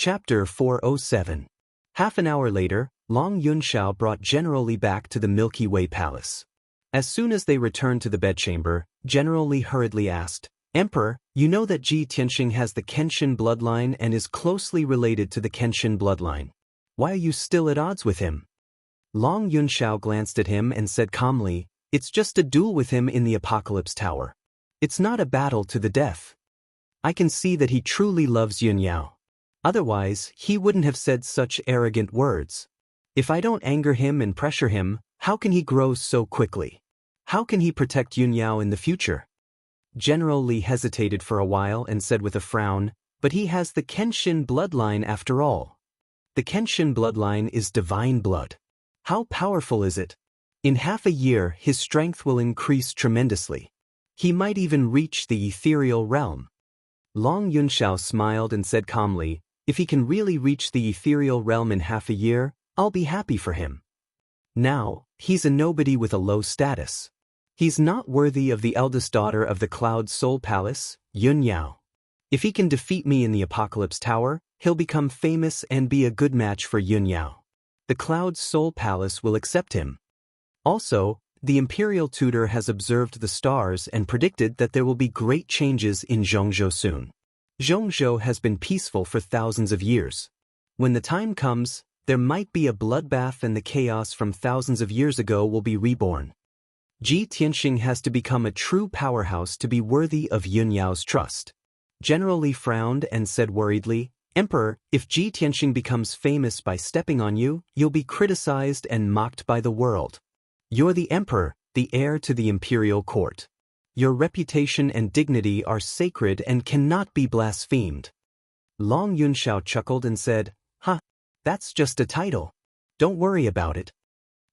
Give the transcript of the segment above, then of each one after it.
Chapter 407. Half an hour later, Long Yunxiao brought General Li back to the Milky Way Palace. As soon as they returned to the bedchamber, General Li hurriedly asked, "Emperor, you know that Ji Tianxing has the Kenshin bloodline and is closely related to the Kenshin bloodline. Why are you still at odds with him?" Long Yunxiao glanced at him and said calmly, "It's just a duel with him in the Apocalypse Tower. It's not a battle to the death. I can see that he truly loves Yunyao. Otherwise, he wouldn't have said such arrogant words. If I don't anger him and pressure him, how can he grow so quickly? How can he protect Yunyao in the future?" General Li hesitated for a while and said with a frown, "But he has the Kenshin bloodline after all. The Kenshin bloodline is divine blood. How powerful is it? In half a year his strength will increase tremendously. He might even reach the ethereal realm." Long Yunxiao smiled and said calmly, "If he can really reach the ethereal realm in half a year, I'll be happy for him. Now, he's a nobody with a low status. He's not worthy of the eldest daughter of the Cloud Soul Palace, Yunyao. If he can defeat me in the Apocalypse Tower, he'll become famous and be a good match for Yunyao. The Cloud Soul Palace will accept him. Also, the Imperial Tutor has observed the stars and predicted that there will be great changes in Zhongzhou soon. Zhongzhou has been peaceful for thousands of years. When the time comes, there might be a bloodbath and the chaos from thousands of years ago will be reborn. Ji Tianxing has to become a true powerhouse to be worthy of Yunyao's trust." General Li frowned and said worriedly, "Emperor, if Ji Tianxing becomes famous by stepping on you, you'll be criticized and mocked by the world. You're the emperor, the heir to the imperial court. Your reputation and dignity are sacred and cannot be blasphemed." Long Yunxiao chuckled and said, "That's just a title. Don't worry about it.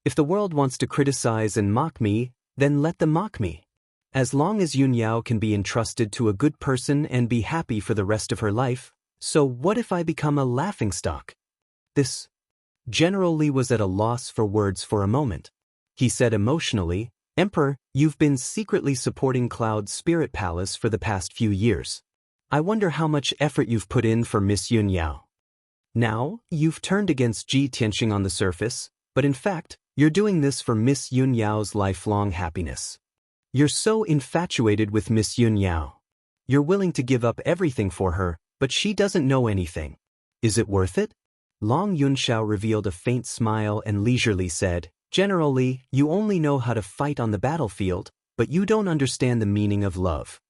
If the world wants to criticize and mock me, then let them mock me. As long as Yunyao can be entrusted to a good person and be happy for the rest of her life, so what if I become a laughingstock?" This. General Li was at a loss for words for a moment. He said emotionally, "Emperor, you've been secretly supporting Cloud's Spirit Palace for the past few years. I wonder how much effort you've put in for Miss Yunyao. Now, you've turned against Ji Tianxing on the surface, but in fact, you're doing this for Miss Yunyao's lifelong happiness. You're so infatuated with Miss Yunyao. You're willing to give up everything for her, but she doesn't know anything. Is it worth it?" Long Yunxiao revealed a faint smile and leisurely said, "General Li, you only know how to fight on the battlefield, but you don't understand the meaning of love.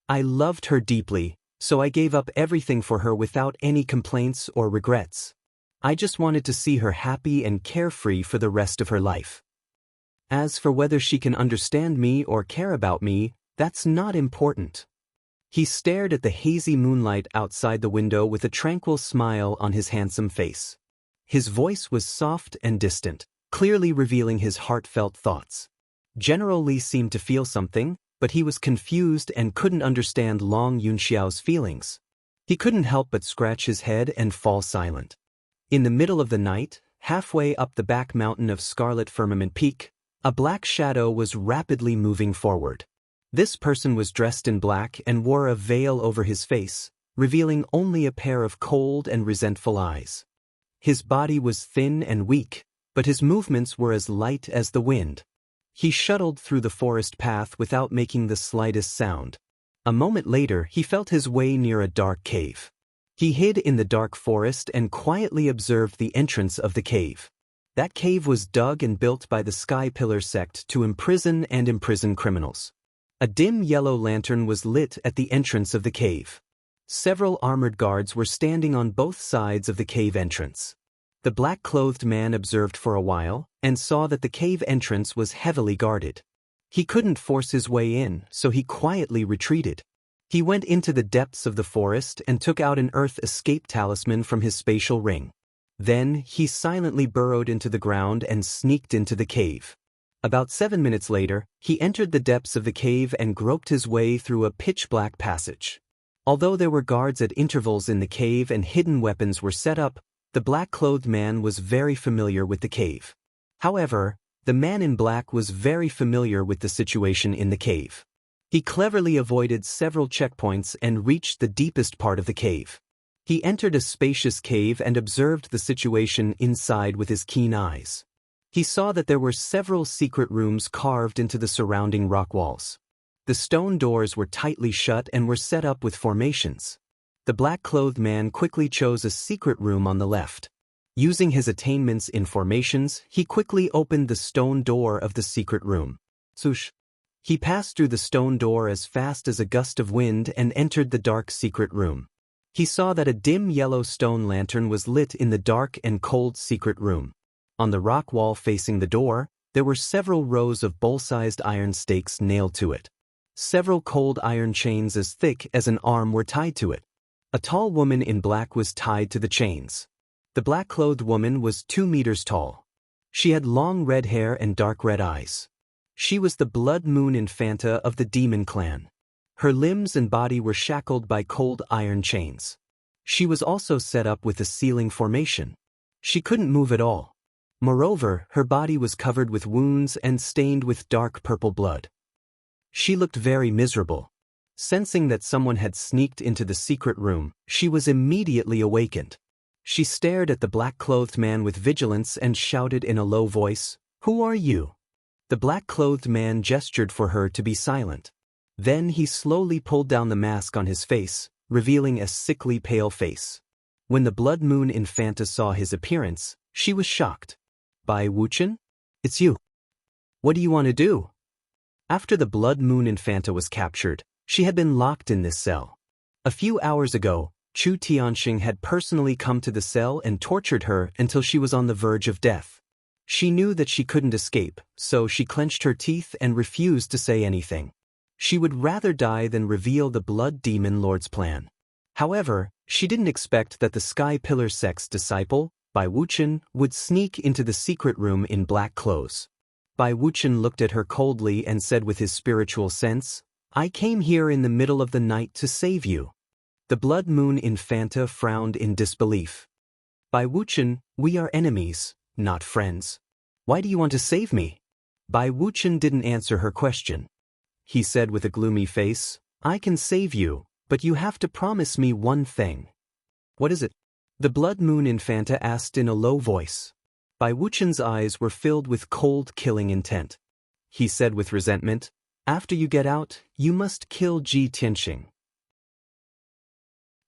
I loved her deeply, so I gave up everything for her without any complaints or regrets. I just wanted to see her happy and carefree for the rest of her life. As for whether she can understand me or care about me, that's not important." He stared at the hazy moonlight outside the window with a tranquil smile on his handsome face. His voice was soft and distant, clearly revealing his heartfelt thoughts. General Li seemed to feel something, but he was confused and couldn't understand Long Yunxiao's feelings. He couldn't help but scratch his head and fall silent. In the middle of the night, halfway up the back mountain of Scarlet Firmament Peak, a black shadow was rapidly moving forward. This person was dressed in black and wore a veil over his face, revealing only a pair of cold and resentful eyes. His body was thin and weak, but his movements were as light as the wind. He shuttled through the forest path without making the slightest sound. A moment later he felt his way near a dark cave. He hid in the dark forest and quietly observed the entrance of the cave. That cave was dug and built by the Sky Pillar sect to imprison criminals. A dim yellow lantern was lit at the entrance of the cave. Several armored guards were standing on both sides of the cave entrance. The black-clothed man observed for a while and saw that the cave entrance was heavily guarded. He couldn't force his way in, so he quietly retreated. He went into the depths of the forest and took out an Earth Escape Talisman from his spatial ring. Then he silently burrowed into the ground and sneaked into the cave. About 7 minutes later, he entered the depths of the cave and groped his way through a pitch-black passage. Although there were guards at intervals in the cave and hidden weapons were set up, the black-clothed man was very familiar with the cave. However, the man in black was very familiar with the situation in the cave. He cleverly avoided several checkpoints and reached the deepest part of the cave. He entered a spacious cave and observed the situation inside with his keen eyes. He saw that there were several secret rooms carved into the surrounding rock walls. The stone doors were tightly shut and were set up with formations. The black-clothed man quickly chose a secret room on the left. Using his attainments in formations, he quickly opened the stone door of the secret room. Swoosh! He passed through the stone door as fast as a gust of wind and entered the dark secret room. He saw that a dim yellow stone lantern was lit in the dark and cold secret room. On the rock wall facing the door, there were several rows of bowl-sized iron stakes nailed to it. Several cold iron chains as thick as an arm were tied to it. A tall woman in black was tied to the chains. The black-clothed woman was 2 meters tall. She had long red hair and dark red eyes. She was the Blood Moon Infanta of the Demon Clan. Her limbs and body were shackled by cold iron chains. She was also set up with a sealing formation. She couldn't move at all. Moreover, her body was covered with wounds and stained with dark purple blood. She looked very miserable. Sensing that someone had sneaked into the secret room, she was immediately awakened. She stared at the black-clothed man with vigilance and shouted in a low voice, "Who are you?" The black-clothed man gestured for her to be silent. Then he slowly pulled down the mask on his face, revealing a sickly pale face. When the Blood Moon Infanta saw his appearance, she was shocked. "Bai Wuchen? It's you. What do you want to do?" After the Blood Moon Infanta was captured, she had been locked in this cell. A few hours ago, Chu Tianxing had personally come to the cell and tortured her until she was on the verge of death. She knew that she couldn't escape, so she clenched her teeth and refused to say anything. She would rather die than reveal the Blood Demon Lord's plan. However, she didn't expect that the Sky Pillar sect's disciple, Bai Wuchen, would sneak into the secret room in black clothes. Bai Wuchen looked at her coldly and said with his spiritual sense, "I came here in the middle of the night to save you." The Blood Moon Infanta frowned in disbelief. "Bai Wuchen, we are enemies, not friends. Why do you want to save me?" Bai Wuchen didn't answer her question. He said with a gloomy face, "I can save you, but you have to promise me one thing." "What is it?" The Blood Moon Infanta asked in a low voice. Bai Wuchen's eyes were filled with cold, killing intent. He said with resentment, "After you get out, you must kill Ji Tianxing."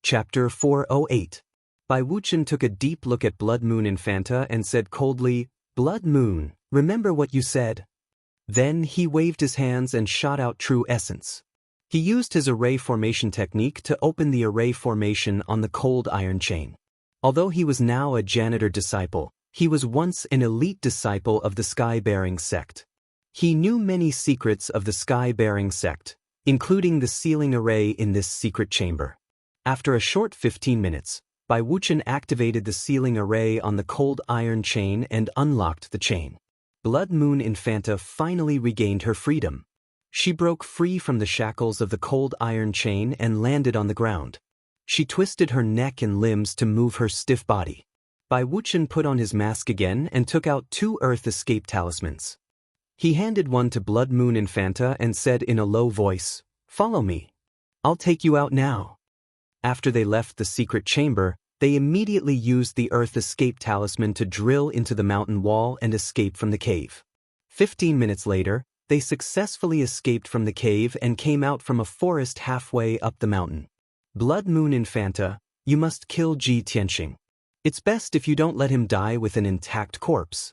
Chapter 408. Bai Wuchen took a deep look at Blood Moon Infanta and said coldly, "Blood Moon, remember what you said." Then he waved his hands and shot out true essence. He used his array formation technique to open the array formation on the cold iron chain. Although he was now a janitor disciple, he was once an elite disciple of the Sky-bearing sect. He knew many secrets of the Sky-bearing sect, including the sealing array in this secret chamber. After a short 15 minutes, Bai Wuchen activated the sealing array on the cold iron chain and unlocked the chain. Blood Moon Infanta finally regained her freedom. She broke free from the shackles of the cold iron chain and landed on the ground. She twisted her neck and limbs to move her stiff body. Bai Wuchen put on his mask again and took out 2 Earth Escape talismans. He handed one to Blood Moon Infanta and said in a low voice, "Follow me. I'll take you out now." After they left the secret chamber, they immediately used the Earth Escape talisman to drill into the mountain wall and escape from the cave. 15 minutes later, they successfully escaped from the cave and came out from a forest halfway up the mountain. "Blood Moon Infanta, you must kill Ji Tianxing. It's best if you don't let him die with an intact corpse."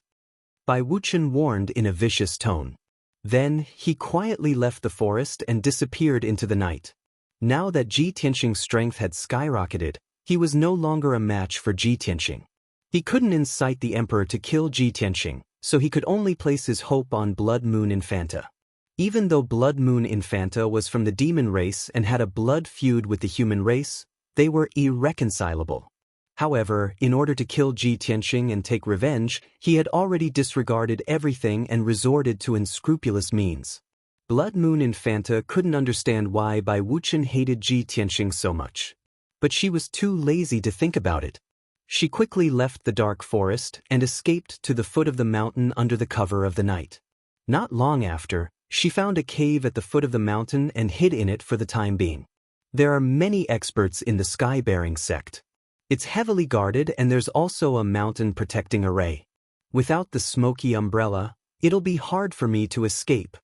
Bai Wuchen warned in a vicious tone. Then, he quietly left the forest and disappeared into the night. Now that Ji Tianxing's strength had skyrocketed, he was no longer a match for Ji Tianxing. He couldn't incite the emperor to kill Ji Tianxing, so he could only place his hope on Blood Moon Infanta. Even though Blood Moon Infanta was from the demon race and had a blood feud with the human race, they were irreconcilable. However, in order to kill Ji Tianxing and take revenge, he had already disregarded everything and resorted to unscrupulous means. Blood Moon Infanta couldn't understand why Bai Wuchen hated Ji Tianxing so much. But she was too lazy to think about it. She quickly left the dark forest and escaped to the foot of the mountain under the cover of the night. Not long after, she found a cave at the foot of the mountain and hid in it for the time being. There are many experts in the Sky-bearing sect, It's heavily guarded and there's also a mountain protecting array. Without the smoky umbrella, it'll be hard for me to escape.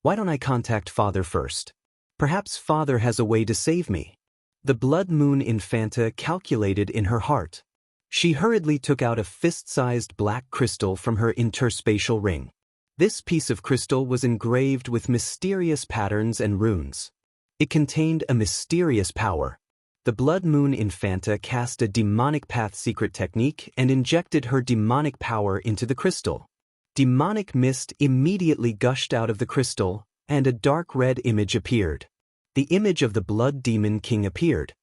Why don't I contact Father first? Perhaps Father has a way to save me. The blood moon Infanta calculated in her heart. She hurriedly took out a fist-sized black crystal from her interspatial ring. This piece of crystal was engraved with mysterious patterns and runes. It contained a mysterious power. The blood moon Infanta cast a demonic path secret technique and injected her demonic power into the crystal. Demonic mist immediately gushed out of the crystal, and a dark red image appeared. The image of the blood demon king appeared.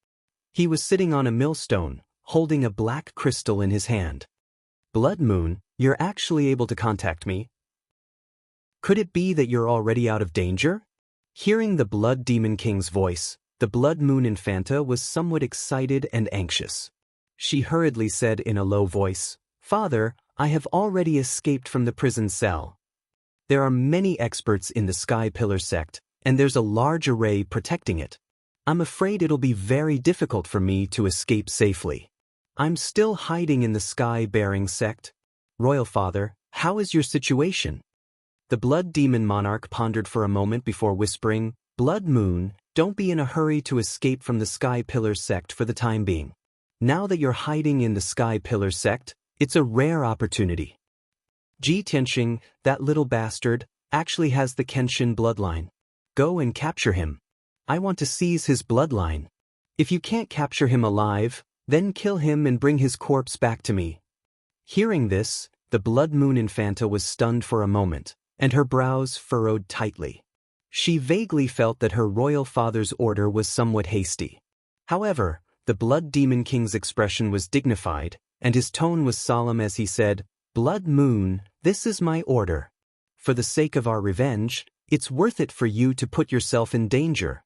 He was sitting on a millstone, holding a black crystal in his hand. Blood moon, you're actually able to contact me. Could it be that you're already out of danger? Hearing the blood demon king's voice, the blood moon Infanta was somewhat excited and anxious. She hurriedly said in a low voice, "Father, I have already escaped from the prison cell. There are many experts in the Sky Pillar sect, and there's a large array protecting it. I'm afraid it'll be very difficult for me to escape safely. I'm still hiding in the Sky-bearing sect. Royal Father, how is your situation?" The blood demon monarch pondered for a moment before whispering, "Blood moon, don't be in a hurry to escape from the Sky Pillar sect for the time being. Now that you're hiding in the Sky Pillar sect, it's a rare opportunity. Ji Tianxing, that little bastard, actually has the Kenshin bloodline. Go and capture him. I want to seize his bloodline. If you can't capture him alive, then kill him and bring his corpse back to me." Hearing this, the blood moon Infanta was stunned for a moment, and her brows furrowed tightly. She vaguely felt that her royal father's order was somewhat hasty. However, the blood demon king's expression was dignified, and his tone was solemn as he said, "Blood moon, this is my order. For the sake of our revenge, it's worth it for you to put yourself in danger.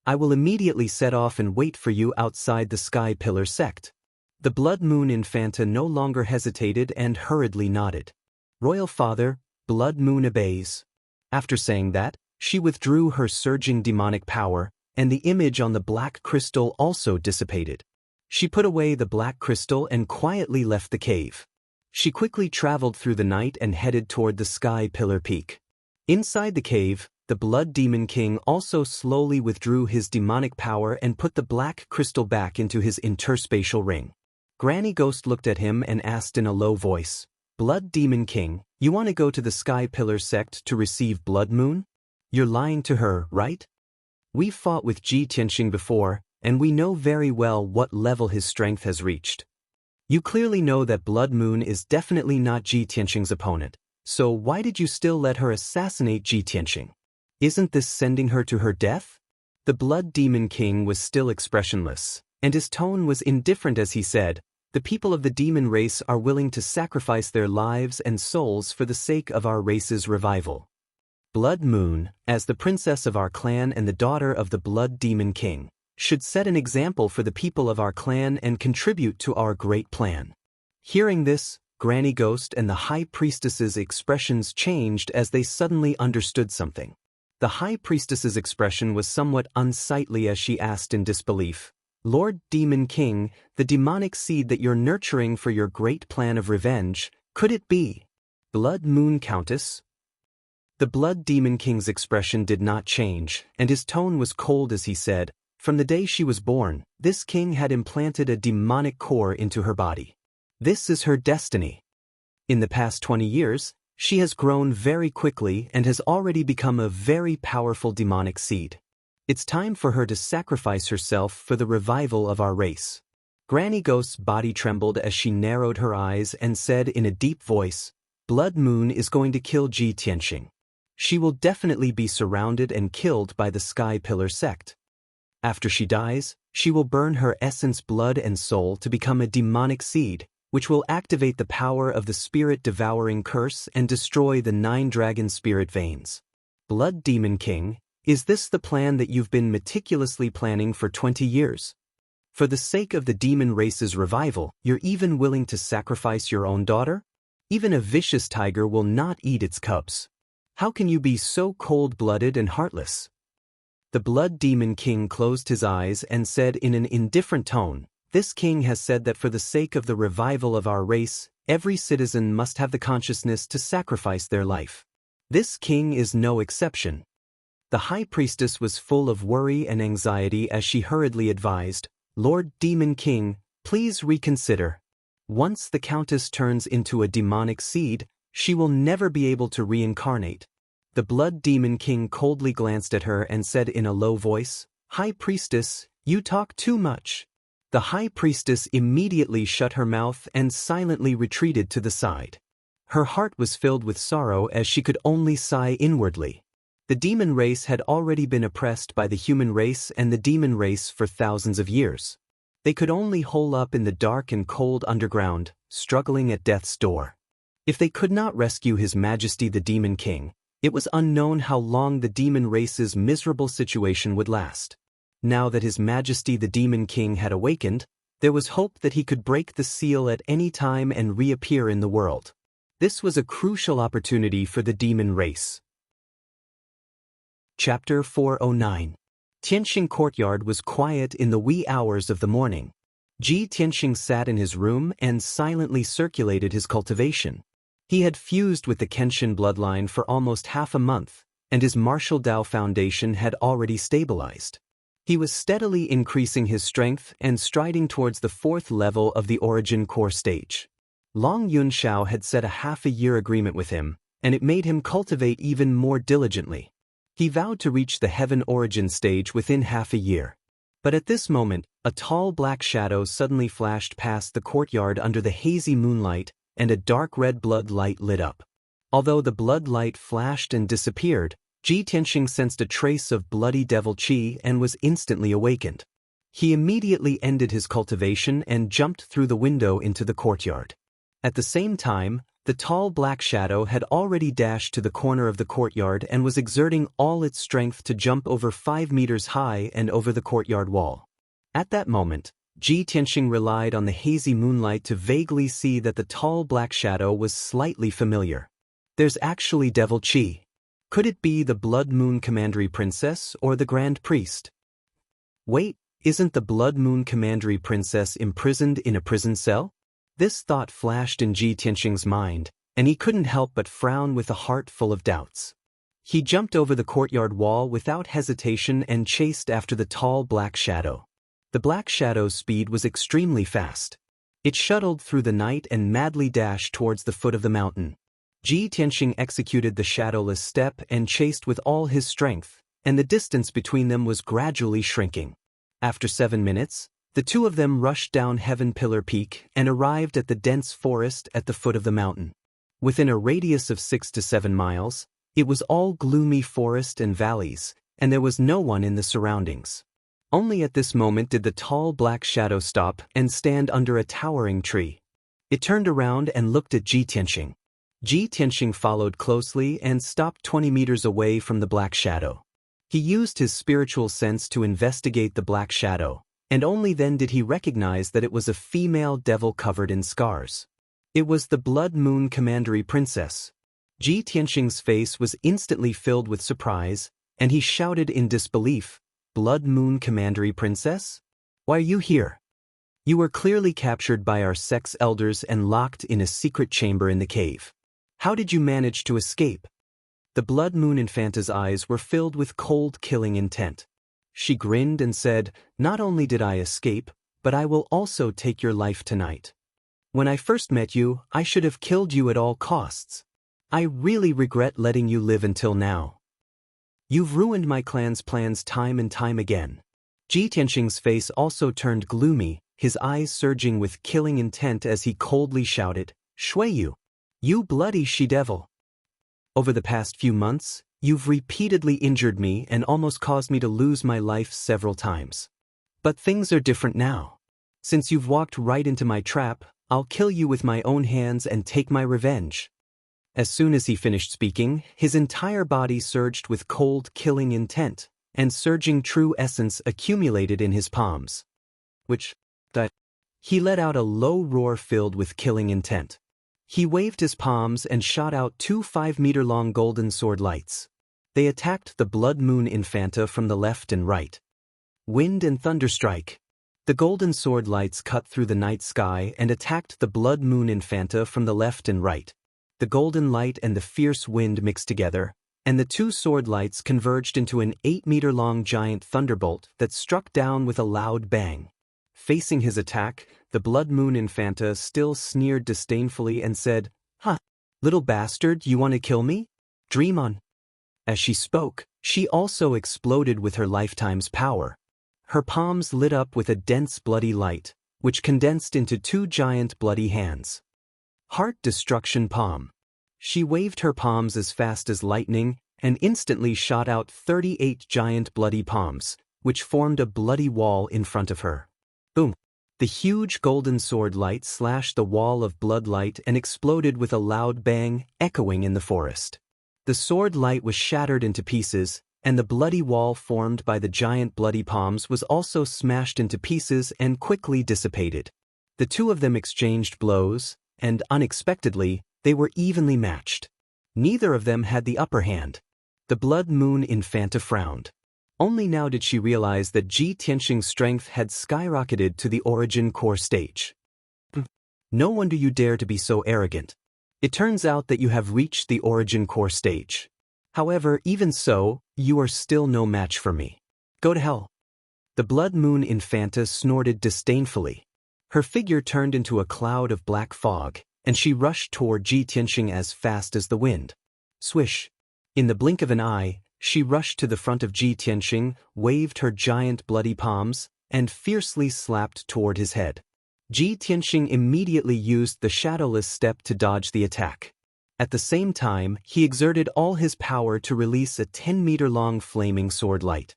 I will immediately set off and wait for you outside the Sky Pillar sect." The blood moon Infanta no longer hesitated and hurriedly nodded. "Royal Father, blood moon obeys." After saying that, she withdrew her surging demonic power, and the image on the black crystal also dissipated. She put away the black crystal and quietly left the cave. She quickly traveled through the night and headed toward the Sky Pillar Peak. Inside the cave, the Blood Demon King also slowly withdrew his demonic power and put the black crystal back into his interspatial ring. Granny Ghost looked at him and asked in a low voice, "Blood Demon King, you want to go to the Sky Pillar sect to receive Blood Moon? You're lying to her, right? We've fought with Ji Tianxing before, and we know very well what level his strength has reached. You clearly know that Blood Moon is definitely not Ji Tianxing's opponent, so why did you still let her assassinate Ji Tianxing? Isn't this sending her to her death?" The Blood Demon King was still expressionless, and his tone was indifferent as he said, "The people of the demon race are willing to sacrifice their lives and souls for the sake of our race's revival. Blood Moon, as the princess of our clan and the daughter of the Blood Demon King, should set an example for the people of our clan and contribute to our great plan." Hearing this, Granny Ghost and the High Priestess's expressions changed as they suddenly understood something. The High Priestess's expression was somewhat unsightly as she asked in disbelief, "Lord Demon King, the demonic seed that you're nurturing for your great plan of revenge, could it be Blood Moon Countess?" The Blood Demon King's expression did not change, and his tone was cold as he said, "From the day she was born, this king had implanted a demonic core into her body. This is her destiny. In the past 20 years, she has grown very quickly and has already become a very powerful demonic seed. It's time for her to sacrifice herself for the revival of our race." Granny Ghost's body trembled as she narrowed her eyes and said in a deep voice, "Blood Moon is going to kill Ji Tianxing. She will definitely be surrounded and killed by the Sky Pillar sect. After she dies, she will burn her essence, blood and soul to become a demonic seed, which will activate the power of the spirit-devouring curse and destroy the 9 dragon spirit veins. Blood Demon King, is this the plan that you've been meticulously planning for 20 years? For the sake of the demon race's revival, you're even willing to sacrifice your own daughter? Even a vicious tiger will not eat its cubs. How can you be so cold-blooded and heartless?" The Blood Demon King closed his eyes and said in an indifferent tone, This king has said that for the sake of the revival of our race, every citizen must have the consciousness to sacrifice their life. This king is no exception. The high priestess was full of worry and anxiety as she hurriedly advised, Lord Demon King, please reconsider. Once the countess turns into a demonic seed, she will never be able to reincarnate. The Blood Demon King coldly glanced at her and said in a low voice, High Priestess, you talk too much. The High Priestess immediately shut her mouth and silently retreated to the side. Her heart was filled with sorrow as she could only sigh inwardly. The demon race had already been oppressed by the human race and the demon race for thousands of years. They could only hole up in the dark and cold underground, struggling at death's door. If they could not rescue His Majesty the Demon King, it was unknown how long the demon race's miserable situation would last. Now that His Majesty the Demon King had awakened, there was hope that he could break the seal at any time and reappear in the world. This was a crucial opportunity for the demon race. Chapter 409. Tianxing Courtyard was quiet in the wee hours of the morning. Ji Tianxing sat in his room and silently circulated his cultivation. He had fused with the Kenshin bloodline for almost half a month, and his martial Dao foundation had already stabilized. He was steadily increasing his strength and striding towards the 4th level of the Origin Core stage. Long Yunshao had set a half-a-year agreement with him, and it made him cultivate even more diligently. He vowed to reach the Heaven Origin stage within half a year. But at this moment, a tall black shadow suddenly flashed past the courtyard under the hazy moonlight, and a dark red blood light lit up. Although the blood light flashed and disappeared, Ji Tianxing sensed a trace of bloody devil qi and was instantly awakened. He immediately ended his cultivation and jumped through the window into the courtyard. At the same time, the tall black shadow had already dashed to the corner of the courtyard and was exerting all its strength to jump over 5 meters high and over the courtyard wall. At that moment, Ji Tianxing relied on the hazy moonlight to vaguely see that the tall black shadow was slightly familiar. There's actually devil qi. Could it be the Blood Moon Commandery Princess or the Grand Priest? Wait, isn't the Blood Moon Commandery Princess imprisoned in a prison cell? This thought flashed in Ji Tianxing's mind, and he couldn't help but frown with a heart full of doubts. He jumped over the courtyard wall without hesitation and chased after the tall black shadow. The black shadow's speed was extremely fast. It shuttled through the night and madly dashed towards the foot of the mountain. Ji Tianxing executed the shadowless step and chased with all his strength, and the distance between them was gradually shrinking. After 7 minutes, the two of them rushed down Heaven Pillar Peak and arrived at the dense forest at the foot of the mountain. Within a radius of 6 to 7 miles, it was all gloomy forest and valleys, and there was no one in the surroundings. Only at this moment did the tall black shadow stop and stand under a towering tree. It turned around and looked at Ji Tianxing. Ji Tianxing followed closely and stopped 20 meters away from the black shadow. He used his spiritual sense to investigate the black shadow, and only then did he recognize that it was a female devil covered in scars. It was the Blood Moon Commandery Princess. Ji Tianxing's face was instantly filled with surprise, and he shouted in disbelief, Blood Moon Commandery Princess? Why are you here? You were clearly captured by our sex elders and locked in a secret chamber in the cave. How did you manage to escape? The Blood Moon Infanta's eyes were filled with cold, killing intent. She grinned and said, Not only did I escape, but I will also take your life tonight. When I first met you, I should have killed you at all costs. I really regret letting you live until now. You've ruined my clan's plans time and time again. Ji Tianxing's face also turned gloomy, his eyes surging with killing intent as he coldly shouted, Shui Yu! You bloody she-devil! Over the past few months, you've repeatedly injured me and almost caused me to lose my life several times. But things are different now. Since you've walked right into my trap, I'll kill you with my own hands and take my revenge. As soon as he finished speaking, his entire body surged with cold, killing intent, and surging true essence accumulated in his palms. He let out a low roar filled with killing intent. He waved his palms and shot out 2 5-meter-long golden sword lights. They attacked the Blood Moon Infanta from the left and right. Wind and Thunderstrike. The golden sword lights cut through the night sky and attacked the blood moon Infanta from the left and right. The golden light and the fierce wind mixed together, and the two sword lights converged into an 8-meter-long giant thunderbolt that struck down with a loud bang. Facing his attack, the blood moon Infanta still sneered disdainfully and said, "Huh, little bastard, you want to kill me? Dream on." As she spoke, she also exploded with her lifetime's power. Her palms lit up with a dense bloody light, which condensed into two giant bloody hands. Heart Destruction Palm. She waved her palms as fast as lightning and instantly shot out 38 giant bloody palms, which formed a bloody wall in front of her. Boom! The huge golden sword light slashed the wall of blood light and exploded with a loud bang, echoing in the forest. The sword light was shattered into pieces, and the bloody wall formed by the giant bloody palms was also smashed into pieces and quickly dissipated. The two of them exchanged blows, and unexpectedly, they were evenly matched. Neither of them had the upper hand. The blood moon Infanta frowned. Only now did she realize that Ji Tianxing's strength had skyrocketed to the origin core stage. No wonder you dare to be so arrogant. It turns out that you have reached the origin core stage. However, even so, you are still no match for me. Go to hell. The blood moon Infanta snorted disdainfully. Her figure turned into a cloud of black fog, and she rushed toward Ji Tianxing as fast as the wind. Swish! In the blink of an eye, she rushed to the front of Ji Tianxing, waved her giant bloody palms, and fiercely slapped toward his head. Ji Tianxing immediately used the shadowless step to dodge the attack. At the same time, he exerted all his power to release a 10-meter-long flaming sword light.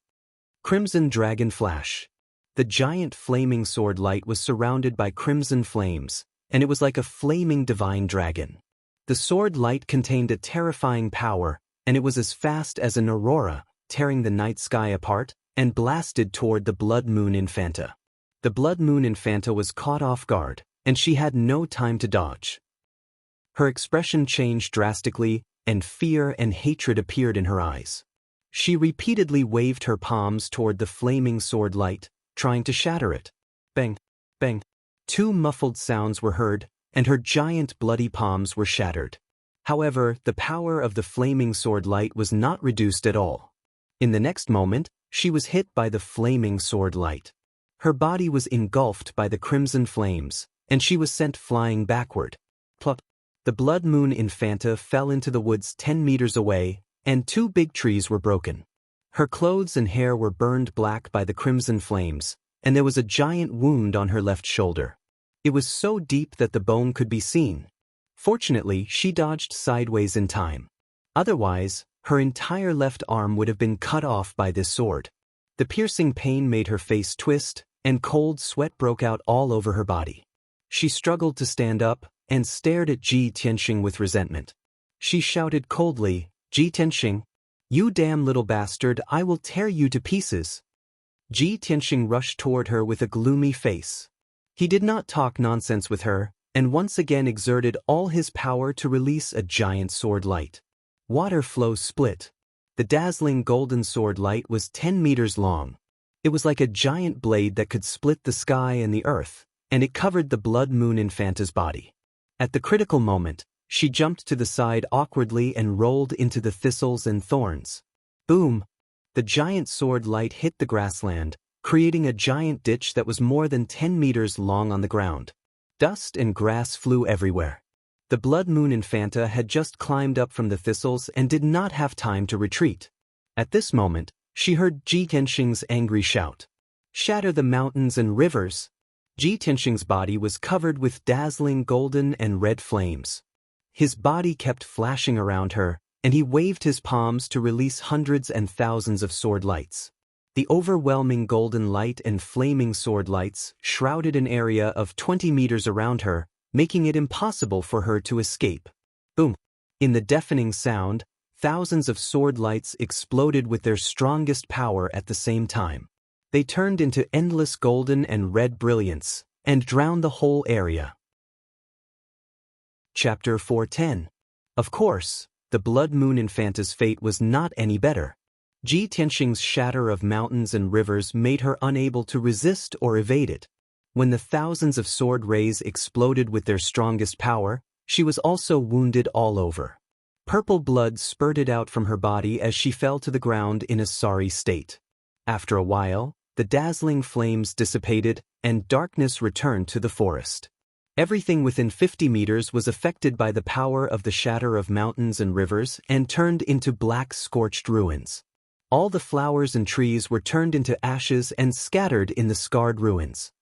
Crimson Dragon Flash. The giant flaming sword light was surrounded by crimson flames, and it was like a flaming divine dragon. The sword light contained a terrifying power, and it was as fast as an aurora, tearing the night sky apart, and blasted toward the blood moon Infanta. The blood moon Infanta was caught off guard, and she had no time to dodge. Her expression changed drastically, and fear and hatred appeared in her eyes. She repeatedly waved her palms toward the flaming sword light, trying to shatter it. Bang! Bang! Two muffled sounds were heard, and her giant bloody palms were shattered. However, the power of the flaming sword light was not reduced at all. In the next moment, she was hit by the flaming sword light. Her body was engulfed by the crimson flames, and she was sent flying backward. Plop! The blood moon Infanta fell into the woods 10 meters away, and two big trees were broken. Her clothes and hair were burned black by the crimson flames, and there was a giant wound on her left shoulder. It was so deep that the bone could be seen. Fortunately, she dodged sideways in time. Otherwise, her entire left arm would have been cut off by this sword. The piercing pain made her face twist, and cold sweat broke out all over her body. She struggled to stand up, and stared at Ji Tianxing with resentment. She shouted coldly, "Ji Tianxing, you damn little bastard, I will tear you to pieces." Ji Tianxing rushed toward her with a gloomy face. He did not talk nonsense with her, and once again exerted all his power to release a giant sword light. Water flow split. The dazzling golden sword light was 10 meters long. It was like a giant blade that could split the sky and the earth, and it covered the blood moon Infanta's body. At the critical moment, she jumped to the side awkwardly and rolled into the thistles and thorns. Boom! The giant sword light hit the grassland, creating a giant ditch that was more than 10 meters long on the ground. Dust and grass flew everywhere. The blood moon Infanta had just climbed up from the thistles and did not have time to retreat. At this moment, she heard Ji Tianxing's angry shout. "Shatter the mountains and rivers!" Ji Tianxing's body was covered with dazzling golden and red flames. His body kept flashing around her, and he waved his palms to release hundreds and thousands of sword lights. The overwhelming golden light and flaming sword lights shrouded an area of 20 meters around her, making it impossible for her to escape. Boom! In the deafening sound, thousands of sword lights exploded with their strongest power at the same time. They turned into endless golden and red brilliance, and drowned the whole area. Chapter 410. Of course, the blood moon Infanta's fate was not any better. Ji Tianxing's shatter of mountains and rivers made her unable to resist or evade it. When the thousands of sword rays exploded with their strongest power, she was also wounded all over. Purple blood spurted out from her body as she fell to the ground in a sorry state. After a while, the dazzling flames dissipated, and darkness returned to the forest. Everything within 50 meters was affected by the power of the shatter of mountains and rivers and turned into black scorched ruins. All the flowers and trees were turned into ashes and scattered in the scarred ruins.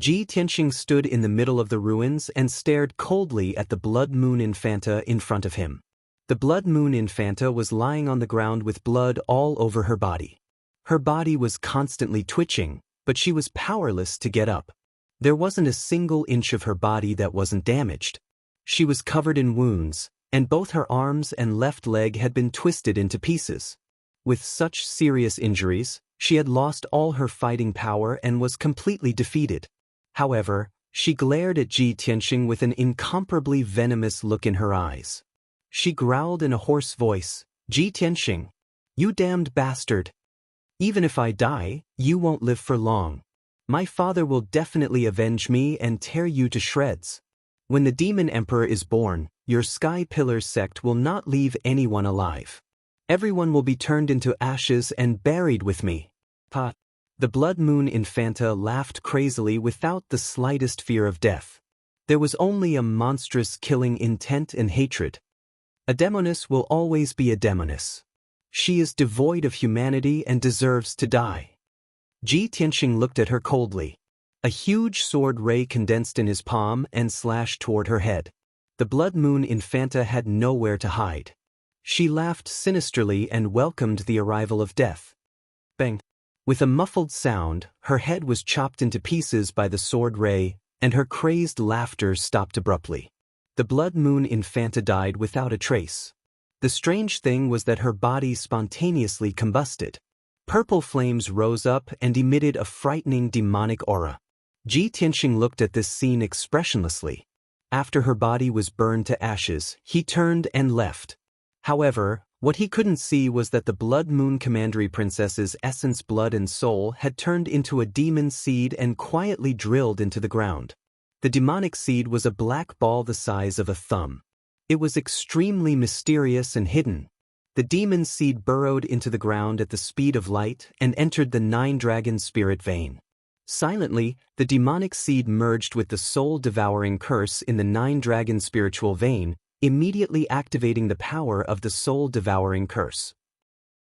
Ji Tianxing stood in the middle of the ruins and stared coldly at the Blood Moon Infanta in front of him. The Blood Moon Infanta was lying on the ground with blood all over her body. Her body was constantly twitching, but she was powerless to get up. There wasn't a single inch of her body that wasn't damaged. She was covered in wounds, and both her arms and left leg had been twisted into pieces. With such serious injuries, she had lost all her fighting power and was completely defeated. However, she glared at Ji Tianxing with an incomparably venomous look in her eyes. She growled in a hoarse voice, "Ji Tianxing, you damned bastard! Even if I die, you won't live for long. My father will definitely avenge me and tear you to shreds. When the Demon Emperor is born, your Sky Pillar sect will not leave anyone alive. Everyone will be turned into ashes and buried with me." Pa. The Blood Moon Infanta laughed crazily without the slightest fear of death. There was only a monstrous killing intent and hatred. A demoness will always be a demoness. She is devoid of humanity and deserves to die. Ji Tianxing looked at her coldly. A huge sword ray condensed in his palm and slashed toward her head. The Blood Moon Infanta had nowhere to hide. She laughed sinisterly and welcomed the arrival of death. Bang! With a muffled sound, her head was chopped into pieces by the sword ray, and her crazed laughter stopped abruptly. The Blood Moon Infanta died without a trace. The strange thing was that her body spontaneously combusted. Purple flames rose up and emitted a frightening demonic aura. Ji Tianxing looked at this scene expressionlessly. After her body was burned to ashes, he turned and left. However, what he couldn't see was that the Blood Moon Commandery Princess's essence, blood and soul had turned into a demon seed and quietly drilled into the ground. The demonic seed was a black ball the size of a thumb. It was extremely mysterious and hidden. The demon seed burrowed into the ground at the speed of light and entered the Nine-Dragon Spirit vein. Silently, the demonic seed merged with the soul-devouring curse in the Nine-Dragon spiritual vein, immediately activating the power of the soul-devouring curse.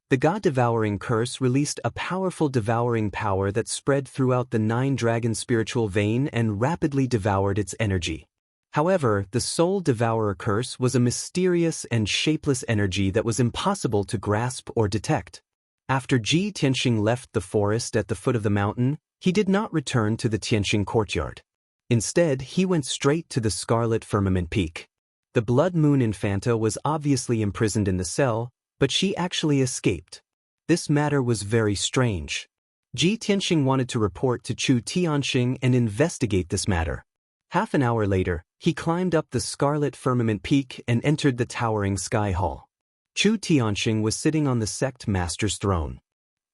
The God-devouring curse released a powerful devouring power that spread throughout the Nine-Dragon spiritual vein and rapidly devoured its energy. However, the soul-devourer curse was a mysterious and shapeless energy that was impossible to grasp or detect. After Ji Tianxing left the forest at the foot of the mountain, he did not return to the Tianxing courtyard. Instead, he went straight to the Scarlet Firmament Peak. The Blood Moon Infanta was obviously imprisoned in the cell, but she actually escaped. This matter was very strange. Ji Tianxing wanted to report to Chu Tianxing and investigate this matter. Half an hour later, he climbed up the Scarlet Firmament Peak and entered the towering Sky Hall. Chu Tianxing was sitting on the sect master's throne.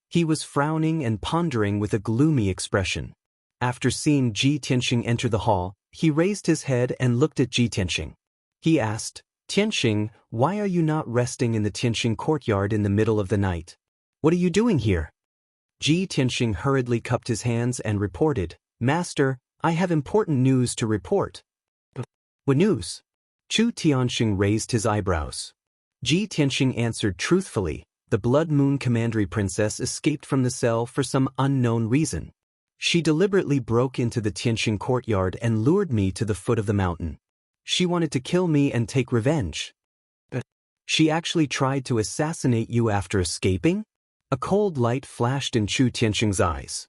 He was frowning and pondering with a gloomy expression. After seeing Ji Tianxing enter the hall, he raised his head and looked at Ji Tianxing. He asked, "Tianxing, why are you not resting in the Tianxing courtyard in the middle of the night? What are you doing here?" Ji Tianxing hurriedly cupped his hands and reported, "Master, I have important news to report." "What news?" Chu Tianxing raised his eyebrows. Ji Tianxing answered truthfully, "The Blood Moon Commandery Princess escaped from the cell for some unknown reason. She deliberately broke into the Tianxing courtyard and lured me to the foot of the mountain. She wanted to kill me and take revenge." "But she actually tried to assassinate you after escaping?" A cold light flashed in Chu Tianxing's eyes.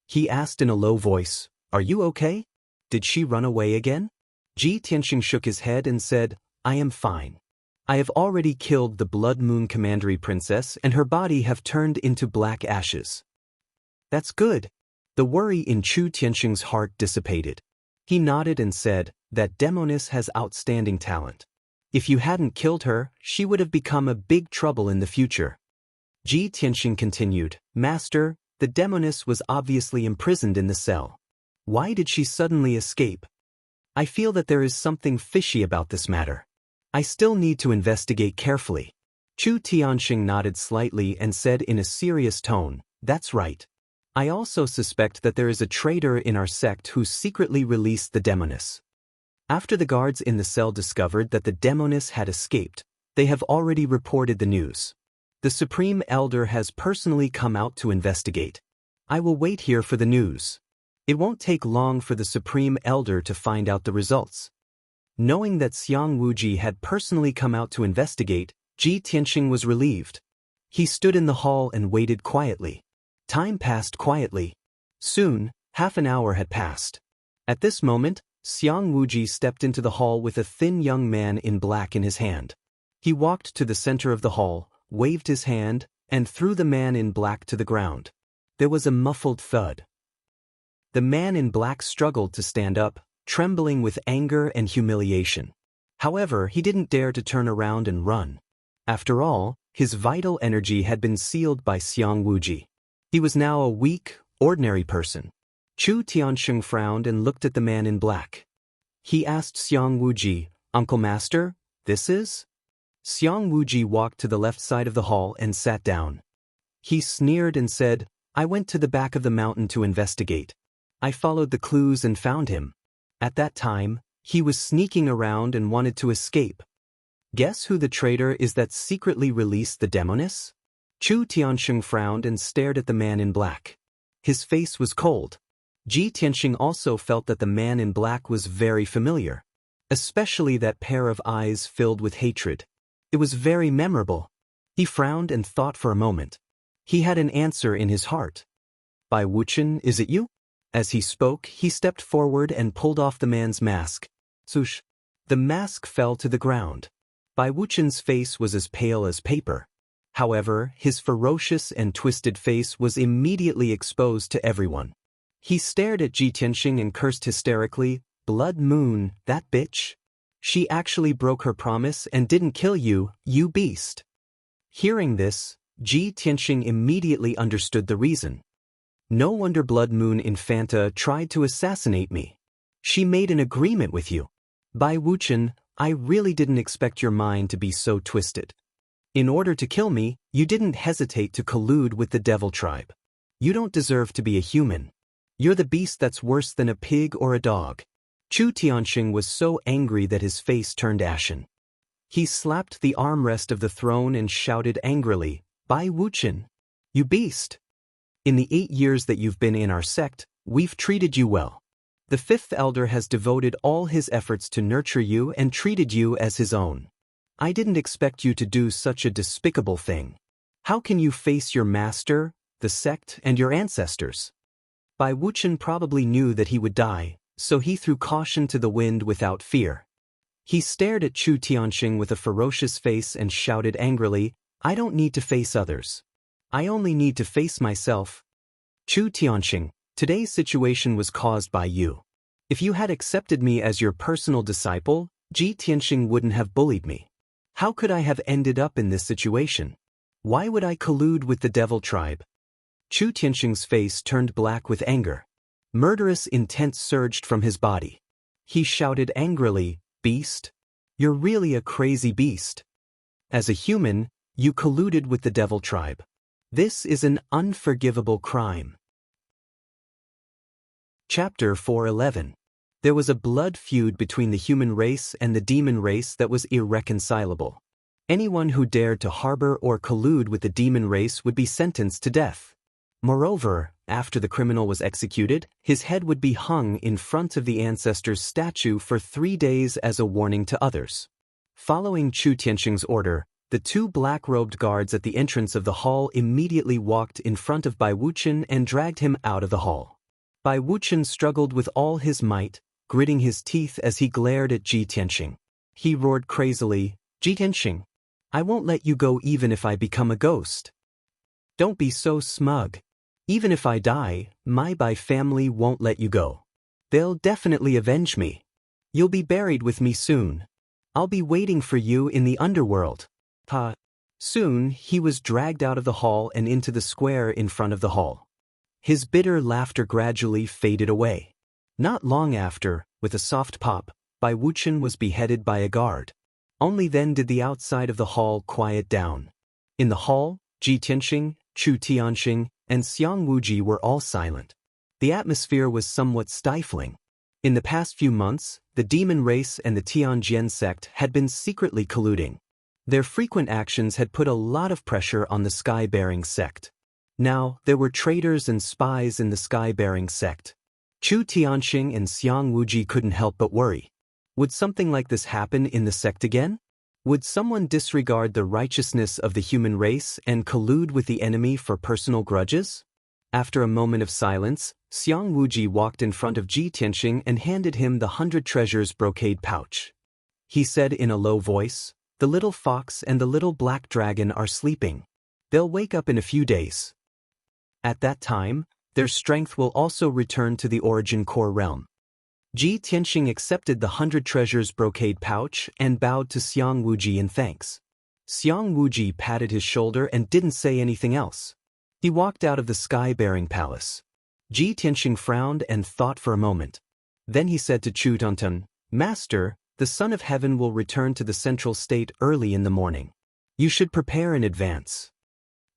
He asked in a low voice, "Are you okay? Did she run away again?" Ji Tianxing shook his head and said, "I am fine. I have already killed the Blood Moon Commandery Princess and her body have turned into black ashes." "That's good." The worry in Chu Tianxing's heart dissipated. He nodded and said, "That demoness has outstanding talent. If you hadn't killed her, she would have become a big trouble in the future." Ji Tianxing continued, Master, the demoness was obviously imprisoned in the cell. Why did she suddenly escape? I feel that there is something fishy about this matter. I still need to investigate carefully. Chu Tianxing nodded slightly and said in a serious tone, That's right. I also suspect that there is a traitor in our sect who secretly released the demoness. After the guards in the cell discovered that the demoness had escaped, they have already reported the news. The Supreme Elder has personally come out to investigate. I will wait here for the news. It won't take long for the Supreme Elder to find out the results. Knowing that Xiang Wuji had personally come out to investigate, Ji Tianxing was relieved. He stood in the hall and waited quietly. Time passed quietly. Soon, half an hour had passed. At this moment, Xiang Wuji stepped into the hall with a thin young man in black in his hand. He walked to the center of the hall, waved his hand, and threw the man in black to the ground. There was a muffled thud. The man in black struggled to stand up, trembling with anger and humiliation. However, he didn't dare to turn around and run. After all, his vital energy had been sealed by Xiang Wuji. He was now a weak, ordinary person. Chu Tianxing frowned and looked at the man in black. He asked Xiang Wuji, Uncle Master, this is? Xiang Wuji walked to the left side of the hall and sat down. He sneered and said, I went to the back of the mountain to investigate. I followed the clues and found him. At that time, he was sneaking around and wanted to escape. Guess who the traitor is that secretly released the demoness? Chu Tianxing frowned and stared at the man in black. His face was cold. Ji Tianxing also felt that the man in black was very familiar, especially that pair of eyes filled with hatred. It was very memorable. He frowned and thought for a moment. He had an answer in his heart. Bai Wuchen, is it you? As he spoke, he stepped forward and pulled off the man's mask. Swoosh! The mask fell to the ground. Bai Wuchen's face was as pale as paper. However, his ferocious and twisted face was immediately exposed to everyone. He stared at Ji Tianxing and cursed hysterically, Blood Moon, that bitch. She actually broke her promise and didn't kill you, you beast. Hearing this, Ji Tianxing immediately understood the reason. No wonder Blood Moon Infanta tried to assassinate me. She made an agreement with you. Bai Wuchen, I really didn't expect your mind to be so twisted. In order to kill me, you didn't hesitate to collude with the devil tribe. You don't deserve to be a human. You're the beast that's worse than a pig or a dog. Chu Tianxing was so angry that his face turned ashen. He slapped the armrest of the throne and shouted angrily, Bai Wuchen, you beast! In the 8 years that you've been in our sect, we've treated you well. The fifth elder has devoted all his efforts to nurture you and treated you as his own. I didn't expect you to do such a despicable thing. How can you face your master, the sect, and your ancestors? Bai Wuchen probably knew that he would die, so he threw caution to the wind without fear. He stared at Chu Tianxing with a ferocious face and shouted angrily, I don't need to face others. I only need to face myself. Chu Tianxing, today's situation was caused by you. If you had accepted me as your personal disciple, Ji Tianxing wouldn't have bullied me. How could I have ended up in this situation? Why would I collude with the devil tribe? Chu Tianxing's face turned black with anger. Murderous intent surged from his body. He shouted angrily, Beast! You're really a crazy beast. As a human, you colluded with the devil tribe. This is an unforgivable crime. Chapter 411. There was a blood feud between the human race and the demon race that was irreconcilable. Anyone who dared to harbor or collude with the demon race would be sentenced to death. Moreover, after the criminal was executed, his head would be hung in front of the ancestor's statue for 3 days as a warning to others. Following Chu Tianxing's order, the 2 black-robed guards at the entrance of the hall immediately walked in front of Bai Wuchen and dragged him out of the hall. Bai Wuchen struggled with all his might, gritting his teeth as he glared at Ji Tianxing. He roared crazily, Ji Tianxing, I won't let you go even if I become a ghost. Don't be so smug. Even if I die, my Bai family won't let you go. They'll definitely avenge me. You'll be buried with me soon. I'll be waiting for you in the underworld. Ha! Soon, he was dragged out of the hall and into the square in front of the hall. His bitter laughter gradually faded away. Not long after, with a soft pop, Bai Wuchen was beheaded by a guard. Only then did the outside of the hall quiet down. In the hall, Ji Tianxing, Chu Tianxing, and Xiang Wuji were all silent. The atmosphere was somewhat stifling. In the past few months, the demon race and the Tianjian sect had been secretly colluding. Their frequent actions had put a lot of pressure on the sky-bearing sect. Now, there were traitors and spies in the sky-bearing sect. Chu Tianxing and Xiang Wuji couldn't help but worry. Would something like this happen in the sect again? Would someone disregard the righteousness of the human race and collude with the enemy for personal grudges? After a moment of silence, Xiang Wuji walked in front of Ji Tianxing and handed him the 100 treasures brocade pouch. He said in a low voice, "The little fox and the little black dragon are sleeping. They'll wake up in a few days. At that time, their strength will also return to the origin core realm." Ji Tianxing accepted the 100 treasures brocade pouch and bowed to Xiang Wuji in thanks. Xiang Wuji patted his shoulder and didn't say anything else. He walked out of the sky-bearing palace. Ji Tianxing frowned and thought for a moment. Then he said to Chu Tuntun, "Master, the Son of Heaven will return to the central state early in the morning. You should prepare in advance."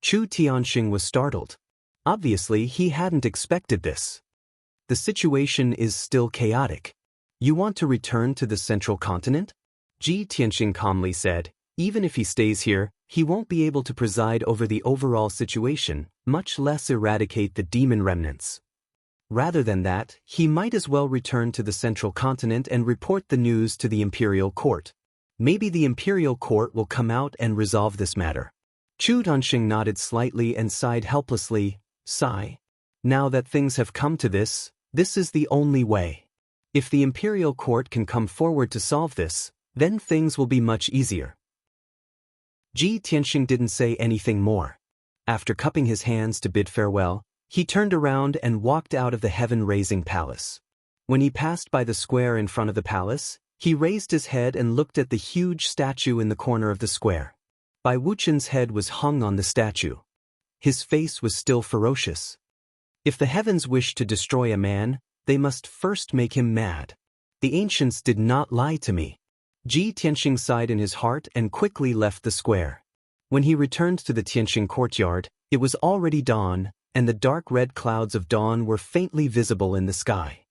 Chu Tianxing was startled. Obviously, he hadn't expected this. The situation is still chaotic. You want to return to the central continent? Ji Tianxing calmly said, "Even if he stays here, he won't be able to preside over the overall situation, much less eradicate the demon remnants. Rather than that, he might as well return to the central continent and report the news to the imperial court. Maybe the imperial court will come out and resolve this matter." Chu Tianxing nodded slightly and sighed helplessly, "Sigh. Now that things have come to this, this is the only way. If the imperial court can come forward to solve this, then things will be much easier." Ji Tianxing didn't say anything more. After cupping his hands to bid farewell, he turned around and walked out of the heaven-raising palace. When he passed by the square in front of the palace, he raised his head and looked at the huge statue in the corner of the square. Bai Wuchen's head was hung on the statue. His face was still ferocious. If the heavens wish to destroy a man, they must first make him mad. The ancients did not lie to me. Ji Tianxing sighed in his heart and quickly left the square. When he returned to the Tianxing courtyard, it was already dawn, and the dark red clouds of dawn were faintly visible in the sky.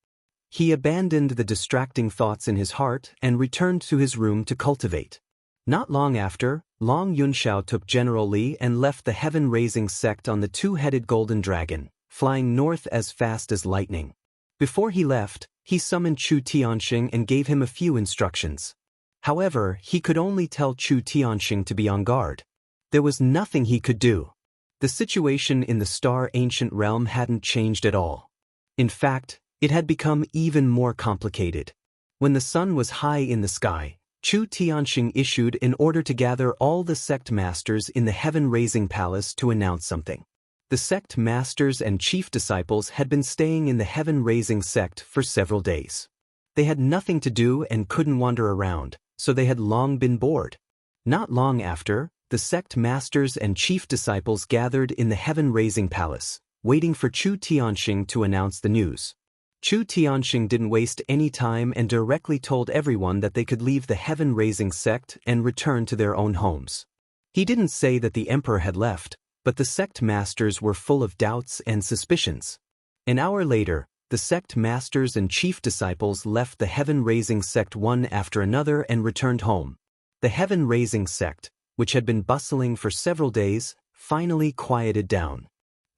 He abandoned the distracting thoughts in his heart and returned to his room to cultivate. Not long after, Long Yunxiao took General Li and left the heaven-raising sect on the two-headed golden dragon, flying north as fast as lightning. Before he left, he summoned Chu Tianxing and gave him a few instructions. However, he could only tell Chu Tianxing to be on guard. There was nothing he could do. The situation in the Star Ancient Realm hadn't changed at all. In fact, it had become even more complicated. When the sun was high in the sky, Chu Tianxing issued an order to gather all the sect masters in the heaven-raising palace to announce something. The sect masters and chief disciples had been staying in the heaven-raising sect for several days. They had nothing to do and couldn't wander around, so they had long been bored. Not long after, the sect masters and chief disciples gathered in the heaven-raising palace, waiting for Chu Tianxing to announce the news. Chu Tianxing didn't waste any time and directly told everyone that they could leave the heaven-raising sect and return to their own homes. He didn't say that the emperor had left, but the sect masters were full of doubts and suspicions. An hour later, the sect masters and chief disciples left the heaven-raising sect one after another and returned home. The heaven-raising sect, which had been bustling for several days, finally quieted down.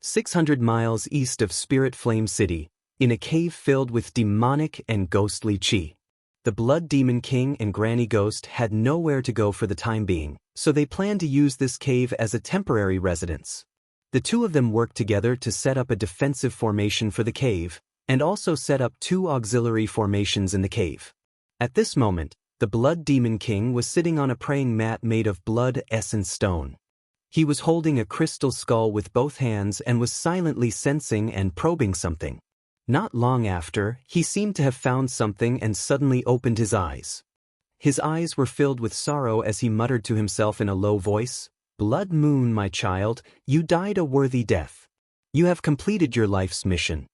600 miles east of Spirit Flame City, in a cave filled with demonic and ghostly chi. The Blood Demon King and Granny Ghost had nowhere to go for the time being, so they planned to use this cave as a temporary residence. The two of them worked together to set up a defensive formation for the cave, and also set up 2 auxiliary formations in the cave. At this moment, the Blood Demon King was sitting on a praying mat made of blood essence stone. He was holding a crystal skull with both hands and was silently sensing and probing something. Not long after, he seemed to have found something and suddenly opened his eyes. His eyes were filled with sorrow as he muttered to himself in a low voice, "Blood Moon, my child, you died a worthy death. You have completed your life's mission.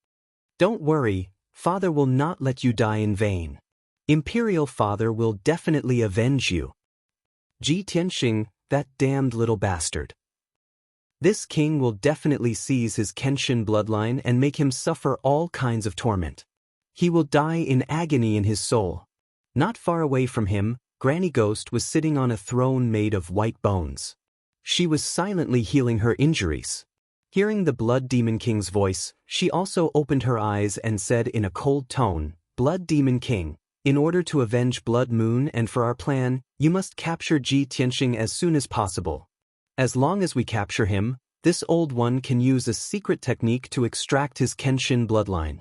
Don't worry, Father will not let you die in vain. Imperial Father will definitely avenge you. Ji Tianxing, that damned little bastard. This king will definitely seize his Kenshin bloodline and make him suffer all kinds of torment. He will die in agony in his soul." Not far away from him, Granny Ghost was sitting on a throne made of white bones. She was silently healing her injuries. Hearing the Blood Demon King's voice, she also opened her eyes and said in a cold tone, "Blood Demon King, in order to avenge Blood Moon and for our plan, you must capture Ji Tianxing as soon as possible. As long as we capture him, this old one can use a secret technique to extract his Kenshin bloodline."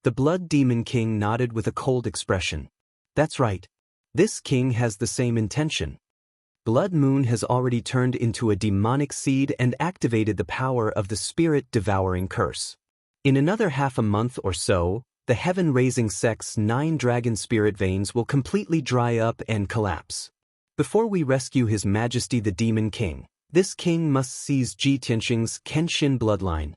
The Blood Demon King nodded with a cold expression. "That's right. This king has the same intention. Blood Moon has already turned into a demonic seed and activated the power of the spirit-devouring curse. In another half a month or so, the heaven-raising sect's 9 dragon spirit veins will completely dry up and collapse. Before we rescue His Majesty the Demon King, this king must seize Ji Tianxing's Kenshin bloodline.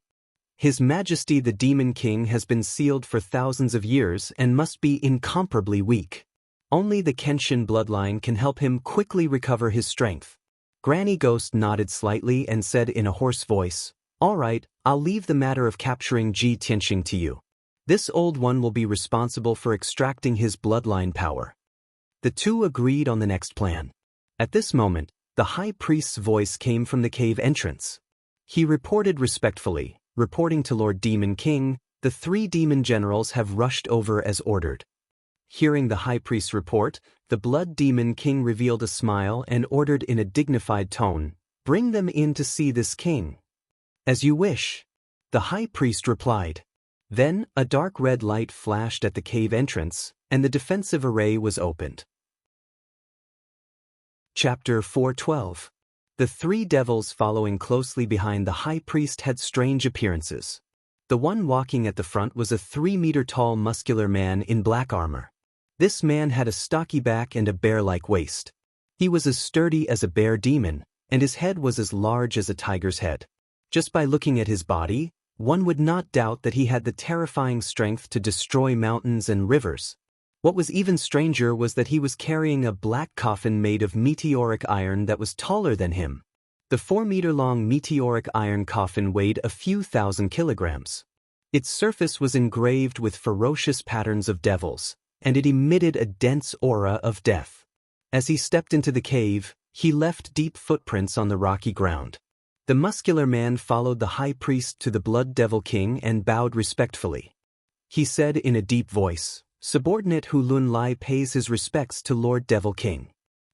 His Majesty the Demon King has been sealed for thousands of years and must be incomparably weak. Only the Kenshin bloodline can help him quickly recover his strength." Granny Ghost nodded slightly and said in a hoarse voice, "All right, I'll leave the matter of capturing Ji Tianxing to you. This old one will be responsible for extracting his bloodline power." The two agreed on the next plan. At this moment, the High Priest's voice came from the cave entrance. He reported respectfully, "Reporting to Lord Demon King, the 3 demon generals have rushed over as ordered." Hearing the High Priest's report, the Blood Demon King revealed a smile and ordered in a dignified tone, "Bring them in to see this king." "As you wish," the High Priest replied. Then, a dark red light flashed at the cave entrance, and the defensive array was opened. Chapter 412. The 3 devils following closely behind the High Priest had strange appearances. The one walking at the front was a 3-meter-tall muscular man in black armor. This man had a stocky back and a bear-like waist. He was as sturdy as a bear demon, and his head was as large as a tiger's head. Just by looking at his body, one would not doubt that he had the terrifying strength to destroy mountains and rivers. What was even stranger was that he was carrying a black coffin made of meteoric iron that was taller than him. The 4-meter-long meteoric iron coffin weighed a few thousand kilograms. Its surface was engraved with ferocious patterns of devils, and it emitted a dense aura of death. As he stepped into the cave, he left deep footprints on the rocky ground. The muscular man followed the High Priest to the Blood Devil King and bowed respectfully. He said in a deep voice, "Subordinate Hulun Lai pays his respects to Lord Devil King."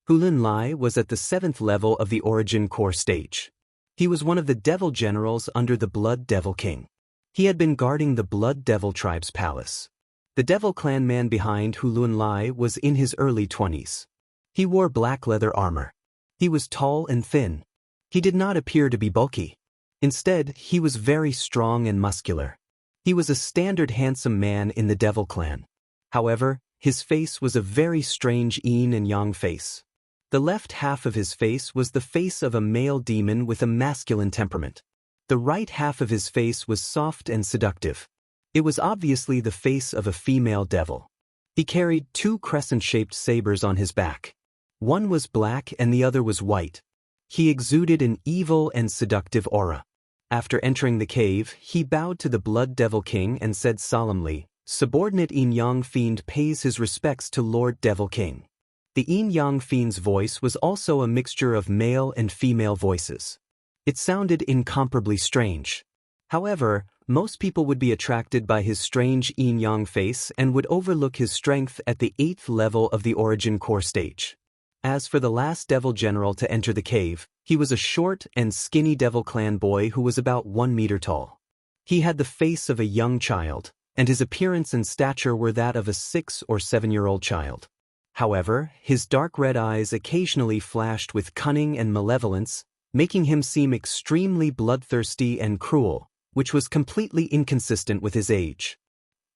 Hulun Lai was at the 7th level of the Origin Core stage. He was one of the devil generals under the Blood Devil King. He had been guarding the Blood Devil tribe's palace. The Devil Clan man behind Hulun Lai was in his early 20s. He wore black leather armor. He was tall and thin. He did not appear to be bulky. Instead, he was very strong and muscular. He was a standard handsome man in the Devil Clan. However, his face was a very strange yin and yang face. The left half of his face was the face of a male demon with a masculine temperament. The right half of his face was soft and seductive. It was obviously the face of a female devil. He carried 2 crescent-shaped sabers on his back. One was black and the other was white. He exuded an evil and seductive aura. After entering the cave, he bowed to the Blood Devil King and said solemnly, "Subordinate Yin Yang Fiend pays his respects to Lord Devil King." The Yin Yang Fiend's voice was also a mixture of male and female voices. It sounded incomparably strange. However, most people would be attracted by his strange yin-yang face and would overlook his strength at the 8th level of the Origin Core stage. As for the last devil general to enter the cave, he was a short and skinny Devil Clan boy who was about 1 meter tall. He had the face of a young child, and his appearance and stature were that of a 6 or 7-year-old child. However, his dark red eyes occasionally flashed with cunning and malevolence, making him seem extremely bloodthirsty and cruel, which was completely inconsistent with his age.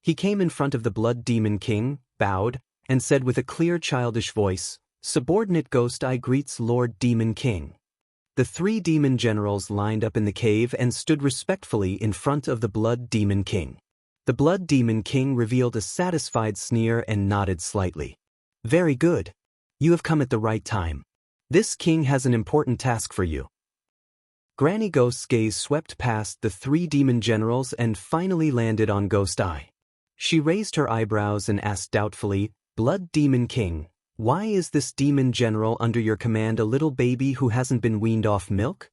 He came in front of the Blood Demon King, bowed, and said with a clear childish voice, "Subordinate Ghost I greets Lord Demon King." The The 3 demon generals lined up in the cave and stood respectfully in front of the Blood Demon King. The Blood Demon King revealed a satisfied sneer and nodded slightly. Very good. You have come at the right time. This king has an important task for you. Granny Ghost's gaze swept past the 3 demon generals and finally landed on Ghost Eye. She raised her eyebrows and asked doubtfully, Blood Demon King, why is this demon general under your command a little baby who hasn't been weaned off milk?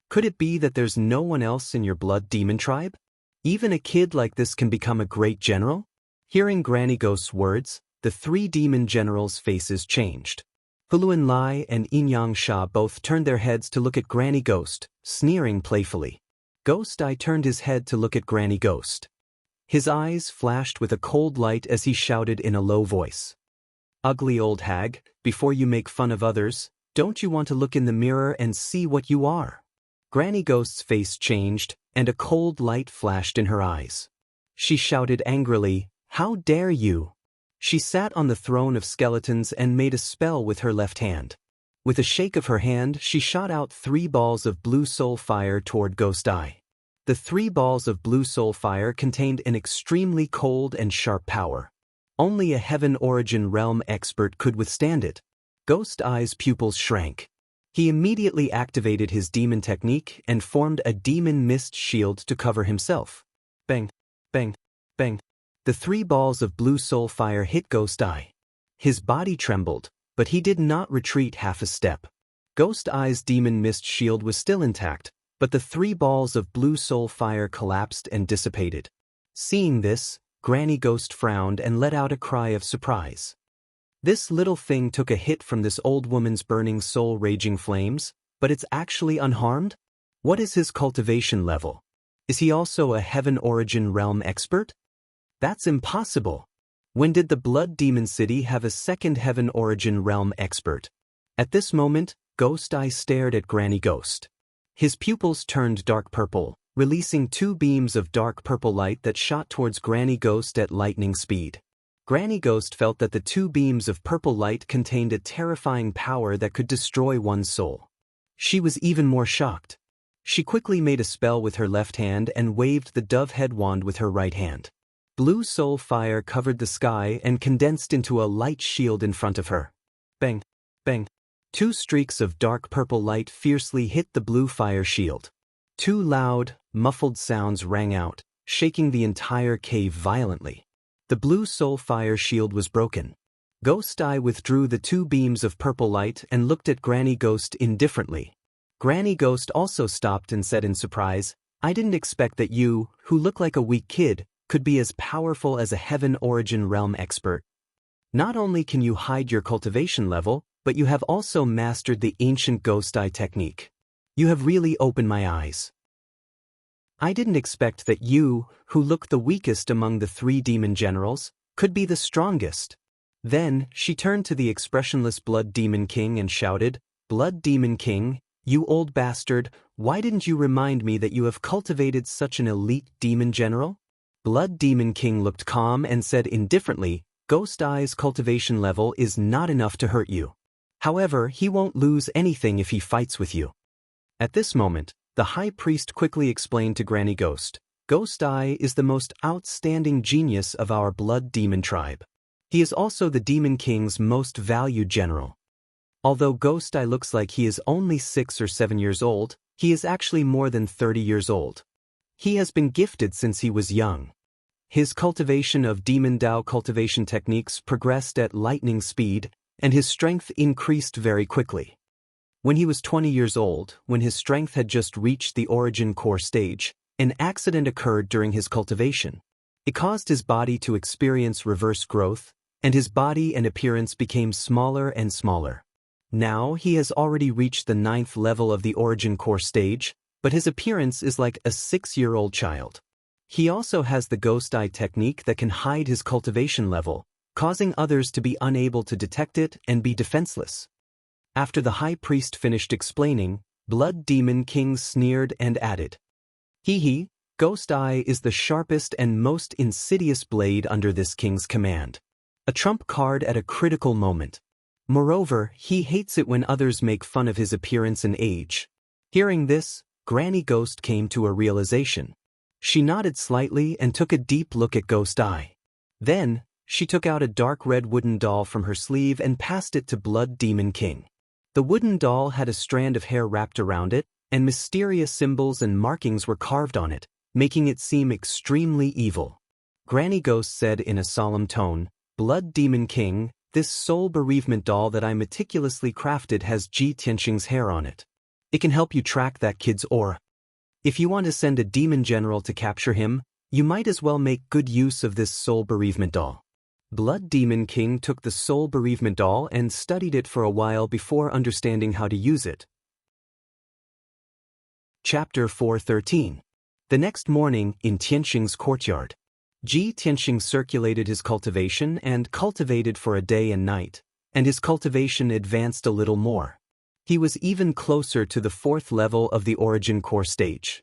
Could it be that there's no one else in your blood demon tribe? Even a kid like this can become a great general? Hearing Granny Ghost's words, the 3 demon generals' faces changed. Huluan Lai and Inyang Sha both turned their heads to look at Granny Ghost, sneering playfully. Ghost Eye turned his head to look at Granny Ghost. His eyes flashed with a cold light as he shouted in a low voice. Ugly old hag, before you make fun of others, don't you want to look in the mirror and see what you are? Granny Ghost's face changed, and a cold light flashed in her eyes. She shouted angrily, How dare you! She sat on the throne of skeletons and made a spell with her left hand. With a shake of her hand, she shot out 3 balls of blue soul fire toward Ghost Eye. The 3 balls of blue soul fire contained an extremely cold and sharp power. Only a Heaven Origin Realm expert could withstand it. Ghost Eye's pupils shrank. He immediately activated his demon technique and formed a demon mist shield to cover himself. Bang, bang, bang. The 3 balls of blue soul fire hit Ghost Eye. His body trembled, but he did not retreat half a step. Ghost Eye's demon mist shield was still intact, but the 3 balls of blue soul fire collapsed and dissipated. Seeing this, Granny Ghost frowned and let out a cry of surprise. This little thing took a hit from this old woman's burning soul raging flames, but it's actually unharmed? What is his cultivation level? Is he also a Heaven Origin Realm expert? That's impossible. When did the Blood Demon City have a second Heaven Origin Realm expert? At this moment, Ghost Eye stared at Granny Ghost. His pupils turned dark purple, releasing 2 beams of dark purple light that shot towards Granny Ghost at lightning speed. Granny Ghost felt that the 2 beams of purple light contained a terrifying power that could destroy one's soul. She was even more shocked. She quickly made a spell with her left hand and waved the dove head wand with her right hand. Blue soul fire covered the sky and condensed into a light shield in front of her. Bang, bang. 2 streaks of dark purple light fiercely hit the blue fire shield. 2 loud, muffled sounds rang out, shaking the entire cave violently. The blue soul fire shield was broken. Ghost Eye withdrew the 2 beams of purple light and looked at Granny Ghost indifferently. Granny Ghost also stopped and said in surprise, I didn't expect that you, who look like a weak kid, could be as powerful as a Heaven Origin Realm expert. Not only can you hide your cultivation level, but you have also mastered the ancient Ghost Eye technique. You have really opened my eyes. I didn't expect that you, who look the weakest among the 3 demon generals, could be the strongest. Then, she turned to the expressionless Blood Demon King and shouted, Blood Demon King, you old bastard, why didn't you remind me that you have cultivated such an elite demon general? Blood Demon King looked calm and said indifferently, Ghost Eye's cultivation level is not enough to hurt you. However, he won't lose anything if he fights with you. At this moment, the High Priest quickly explained to Granny Ghost, Ghost Eye is the most outstanding genius of our Blood Demon tribe. He is also the Demon King's most valued general. Although Ghost Eye looks like he is only 6 or 7 years old, he is actually more than 30 years old. He has been gifted since he was young. His cultivation of Demon Dao cultivation techniques progressed at lightning speed, and his strength increased very quickly. When he was 20 years old, when his strength had just reached the origin core stage, an accident occurred during his cultivation. It caused his body to experience reverse growth, and his body and appearance became smaller and smaller. Now he has already reached the 9th level of the origin core stage, but his appearance is like a 6-year-old child. He also has the Ghost Eye technique that can hide his cultivation level, causing others to be unable to detect it and be defenseless. After the High Priest finished explaining, Blood Demon King sneered and added, Hee, Ghost Eye is the sharpest and most insidious blade under this king's command. A trump card at a critical moment. Moreover, he hates it when others make fun of his appearance and age. Hearing this, Granny Ghost came to a realization. She nodded slightly and took a deep look at Ghost Eye. Then, she took out a dark red wooden doll from her sleeve and passed it to Blood Demon King. The wooden doll had a strand of hair wrapped around it, and mysterious symbols and markings were carved on it, making it seem extremely evil. Granny Ghost said in a solemn tone, "Blood Demon King, this soul bereavement doll that I meticulously crafted has Ji Tianxing's hair on it. It can help you track that kid's aura. If you want to send a demon general to capture him, you might as well make good use of this soul bereavement doll." Blood Demon King took the soul bereavement doll and studied it for a while before understanding how to use it. Chapter 413. The next morning, in Tianxing's courtyard, Ji Tianxing circulated his cultivation and cultivated for a day and night, and his cultivation advanced a little more. He was even closer to the 4th level of the origin core stage.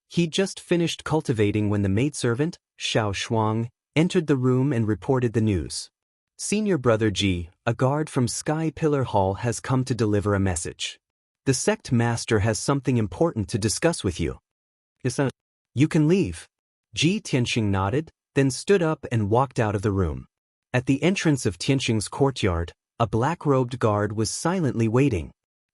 He just finished cultivating when the maidservant, Xiao Shuang, entered the room and reported the news. "Senior Brother Ji, a guard from Sky Pillar Hall has come to deliver a message. The sect master has something important to discuss with you. You can leave." Ji Tianxing nodded, then stood up and walked out of the room. At the entrance of Tianxing's courtyard, a black-robed guard was silently waiting.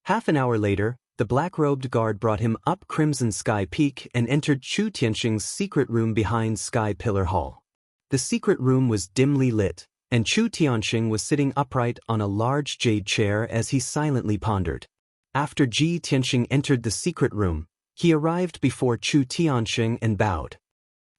Half an hour later, the black-robed guard brought him up Crimson Sky Peak and entered Chu Tianxing's secret room behind Sky Pillar Hall. The secret room was dimly lit, and Chu Tianxing was sitting upright on a large jade chair as he silently pondered. After Ji Tianxing entered the secret room, he arrived before Chu Tianxing and bowed.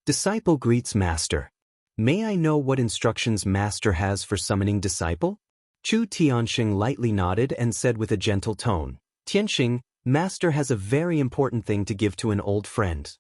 "Disciple greets Master. May I know what instructions Master has for summoning disciple?" Chu Tianxing lightly nodded and said with a gentle tone, "Tianxing, Master has a very important thing to give to an old friend.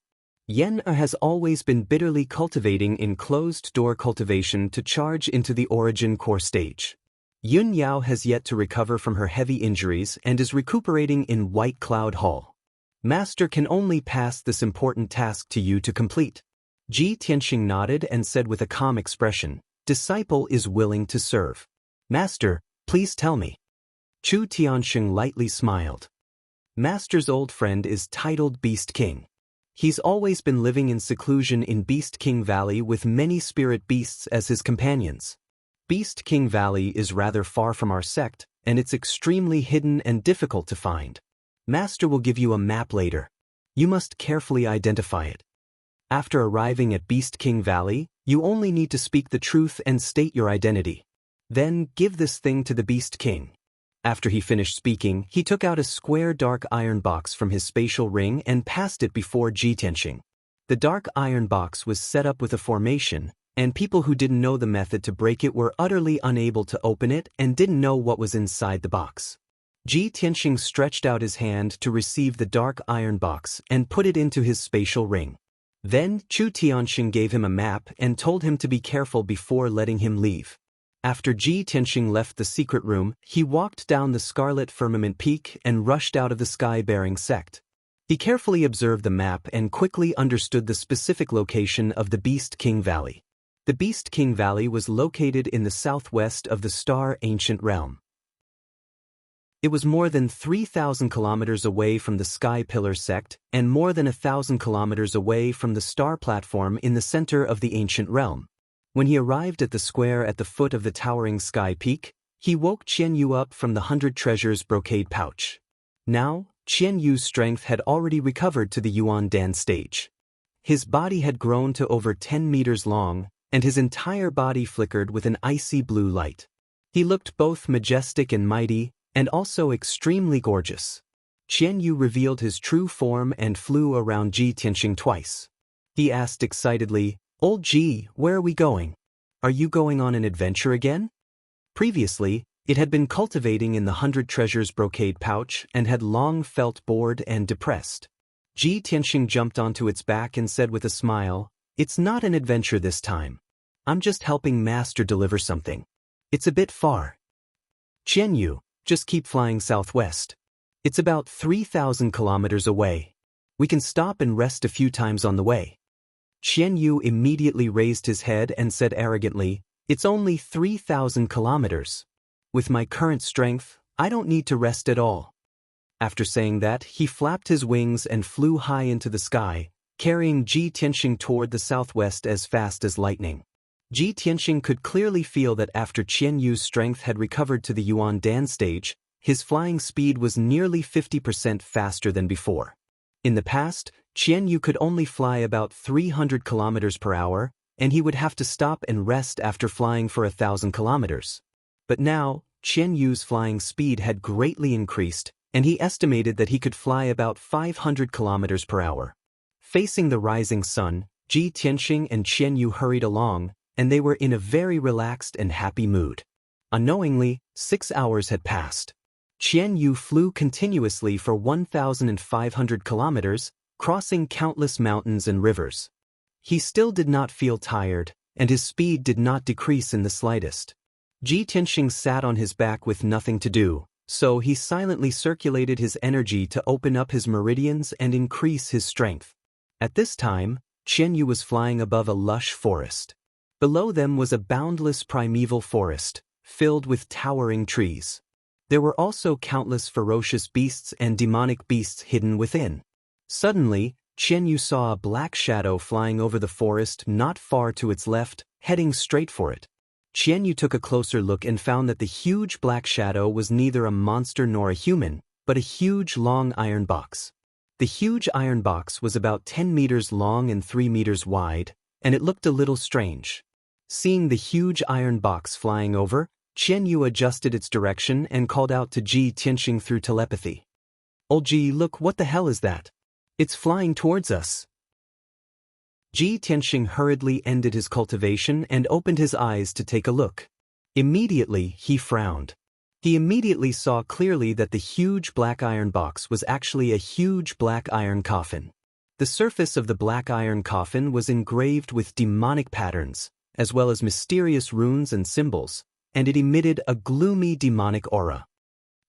Yan has always been bitterly cultivating in closed-door cultivation to charge into the origin core stage. Yun Yao has yet to recover from her heavy injuries and is recuperating in White Cloud Hall. Master can only pass this important task to you to complete." Ji Tianxing nodded and said with a calm expression, "Disciple is willing to serve. Master, please tell me." Chu Tianxing lightly smiled. "Master's old friend is titled Beast King. He's always been living in seclusion in Beast King Valley with many spirit beasts as his companions. Beast King Valley is rather far from our sect, and it's extremely hidden and difficult to find. Master will give you a map later. You must carefully identify it. After arriving at Beast King Valley, you only need to speak the truth and state your identity. Then give this thing to the Beast King." After he finished speaking, he took out a square dark iron box from his spatial ring and passed it before Ji Tianxing. The dark iron box was set up with a formation, and people who didn't know the method to break it were utterly unable to open it and didn't know what was inside the box. Ji Tianxing stretched out his hand to receive the dark iron box and put it into his spatial ring. Then Chu Tianxing gave him a map and told him to be careful before letting him leave. After Ji Tianxing left the secret room, he walked down the Scarlet Firmament Peak and rushed out of the sky-bearing sect. He carefully observed the map and quickly understood the specific location of the Beast King Valley. The Beast King Valley was located in the southwest of the Star Ancient Realm. It was more than 3,000 kilometers away from the Sky Pillar sect and more than 1,000 kilometers away from the star platform in the center of the Ancient Realm. When he arrived at the square at the foot of the towering Sky Peak, he woke Qian Yu up from the 100 Treasures brocade pouch. Now, Qian Yu's strength had already recovered to the Yuan Dan stage. His body had grown to over 10 meters long, and his entire body flickered with an icy blue light. He looked both majestic and mighty, and also extremely gorgeous. Qian Yu revealed his true form and flew around Ji Tianxing twice. He asked excitedly, "Old Ji, where are we going? Are you going on an adventure again?" Previously, it had been cultivating in the 100 Treasures brocade pouch and had long felt bored and depressed. Ji Tianxing jumped onto its back and said with a smile, "It's not an adventure this time. I'm just helping Master deliver something. It's a bit far. Qian Yu, just keep flying southwest. It's about 3,000 kilometers away. We can stop and rest a few times on the way." Qian Yu immediately raised his head and said arrogantly, "It's only 3,000 kilometers. With my current strength, I don't need to rest at all." After saying that, he flapped his wings and flew high into the sky, carrying Ji Tianxing toward the southwest as fast as lightning. Ji Tianxing could clearly feel that after Qian Yu's strength had recovered to the Yuan Dan stage, his flying speed was nearly 50% faster than before. In the past, Qian Yu could only fly about 300 kilometers per hour, and he would have to stop and rest after flying for 1,000 kilometers. But now, Qian Yu's flying speed had greatly increased, and he estimated that he could fly about 500 kilometers per hour. Facing the rising sun, Ji Tianxing and Qian Yu hurried along, and they were in a very relaxed and happy mood. Unknowingly, 6 hours had passed. Qian Yu flew continuously for 1,500 kilometers, crossing countless mountains and rivers. He still did not feel tired, and his speed did not decrease in the slightest. Ji Tianxing sat on his back with nothing to do, so he silently circulated his energy to open up his meridians and increase his strength. At this time, Qian Yu was flying above a lush forest. Below them was a boundless primeval forest, filled with towering trees. There were also countless ferocious beasts and demonic beasts hidden within. Suddenly, Qian Yu saw a black shadow flying over the forest not far to its left, heading straight for it. Qian Yu took a closer look and found that the huge black shadow was neither a monster nor a human, but a huge long iron box. The huge iron box was about 10 meters long and 3 meters wide, and it looked a little strange. Seeing the huge iron box flying over, Qian Yu adjusted its direction and called out to Ji Tianxing through telepathy. "Old Ji, look, what the hell is that? It's flying towards us." Ji Tianxing hurriedly ended his cultivation and opened his eyes to take a look. Immediately, he frowned. He immediately saw clearly that the huge black iron box was actually a huge black iron coffin. The surface of the black iron coffin was engraved with demonic patterns, as well as mysterious runes and symbols, and it emitted a gloomy demonic aura.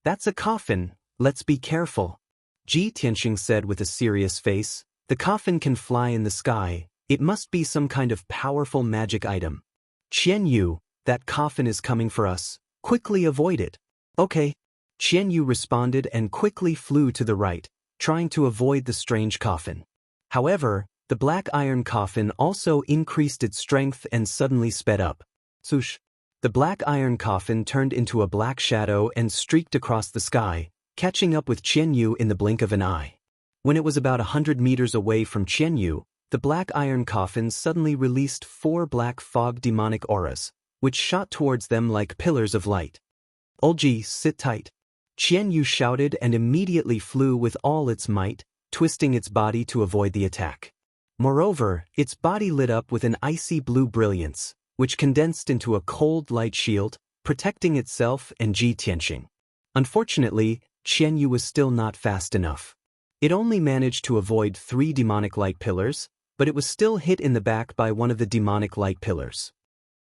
"That's a coffin, let's be careful," Ji Tianxing said with a serious face. "The coffin can fly in the sky, it must be some kind of powerful magic item. Qian Yu, that coffin is coming for us, quickly avoid it." "Okay." Qian Yu responded and quickly flew to the right, trying to avoid the strange coffin. However, the black iron coffin also increased its strength and suddenly sped up. Swoosh! The black iron coffin turned into a black shadow and streaked across the sky, catching up with Qian Yu in the blink of an eye. When it was about 100 meters away from Qian Yu, the black iron coffin suddenly released 4 black fog demonic auras, which shot towards them like pillars of light. "Old Ji, sit tight," Qian Yu shouted and immediately flew with all its might, twisting its body to avoid the attack. Moreover, its body lit up with an icy blue brilliance, which condensed into a cold light shield, protecting itself and Ji Tianxing. Unfortunately, Qian Yu was still not fast enough. It only managed to avoid 3 demonic light pillars, but it was still hit in the back by one of the demonic light pillars.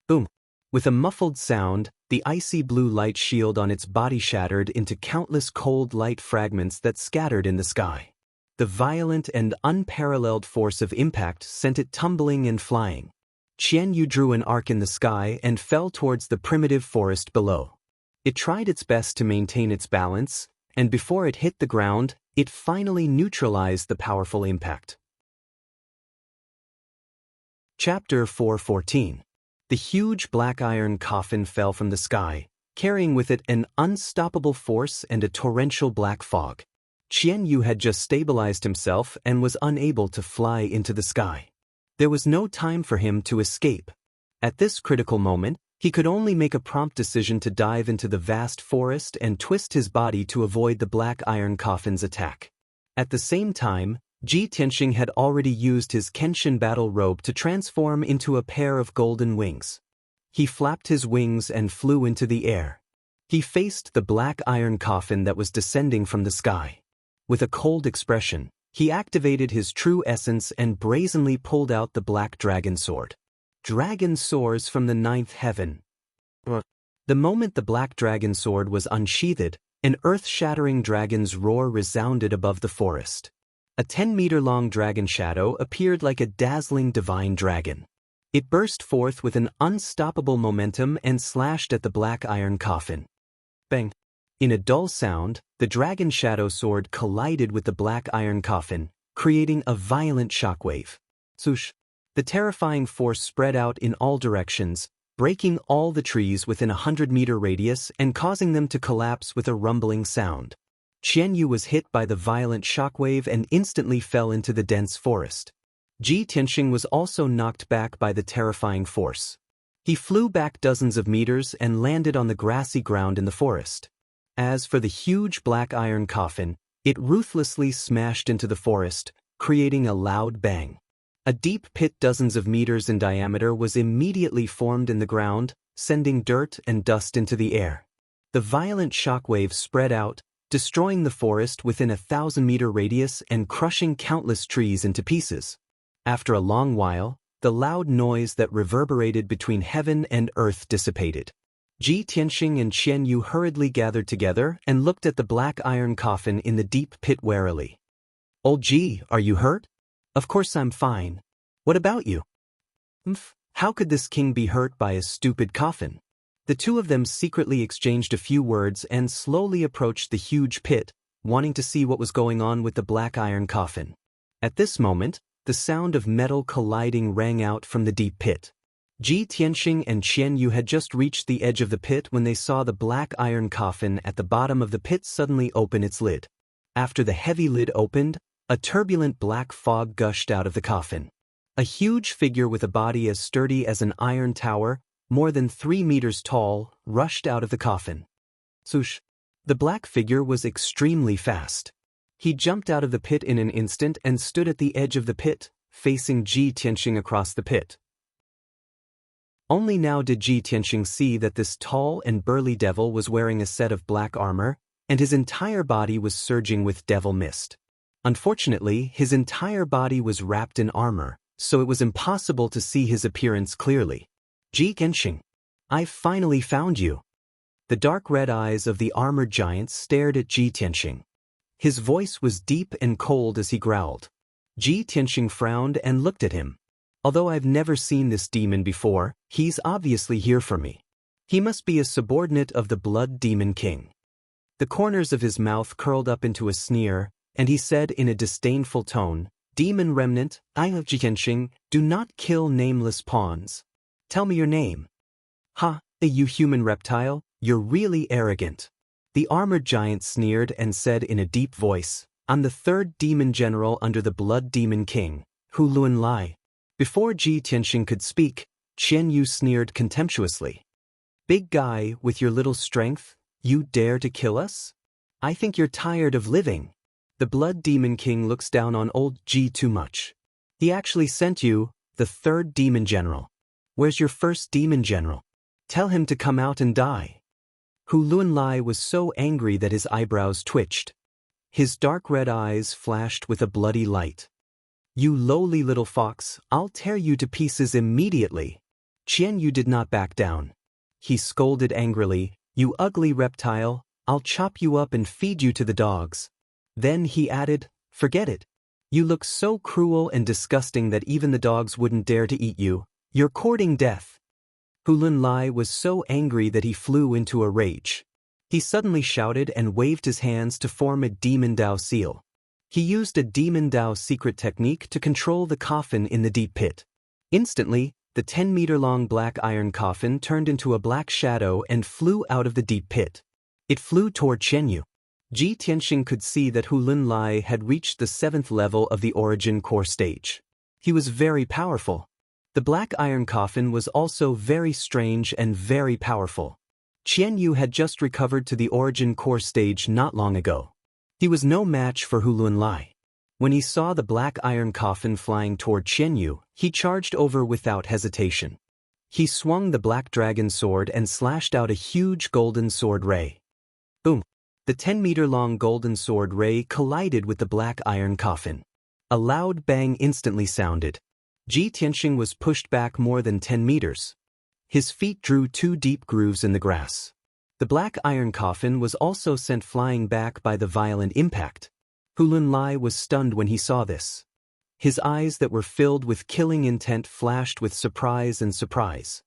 Boom! With a muffled sound, the icy blue light shield on its body shattered into countless cold light fragments that scattered in the sky. The violent and unparalleled force of impact sent it tumbling and flying. Qian Yu drew an arc in the sky and fell towards the primitive forest below. It tried its best to maintain its balance, and before it hit the ground, it finally neutralized the powerful impact. Chapter 4:14. The huge black iron coffin fell from the sky, carrying with it an unstoppable force and a torrential black fog. Qian Yu had just stabilized himself and was unable to fly into the sky. There was no time for him to escape. At this critical moment, he could only make a prompt decision to dive into the vast forest and twist his body to avoid the black iron coffin's attack. At the same time, Ji Tianxing had already used his Kenshin battle robe to transform into a pair of golden wings. He flapped his wings and flew into the air. He faced the black iron coffin that was descending from the sky. With a cold expression, he activated his true essence and brazenly pulled out the black dragon sword. Dragon soars from the 9th heaven. The moment the black dragon sword was unsheathed, an earth-shattering dragon's roar resounded above the forest. A 10-meter-long dragon shadow appeared like a dazzling divine dragon. It burst forth with an unstoppable momentum and slashed at the black iron coffin. Bang! In a dull sound, the dragon shadow sword collided with the black iron coffin, creating a violent shockwave. Swoosh! The terrifying force spread out in all directions, breaking all the trees within a 100-meter radius and causing them to collapse with a rumbling sound. Qianyu was hit by the violent shockwave and instantly fell into the dense forest. Ji Tianxing was also knocked back by the terrifying force. He flew back dozens of meters and landed on the grassy ground in the forest. As for the huge black iron coffin, it ruthlessly smashed into the forest, creating a loud bang. A deep pit dozens of meters in diameter was immediately formed in the ground, sending dirt and dust into the air. The violent shockwave spread out, destroying the forest within a 1,000-meter radius and crushing countless trees into pieces. After a long while, the loud noise that reverberated between heaven and earth dissipated. Ji Tianxing and Qianyu hurriedly gathered together and looked at the black iron coffin in the deep pit warily. "Old Ji, are you hurt?" "Of course I'm fine. What about you?" How could this king be hurt by a stupid coffin?" The two of them secretly exchanged a few words and slowly approached the huge pit, wanting to see what was going on with the black iron coffin. At this moment, the sound of metal colliding rang out from the deep pit. Ji Tianxing and Qianyu had just reached the edge of the pit when they saw the black iron coffin at the bottom of the pit suddenly open its lid. After the heavy lid opened, a turbulent black fog gushed out of the coffin. A huge figure with a body as sturdy as an iron tower, more than 3 meters tall, rushed out of the coffin. Swoosh! The black figure was extremely fast. He jumped out of the pit in an instant and stood at the edge of the pit, facing Ji Tianxing across the pit. Only now did Ji Tianxing see that this tall and burly devil was wearing a set of black armor, and his entire body was surging with devil mist. Unfortunately, his entire body was wrapped in armor, so it was impossible to see his appearance clearly. "Ji Tianxing, I've finally found you." The dark red eyes of the armored giant stared at Ji Tianxing. His voice was deep and cold as he growled. Ji Tianxing frowned and looked at him. "Although I've never seen this demon before, he's obviously here for me. He must be a subordinate of the Blood Demon King." The corners of his mouth curled up into a sneer, and he said in a disdainful tone, "Demon remnant, I of Ji Tianxing, do not kill nameless pawns. Tell me your name." "Ha, you human reptile, you're really arrogant." The armored giant sneered and said in a deep voice, "I'm the third demon general under the Blood Demon King, Hu Luanlai." Before Ji Tianxing could speak, Qianyu sneered contemptuously. "Big guy with your little strength, you dare to kill us? I think you're tired of living." The Blood Demon King looks down on old Ji too much. "He actually sent you, the third demon general. Where's your first demon general? Tell him to come out and die." Hu Luanlai was so angry that his eyebrows twitched. His dark red eyes flashed with a bloody light. "You lowly little fox, I'll tear you to pieces immediately." Qianyu did not back down. He scolded angrily, "You ugly reptile, I'll chop you up and feed you to the dogs." Then he added, "Forget it. You look so cruel and disgusting that even the dogs wouldn't dare to eat you. You're courting death." Hu Luanlai was so angry that he flew into a rage. He suddenly shouted and waved his hands to form a Demon Dao seal. He used a Demon Dao secret technique to control the coffin in the deep pit. Instantly, the 10-meter-long black iron coffin turned into a black shadow and flew out of the deep pit. It flew toward Qianyu. Ji Tianxing could see that Hu Luanlai had reached the 7th level of the origin core stage. He was very powerful. The black iron coffin was also very strange and very powerful. Qianyu had just recovered to the origin core stage not long ago. He was no match for Hu Luanlai. When he saw the black iron coffin flying toward Qianyu, he charged over without hesitation. He swung the black dragon sword and slashed out a huge golden sword ray. Boom! The 10-meter-long golden sword ray collided with the black iron coffin. A loud bang instantly sounded. Ji Tianxing was pushed back more than 10 meters. His feet drew 2 deep grooves in the grass. The black iron coffin was also sent flying back by the violent impact. Hu Luanlai was stunned when he saw this. His eyes that were filled with killing intent flashed with surprise and surprise.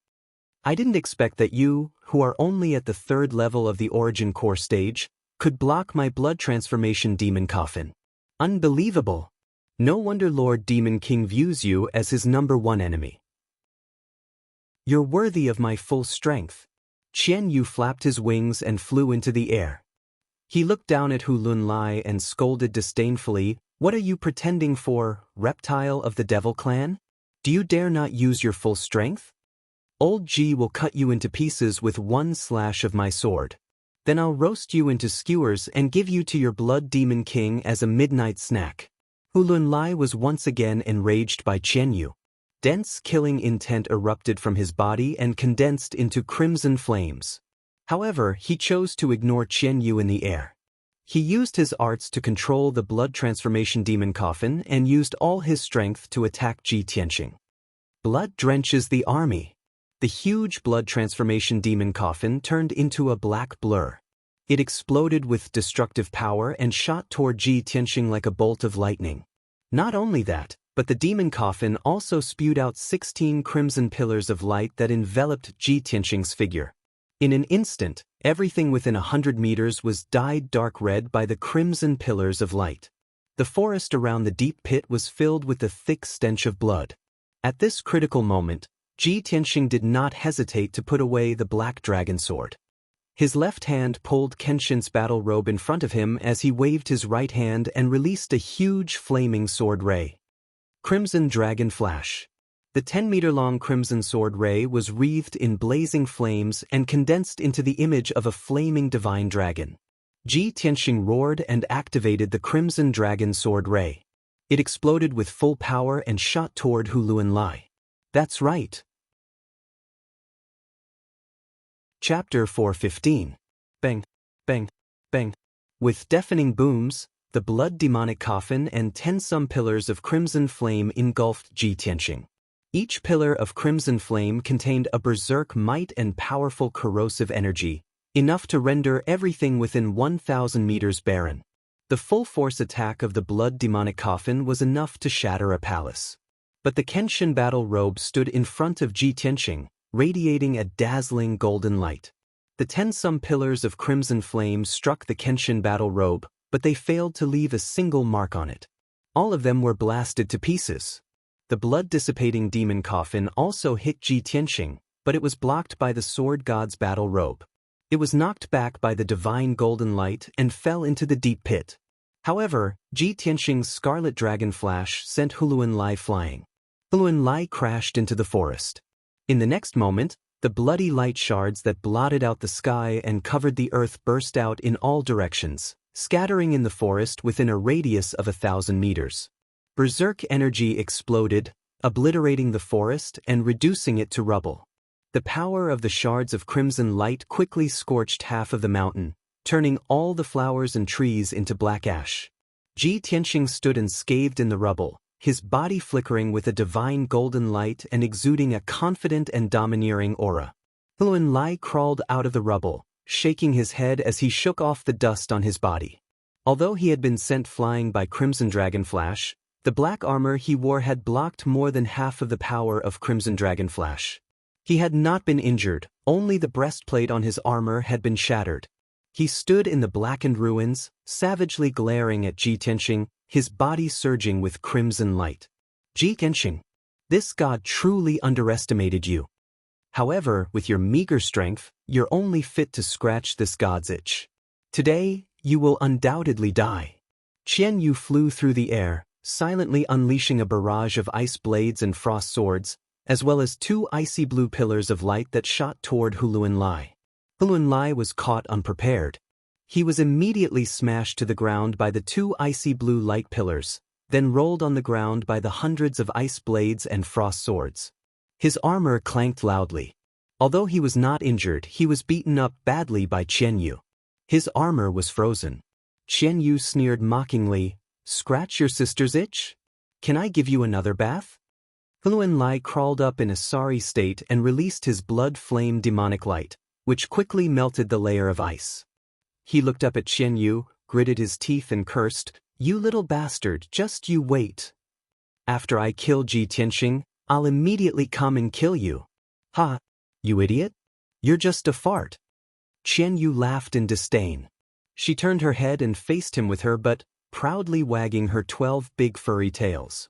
I didn't expect that you, who are only at the 3rd level of the origin core stage, could block my blood transformation demon coffin. Unbelievable. No wonder Lord Demon King views you as his #1 enemy. You're worthy of my full strength. Qian Yu flapped his wings and flew into the air. He looked down at Hu Lunlai and scolded disdainfully, "What are you pretending for, reptile of the devil clan? Do you dare not use your full strength? Old Ji will cut you into pieces with one slash of my sword. Then I'll roast you into skewers and give you to your blood demon king as a midnight snack." Hu Lunlai was once again enraged by Qian Yu. Dense killing intent erupted from his body and condensed into crimson flames. However, he chose to ignore Qian Yu in the air. He used his arts to control the blood transformation demon coffin and used all his strength to attack Ji Tianqing. Blood drenches the army. The huge blood transformation demon coffin turned into a black blur. It exploded with destructive power and shot toward Ji Tianqing like a bolt of lightning. Not only that, but the demon coffin also spewed out 16 crimson pillars of light that enveloped Ji Tianqing's figure. In an instant, everything within 100 meters was dyed dark red by the crimson pillars of light. The forest around the deep pit was filled with the thick stench of blood. At this critical moment, Ji Tianqing did not hesitate to put away the black dragon sword. His left hand pulled Kenshin's battle robe in front of him as he waved his right hand and released a huge flaming sword ray. Crimson Dragon Flash. The 10-meter-long crimson sword ray was wreathed in blazing flames and condensed into the image of a flaming divine dragon. Ji Tianqing roared and activated the crimson dragon sword ray. It exploded with full power and shot toward Hu Lunlai. That's right. Chapter 415. Bang, bang, bang. With deafening booms, the blood demonic coffin and 10 pillars of crimson flame engulfed Ji Tianqing. Each pillar of crimson flame contained a berserk might and powerful corrosive energy, enough to render everything within 1,000 meters barren. The full-force attack of the blood demonic coffin was enough to shatter a palace. But the Kenshin battle robe stood in front of Ji Tianqing, radiating a dazzling golden light. The 10 pillars of crimson flame struck the Kenshin battle robe, but they failed to leave a single mark on it. All of them were blasted to pieces. The blood-dissipating demon coffin also hit Ji Tianqing, but it was blocked by the sword god's battle robe. It was knocked back by the divine golden light and fell into the deep pit. However, Ji Tianqing's scarlet dragon flash sent Hu Lunlai flying. Hu Lunlai crashed into the forest. In the next moment, the bloody light shards that blotted out the sky and covered the earth burst out in all directions, scattering in the forest within a radius of 1,000 meters. Berserk energy exploded, obliterating the forest and reducing it to rubble. The power of the shards of crimson light quickly scorched half of the mountain, turning all the flowers and trees into black ash. Ji Tianqing stood unscathed in the rubble, his body flickering with a divine golden light and exuding a confident and domineering aura. Hu Lunlai crawled out of the rubble, shaking his head as he shook off the dust on his body. Although he had been sent flying by Crimson Dragon Flash, the black armor he wore had blocked more than half of the power of Crimson Dragon Flash. He had not been injured, only the breastplate on his armor had been shattered. He stood in the blackened ruins, savagely glaring at Ji Tianqing, his body surging with crimson light. Ji Tianqing, this god truly underestimated you. However, with your meager strength, you're only fit to scratch this god's itch. Today, you will undoubtedly die. Qian Yu flew through the air, silently unleashing a barrage of ice blades and frost swords, as well as 2 icy blue pillars of light that shot toward Hu Lunlai. Hu Lunlai was caught unprepared. He was immediately smashed to the ground by the 2 icy blue light pillars, then rolled on the ground by the hundreds of ice blades and frost swords. His armor clanked loudly. Although he was not injured, he was beaten up badly by Qian Yu. His armor was frozen. Qian Yu sneered mockingly, "Scratch your sister's itch? Can I give you another bath?" Hu Lunlai crawled up in a sorry state and released his blood-flame demonic light, which quickly melted the layer of ice. He looked up at Qian Yu, gritted his teeth and cursed, "You little bastard, just you wait. After I kill Ji Tianqing, I'll immediately come and kill you." Ha! You idiot? You're just a fart. Qian Yu laughed in disdain. She turned her head and faced him with her but proudly wagging her 12 big furry tails.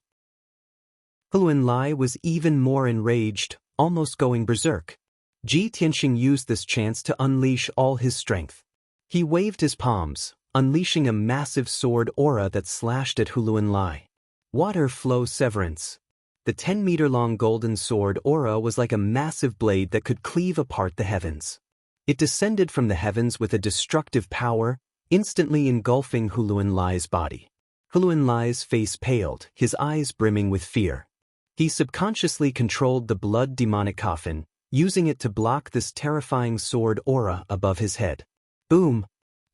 Hulun Lai was even more enraged, almost going berserk. Ji Tianxing used this chance to unleash all his strength. He waved his palms, unleashing a massive sword aura that slashed at Hulun Lai. Water flow severance. The 10-meter-long golden sword aura was like a massive blade that could cleave apart the heavens. It descended from the heavens with a destructive power, instantly engulfing Hulun Lai's body. Hulun Lai's face paled, his eyes brimming with fear. He subconsciously controlled the blood demonic coffin, using it to block this terrifying sword aura above his head. Boom!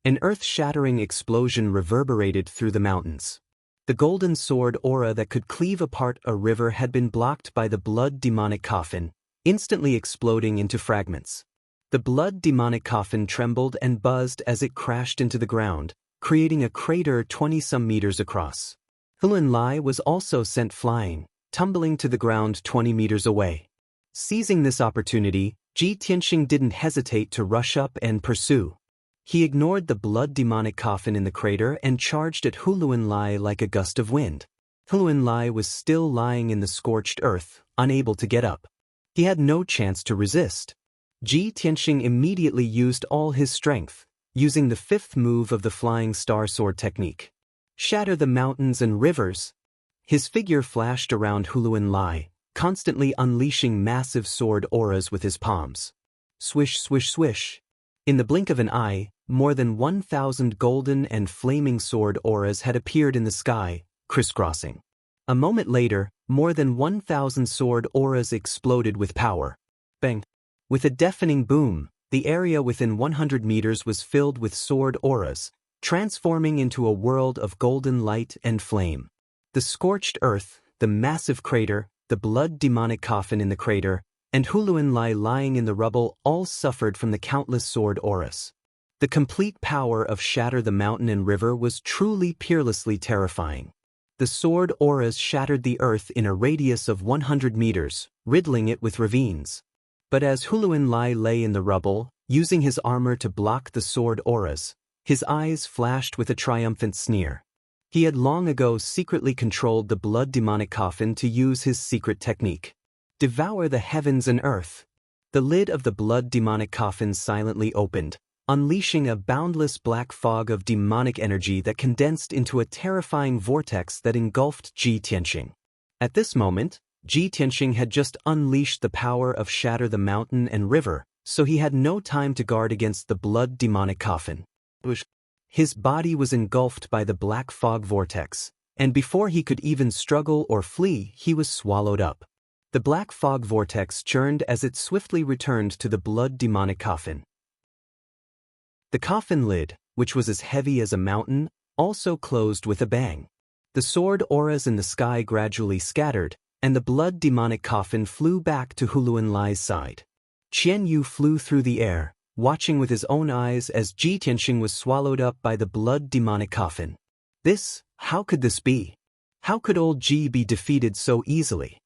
An earth-shattering explosion reverberated through the mountains. The golden sword aura that could cleave apart a river had been blocked by the blood demonic coffin, instantly exploding into fragments. The blood demonic coffin trembled and buzzed as it crashed into the ground, creating a crater 20-some meters across. Hulun Lai was also sent flying, tumbling to the ground 20 meters away. Seizing this opportunity, Ji Tianxing didn't hesitate to rush up and pursue. He ignored the blood demonic coffin in the crater and charged at Hulun Lai like a gust of wind. Hulun Lai was still lying in the scorched earth, unable to get up. He had no chance to resist. Ji Tianxing immediately used all his strength, using the 5th move of the Flying Star Sword technique. Shatter the mountains and rivers. His figure flashed around Hulun Lai, constantly unleashing massive sword auras with his palms. Swish, swish, swish. In the blink of an eye, more than 1,000 golden and flaming sword auras had appeared in the sky, crisscrossing. A moment later, more than 1,000 sword auras exploded with power. Bang! With a deafening boom, the area within 100 meters was filled with sword auras, transforming into a world of golden light and flame. The scorched earth, the massive crater, the blood demonic coffin in the crater, and Hulun Lai lying in the rubble all suffered from the countless sword auras. The complete power of Shatter the Mountain and River was truly peerlessly terrifying. The sword auras shattered the earth in a radius of 100 meters, riddling it with ravines. But as Hulun Lai lay in the rubble, using his armor to block the sword auras, his eyes flashed with a triumphant sneer. He had long ago secretly controlled the blood demonic coffin to use his secret technique. Devour the heavens and earth. The lid of the blood demonic coffin silently opened, unleashing a boundless black fog of demonic energy that condensed into a terrifying vortex that engulfed Ji Tianxing. At this moment, Ji Tianxing had just unleashed the power of Shatter the Mountain and River, so he had no time to guard against the blood demonic coffin. His body was engulfed by the black fog vortex, and before he could even struggle or flee, he was swallowed up. The black fog vortex churned as it swiftly returned to the blood demonic coffin. The coffin lid, which was as heavy as a mountain, also closed with a bang. The sword auras in the sky gradually scattered, and the blood demonic coffin flew back to Hulun Lai's side. Qian Yu flew through the air, watching with his own eyes as Ji Tianxing was swallowed up by the blood demonic coffin. How could this be? How could old Ji be defeated so easily?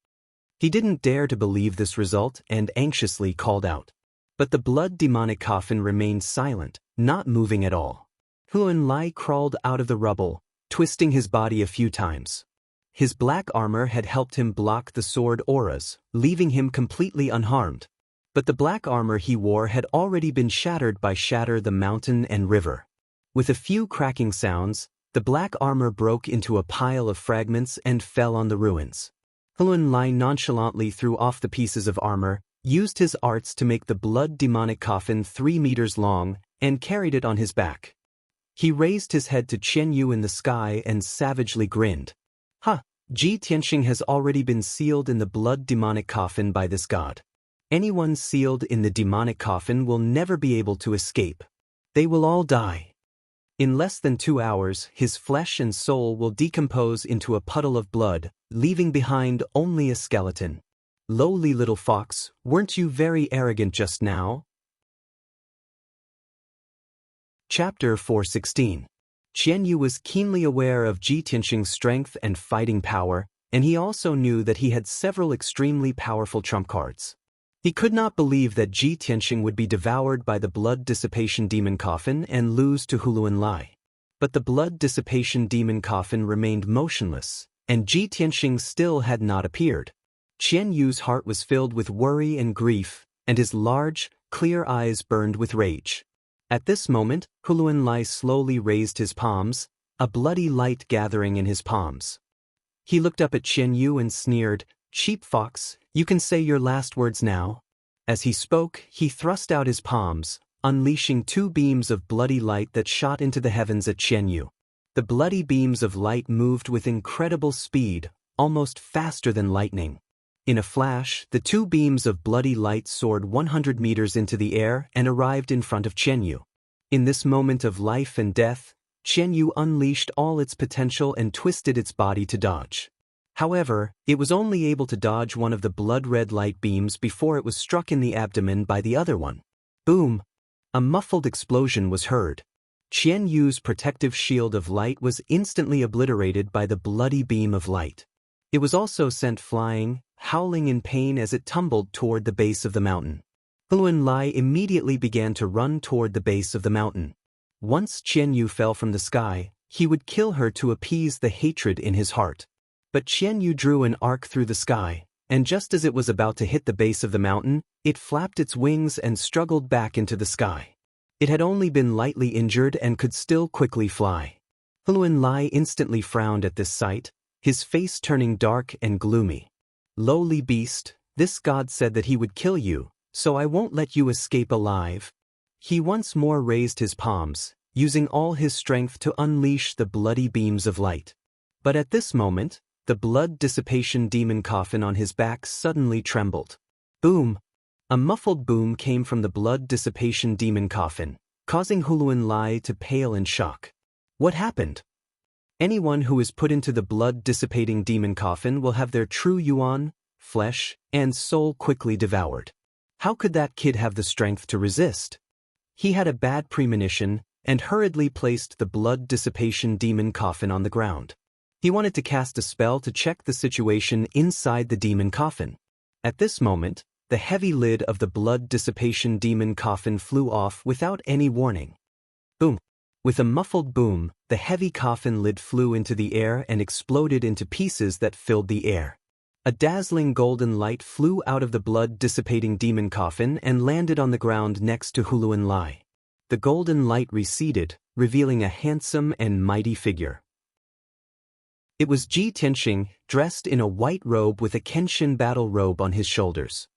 He didn't dare to believe this result and anxiously called out. But the blood demonic coffin remained silent, not moving at all. Hulun Lai crawled out of the rubble, twisting his body a few times. His black armor had helped him block the sword auras, leaving him completely unharmed. But the black armor he wore had already been shattered by Shatter the Mountain and River. With a few cracking sounds, the black armor broke into a pile of fragments and fell on the ruins. Hulun Lai nonchalantly threw off the pieces of armor, used his arts to make the blood demonic coffin 3 meters long, and carried it on his back. He raised his head to Qian Yu in the sky and savagely grinned. Ji Tianxing has already been sealed in the blood demonic coffin by this god. Anyone sealed in the demonic coffin will never be able to escape. They will all die. In less than 2 hours, his flesh and soul will decompose into a puddle of blood, leaving behind only a skeleton. Lowly little fox, weren't you very arrogant just now? Chapter 416. Qian Yu was keenly aware of Ji Tianxing's strength and fighting power, and he also knew that he had several extremely powerful trump cards. He could not believe that Ji Tianxing would be devoured by the blood dissipation demon coffin and lose to Huluan Lai. But the blood dissipation demon coffin remained motionless, and Ji Tianxing still had not appeared. Qian Yu's heart was filled with worry and grief, and his large, clear eyes burned with rage. At this moment, Huluan Lai slowly raised his palms, a bloody light gathering in his palms. He looked up at Qian Yu and sneered, "Cheap fox, you can say your last words now." As he spoke, he thrust out his palms, unleashing 2 beams of bloody light that shot into the heavens at Qian Yu. The bloody beams of light moved with incredible speed, almost faster than lightning. In a flash, the 2 beams of bloody light soared 100 meters into the air and arrived in front of Qian Yu. In this moment of life and death, Qian Yu unleashed all its potential and twisted its body to dodge. However, it was only able to dodge one of the blood-red light beams before it was struck in the abdomen by the other one. Boom! A muffled explosion was heard. Qian Yu's protective shield of light was instantly obliterated by the bloody beam of light. It was also sent flying, howling in pain as it tumbled toward the base of the mountain. Huluan Lai immediately began to run toward the base of the mountain. Once Qian Yu fell from the sky, he would kill her to appease the hatred in his heart. But Qian Yu drew an arc through the sky, and just as it was about to hit the base of the mountain, it flapped its wings and struggled back into the sky. It had only been lightly injured and could still quickly fly. Huluan Lai instantly frowned at this sight, his face turning dark and gloomy. "Lowly beast, this god said that he would kill you, so I won't let you escape alive." He once more raised his palms, using all his strength to unleash the bloody beams of light. But at this moment, the blood dissipation demon coffin on his back suddenly trembled. Boom! A muffled boom came from the blood dissipation demon coffin, causing Huluan Lai to pale in shock. What happened? Anyone who is put into the blood-dissipating demon coffin will have their true yuan, flesh, and soul quickly devoured. How could that kid have the strength to resist? He had a bad premonition and hurriedly placed the blood dissipation demon coffin on the ground. He wanted to cast a spell to check the situation inside the demon coffin. At this moment, the heavy lid of the blood dissipation demon coffin flew off without any warning. Boom! With a muffled boom, the heavy coffin lid flew into the air and exploded into pieces that filled the air. A dazzling golden light flew out of the blood-dissipating demon coffin and landed on the ground next to Huluan Lai. The golden light receded, revealing a handsome and mighty figure. It was Ji Tianxing, dressed in a white robe with a Kenshin battle robe on his shoulders.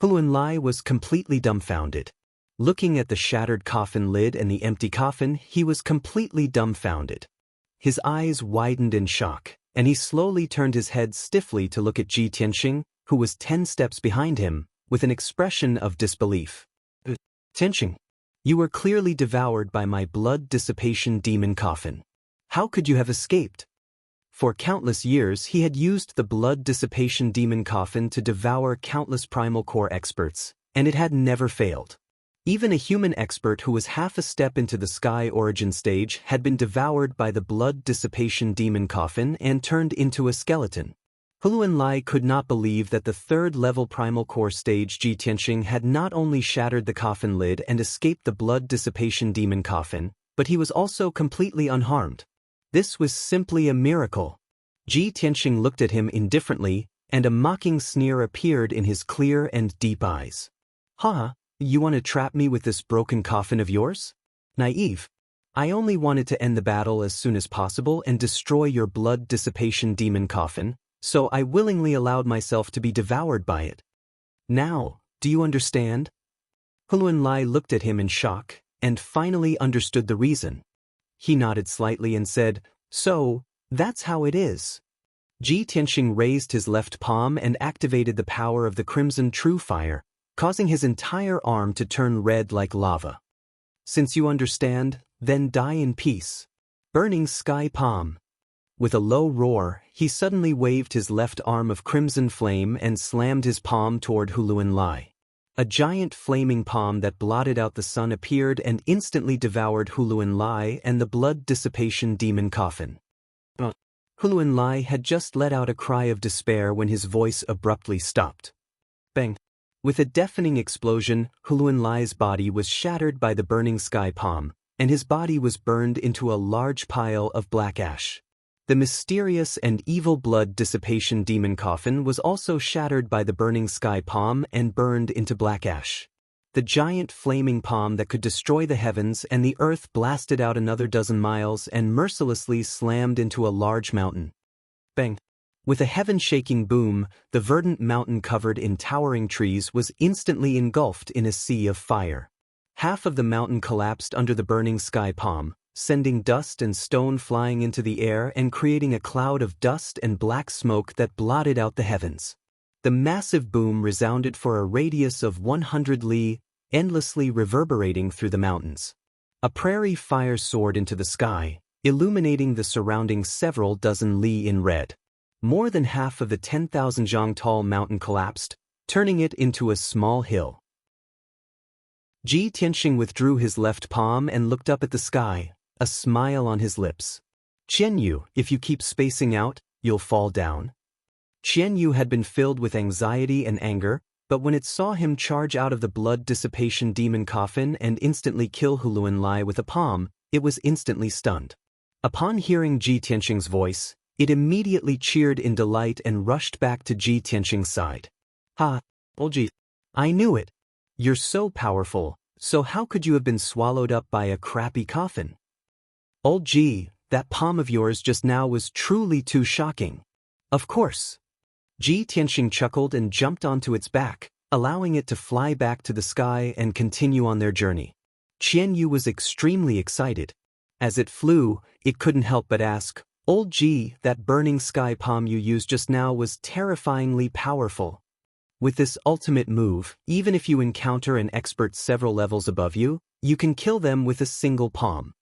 Huluan Lai was completely dumbfounded. Looking at the shattered coffin lid and the empty coffin, he was completely dumbfounded. His eyes widened in shock, and he slowly turned his head stiffly to look at Ji Tianxing, who was 10 steps behind him, with an expression of disbelief. "Tianxing, you were clearly devoured by my blood dissipation demon coffin. How could you have escaped?" For countless years he had used the blood dissipation demon coffin to devour countless primal core experts, and it had never failed. Even a human expert who was half a step into the sky origin stage had been devoured by the blood dissipation demon coffin and turned into a skeleton. Huluan Lai could not believe that the third-level primal core stage Ji Tianxing had not only shattered the coffin lid and escaped the blood dissipation demon coffin, but he was also completely unharmed. This was simply a miracle. Ji Tianxing looked at him indifferently, and a mocking sneer appeared in his clear and deep eyes. "Huh? You want to trap me with this broken coffin of yours? Naive. I only wanted to end the battle as soon as possible and destroy your blood dissipation demon coffin, so I willingly allowed myself to be devoured by it. Now, do you understand?" Huluan Lai looked at him in shock, and finally understood the reason. He nodded slightly and said, "So, that's how it is." Ji Tianxing raised his left palm and activated the power of the Crimson True Fire, causing his entire arm to turn red like lava. "Since you understand, then die in peace." Burning Sky Palm. With a low roar, he suddenly waved his left arm of crimson flame and slammed his palm toward Huluan Lai. A giant flaming palm that blotted out the sun appeared and instantly devoured Huluan Lai and the blood dissipation demon coffin. Huluan Lai had just let out a cry of despair when his voice abruptly stopped. Bang! With a deafening explosion, Huluan Lai's body was shattered by the burning sky palm, and his body was burned into a large pile of black ash. The mysterious and evil blood dissipation demon coffin was also shattered by the burning sky palm and burned into black ash. The giant flaming palm that could destroy the heavens and the earth blasted out another dozen miles and mercilessly slammed into a large mountain. Bang! With a heaven-shaking boom, the verdant mountain covered in towering trees was instantly engulfed in a sea of fire. Half of the mountain collapsed under the burning sky palm, sending dust and stone flying into the air and creating a cloud of dust and black smoke that blotted out the heavens. The massive boom resounded for a radius of 100 li, endlessly reverberating through the mountains. A prairie fire soared into the sky, illuminating the surrounding several dozen li in red. More than half of the 10,000 zhang tall mountain collapsed, turning it into a small hill. Ji Tianxing withdrew his left palm and looked up at the sky, a smile on his lips. Qianyu, if you keep spacing out, you'll fall down. Qianyu had been filled with anxiety and anger, but when it saw him charge out of the blood dissipation demon coffin and instantly kill Huluan Lai with a palm, it was instantly stunned. Upon hearing Ji Tianxing's voice, it immediately cheered in delight and rushed back to Ji Tianxing's side. Ha, old Ji. I knew it. You're so powerful, so how could you have been swallowed up by a crappy coffin? Old Ji, that palm of yours just now was truly too shocking. Of course. Ji Tianxing chuckled and jumped onto its back, allowing it to fly back to the sky and continue on their journey. Qianyu was extremely excited. As it flew, it couldn't help but ask, Old Ji, that burning sky palm you used just now was terrifyingly powerful. With this ultimate move, even if you encounter an expert several levels above you, you can kill them with a single palm.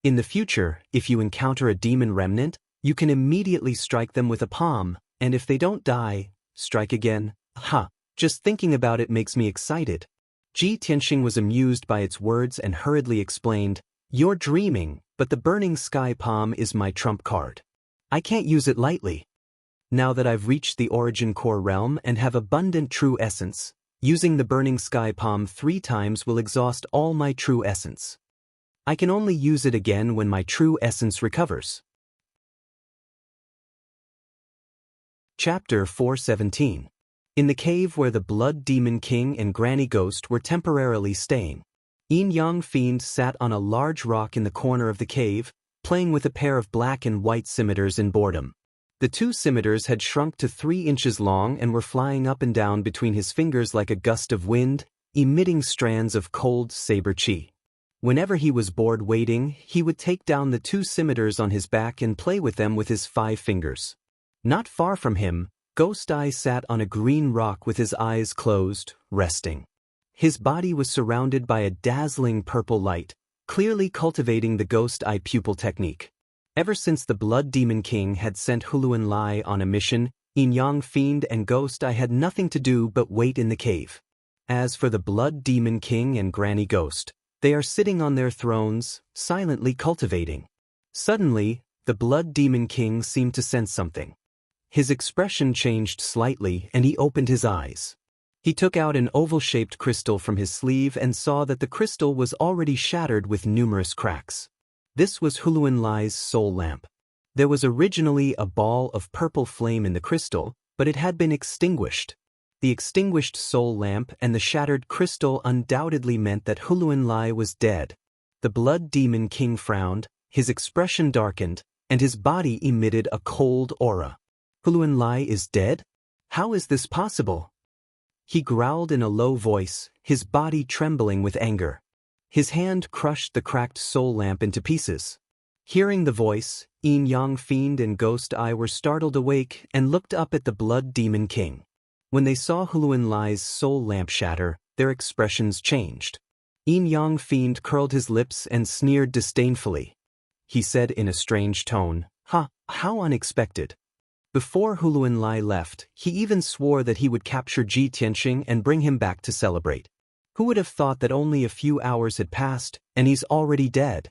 In the future, if you encounter a demon remnant, you can immediately strike them with a palm, and if they don't die, strike again. Just thinking about it makes me excited. Ji Tianxing was amused by its words and hurriedly explained, You're dreaming, but the burning sky palm is my trump card. I can't use it lightly. Now that I've reached the origin core realm and have abundant true essence, using the burning sky palm 3 times will exhaust all my true essence. I can only use it again when my true essence recovers. Chapter 417. In the cave where the Blood Demon King and Granny Ghost were temporarily staying, Yin Yang Fiend sat on a large rock in the corner of the cave, playing with a pair of black and white scimitars in boredom. The 2 scimitars had shrunk to 3 inches long and were flying up and down between his fingers like a gust of wind, emitting strands of cold saber chi. Whenever he was bored waiting, he would take down the 2 scimitars on his back and play with them with his 5 fingers. Not far from him, Ghost Eye sat on a green rock with his eyes closed, resting. His body was surrounded by a dazzling purple light, clearly cultivating the Ghost Eye pupil technique. Ever since the Blood Demon King had sent Huluan Lai on a mission, Yin Yang Fiend and Ghost Eye had nothing to do but wait in the cave. As for the Blood Demon King and Granny Ghost, they are sitting on their thrones, silently cultivating. Suddenly, the Blood Demon King seemed to sense something. His expression changed slightly and he opened his eyes. He took out an oval-shaped crystal from his sleeve and saw that the crystal was already shattered with numerous cracks. This was Huluan Lai's soul lamp. There was originally a ball of purple flame in the crystal, but it had been extinguished. The extinguished soul lamp and the shattered crystal undoubtedly meant that Huluan Lai was dead. The Blood Demon King frowned, his expression darkened, and his body emitted a cold aura. Huluan Lai is dead? How is this possible? He growled in a low voice, his body trembling with anger. His hand crushed the cracked soul lamp into pieces. Hearing the voice, Yin Yang Fiend and Ghost Eye were startled awake and looked up at the Blood Demon King. When they saw Huluan Lai's soul lamp shatter, their expressions changed. Yin Yang Fiend curled his lips and sneered disdainfully. He said in a strange tone, how unexpected. Before Huluan Lai left, he even swore that he would capture Ji Tianxing and bring him back to celebrate. Who would have thought that only a few hours had passed, and he's already dead?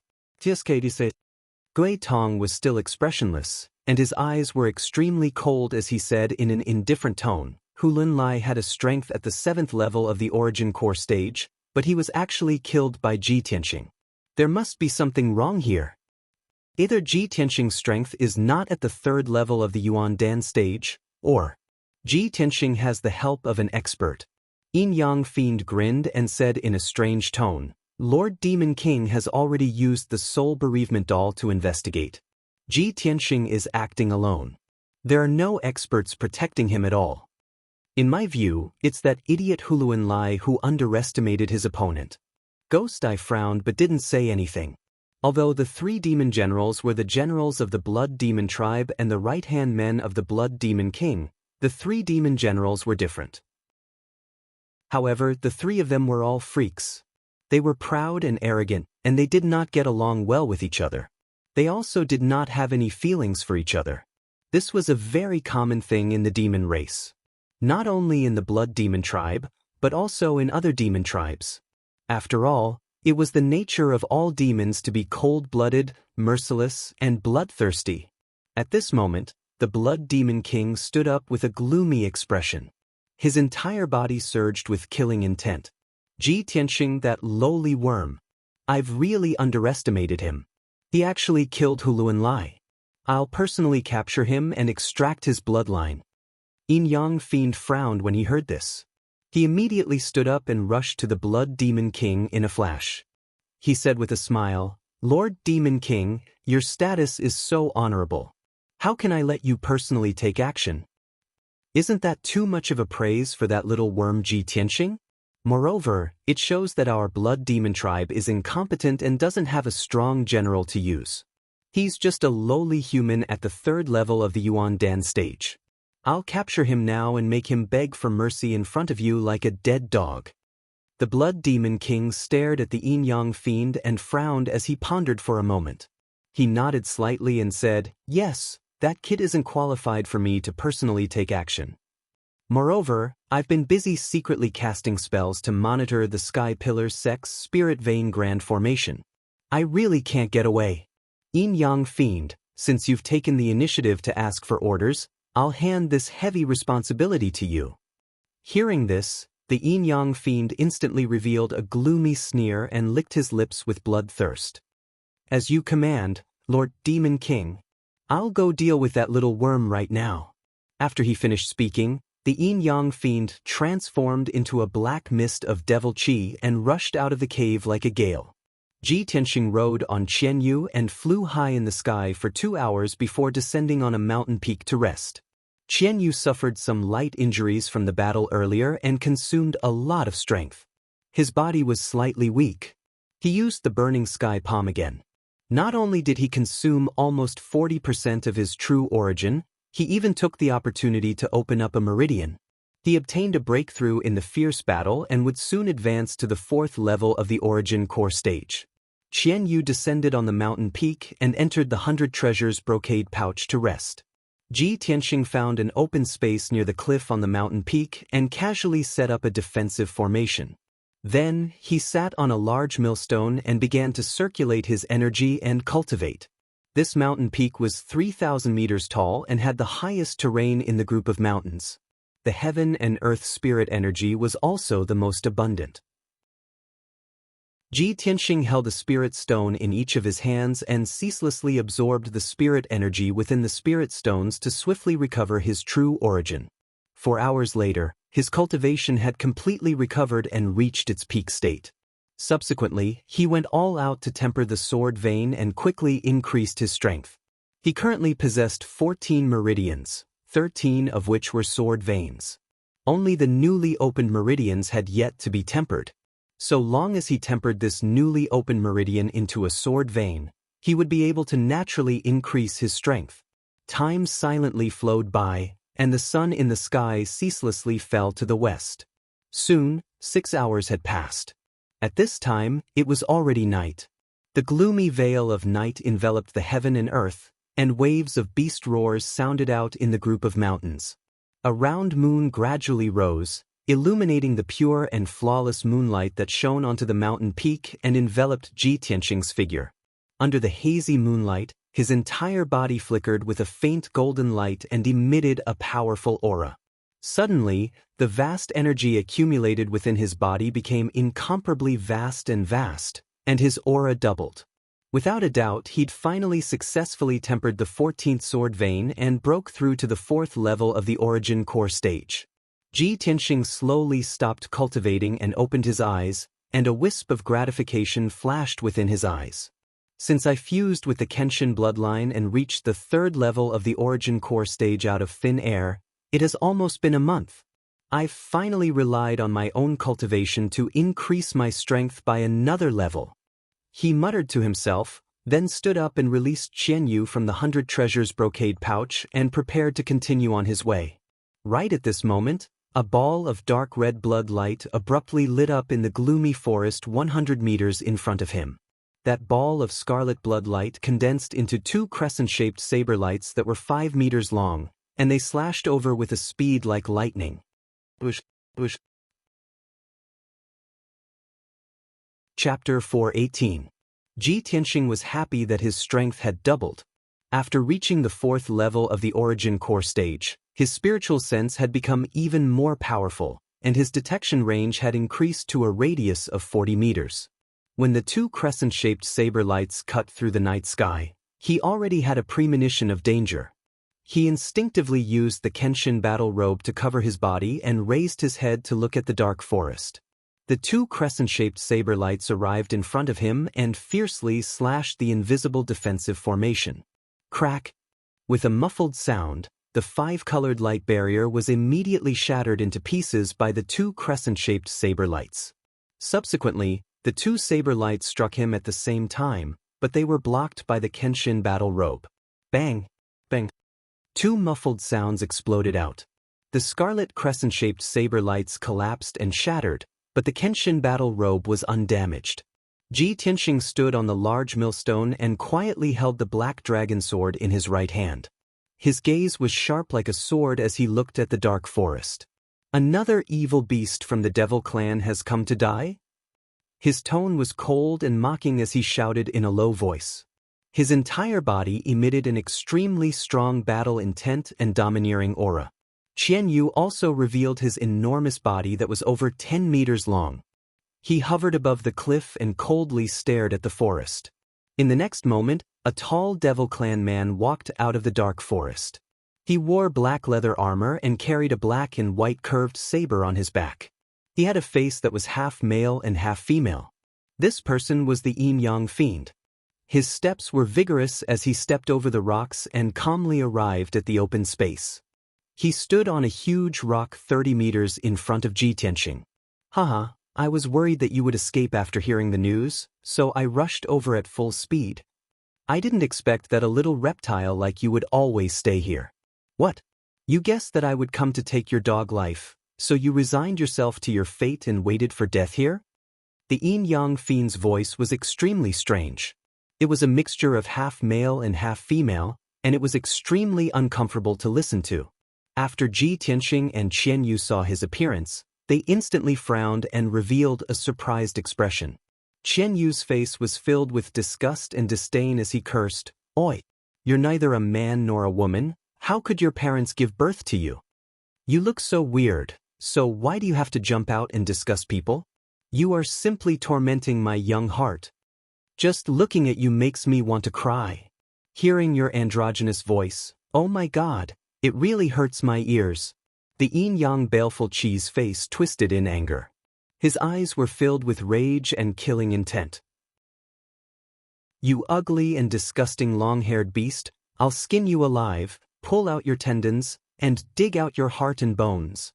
Gui Tong was still expressionless, and his eyes were extremely cold as he said in an indifferent tone, Hulun Lai had a strength at the 7th level of the origin core stage, but he was actually killed by Ji Tianxing. There must be something wrong here. Either Ji Tianxing's strength is not at the 3rd level of the Yuan Dan stage, or Ji Tianxing has the help of an expert. Yin Yang Fiend grinned and said in a strange tone, Lord Demon King has already used the Soul Bereavement Doll to investigate. Ji Tianxing is acting alone. There are no experts protecting him at all. In my view, it's that idiot Hulun Lai who underestimated his opponent. Ghost Eye frowned but didn't say anything. Although the 3 demon generals were the generals of the Blood Demon tribe and the right-hand men of the Blood Demon King, the 3 demon generals were different. However, the 3 of them were all freaks. They were proud and arrogant, and they did not get along well with each other. They also did not have any feelings for each other. This was a very common thing in the demon race. Not only in the Blood Demon tribe, but also in other demon tribes. After all, it was the nature of all demons to be cold-blooded, merciless, and bloodthirsty. At this moment, the Blood Demon King stood up with a gloomy expression. His entire body surged with killing intent. Ji Tianxing, that lowly worm. I've really underestimated him. He actually killed Hulun Lai. I'll personally capture him and extract his bloodline. Yin Yang Fiend frowned when he heard this. He immediately stood up and rushed to the Blood Demon King in a flash. He said with a smile, Lord Demon King, your status is so honorable. How can I let you personally take action? Isn't that too much of a praise for that little worm Ji Tianxing? Moreover, it shows that our Blood Demon tribe is incompetent and doesn't have a strong general to use. He's just a lowly human at the 3rd level of the Yuan Dan stage. I'll capture him now and make him beg for mercy in front of you like a dead dog. The Blood Demon King stared at the Yin Yang Fiend and frowned as he pondered for a moment. He nodded slightly and said, Yes, that kid isn't qualified for me to personally take action. Moreover, I've been busy secretly casting spells to monitor the Sky Pillar's Sex Spirit Vein Grand Formation. I really can't get away. Yin Yang Fiend, since you've taken the initiative to ask for orders, I'll hand this heavy responsibility to you. Hearing this, the Yin Yang Fiend instantly revealed a gloomy sneer and licked his lips with bloodthirst. As you command, Lord Demon King. I'll go deal with that little worm right now. After he finished speaking, the Yin Yang Fiend transformed into a black mist of devil chi and rushed out of the cave like a gale. Ji Tianxing rode on Qianyu and flew high in the sky for 2 hours before descending on a mountain peak to rest. Qianyu suffered some light injuries from the battle earlier and consumed a lot of strength. His body was slightly weak. He used the burning sky palm again. Not only did he consume almost 40% of his true origin, he even took the opportunity to open up a meridian. He obtained a breakthrough in the fierce battle and would soon advance to the 4th level of the origin core stage. Qianyu descended on the mountain peak and entered the 100 Treasures brocade pouch to rest. Ji Tianxing found an open space near the cliff on the mountain peak and casually set up a defensive formation. Then, he sat on a large millstone and began to circulate his energy and cultivate. This mountain peak was 3,000 meters tall and had the highest terrain in the group of mountains. The heaven and earth spirit energy was also the most abundant. Ji Tianxing held a spirit stone in each of his hands and ceaselessly absorbed the spirit energy within the spirit stones to swiftly recover his true origin. 4 hours later, his cultivation had completely recovered and reached its peak state. Subsequently, he went all out to temper the sword vein and quickly increased his strength. He currently possessed 14 meridians, 13 of which were sword veins. Only the newly opened meridians had yet to be tempered. So long as he tempered this newly opened meridian into a sword vein, he would be able to naturally increase his strength. Time silently flowed by, and the sun in the sky ceaselessly fell to the west. Soon, 6 hours had passed. At this time, it was already night. The gloomy veil of night enveloped the heaven and earth, and waves of beast roars sounded out in the group of mountains. A round moon gradually rose, illuminating the pure and flawless moonlight that shone onto the mountain peak and enveloped Ji Tianxing's figure. Under the hazy moonlight, his entire body flickered with a faint golden light and emitted a powerful aura. Suddenly, the vast energy accumulated within his body became incomparably vast, and his aura doubled. Without a doubt, he'd finally successfully tempered the 14th sword vein and broke through to the 4th level of the origin core stage. Ji Tianxing slowly stopped cultivating and opened his eyes, and a wisp of gratification flashed within his eyes. Since I fused with the Kenshin bloodline and reached the 3rd level of the origin core stage out of thin air, it has almost been a month. I've finally relied on my own cultivation to increase my strength by another level. He muttered to himself, then stood up and released Qianyu from the 100 treasures brocade pouch and prepared to continue on his way. Right at this moment, a ball of dark red blood light abruptly lit up in the gloomy forest 100 meters in front of him. That ball of scarlet blood light condensed into 2 crescent-shaped saber lights that were 5 meters long, and they slashed over with a speed like lightning. Bush. Chapter 418. Ji Tianxing was happy that his strength had doubled. After reaching the 4th level of the origin core stage, his spiritual sense had become even more powerful, and his detection range had increased to a radius of 40 meters. When the 2 crescent-shaped saber lights cut through the night sky, he already had a premonition of danger. He instinctively used the Kenshin battle robe to cover his body and raised his head to look at the dark forest. The 2 crescent-shaped saber lights arrived in front of him and fiercely slashed the invisible defensive formation. Crack! With a muffled sound, the 5-colored light barrier was immediately shattered into pieces by the 2 crescent-shaped saber lights. Subsequently, the 2 saber lights struck him at the same time, but they were blocked by the Kenshin battle robe. Bang! Bang! 2 muffled sounds exploded out. The scarlet crescent-shaped saber lights collapsed and shattered, but the Kenshin battle robe was undamaged. Ji Tianxing stood on the large millstone and quietly held the black dragon sword in his right hand. His gaze was sharp like a sword as he looked at the dark forest. Another evil beast from the Devil clan has come to die? His tone was cold and mocking as he shouted in a low voice. His entire body emitted an extremely strong battle intent and domineering aura. Qianyu also revealed his enormous body that was over 10 meters long. He hovered above the cliff and coldly stared at the forest. In the next moment, a tall Devil clan man walked out of the dark forest. He wore black leather armor and carried a black and white curved saber on his back. He had a face that was half male and half female. This person was the Yin-Yang Fiend. His steps were vigorous as he stepped over the rocks and calmly arrived at the open space. He stood on a huge rock 30 meters in front of Ji Tianxing. Haha, I was worried that you would escape after hearing the news, so I rushed over at full speed. I didn't expect that a little reptile like you would always stay here. What? You guessed that I would come to take your dog life, so you resigned yourself to your fate and waited for death here? The Yin-Yang Fiend's voice was extremely strange. It was a mixture of half male and half female, and it was extremely uncomfortable to listen to. After Ji Tianxing and Qianyu saw his appearance, they instantly frowned and revealed a surprised expression. Qianyu's face was filled with disgust and disdain as he cursed, "Oi! You're neither a man nor a woman. How could your parents give birth to you? You look so weird, so why do you have to jump out and discuss people? You are simply tormenting my young heart. Just looking at you makes me want to cry. Hearing your androgynous voice, oh my God, it really hurts my ears." The yin-yang baleful Qi's face twisted in anger. His eyes were filled with rage and killing intent. "You ugly and disgusting long-haired beast, I'll skin you alive, pull out your tendons, and dig out your heart and bones."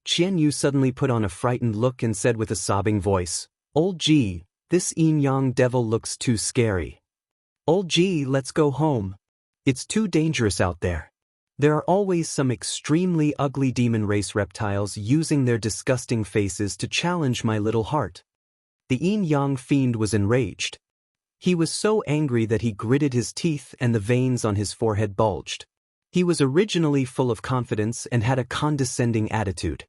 Qianyu suddenly put on a frightened look and said with a sobbing voice, "Old Ji, this yin-yang devil looks too scary. Old Ji, let's go home. It's too dangerous out there. There are always some extremely ugly demon race reptiles using their disgusting faces to challenge my little heart." The yin-yang fiend was enraged. He was so angry that he gritted his teeth and the veins on his forehead bulged. He was originally full of confidence and had a condescending attitude.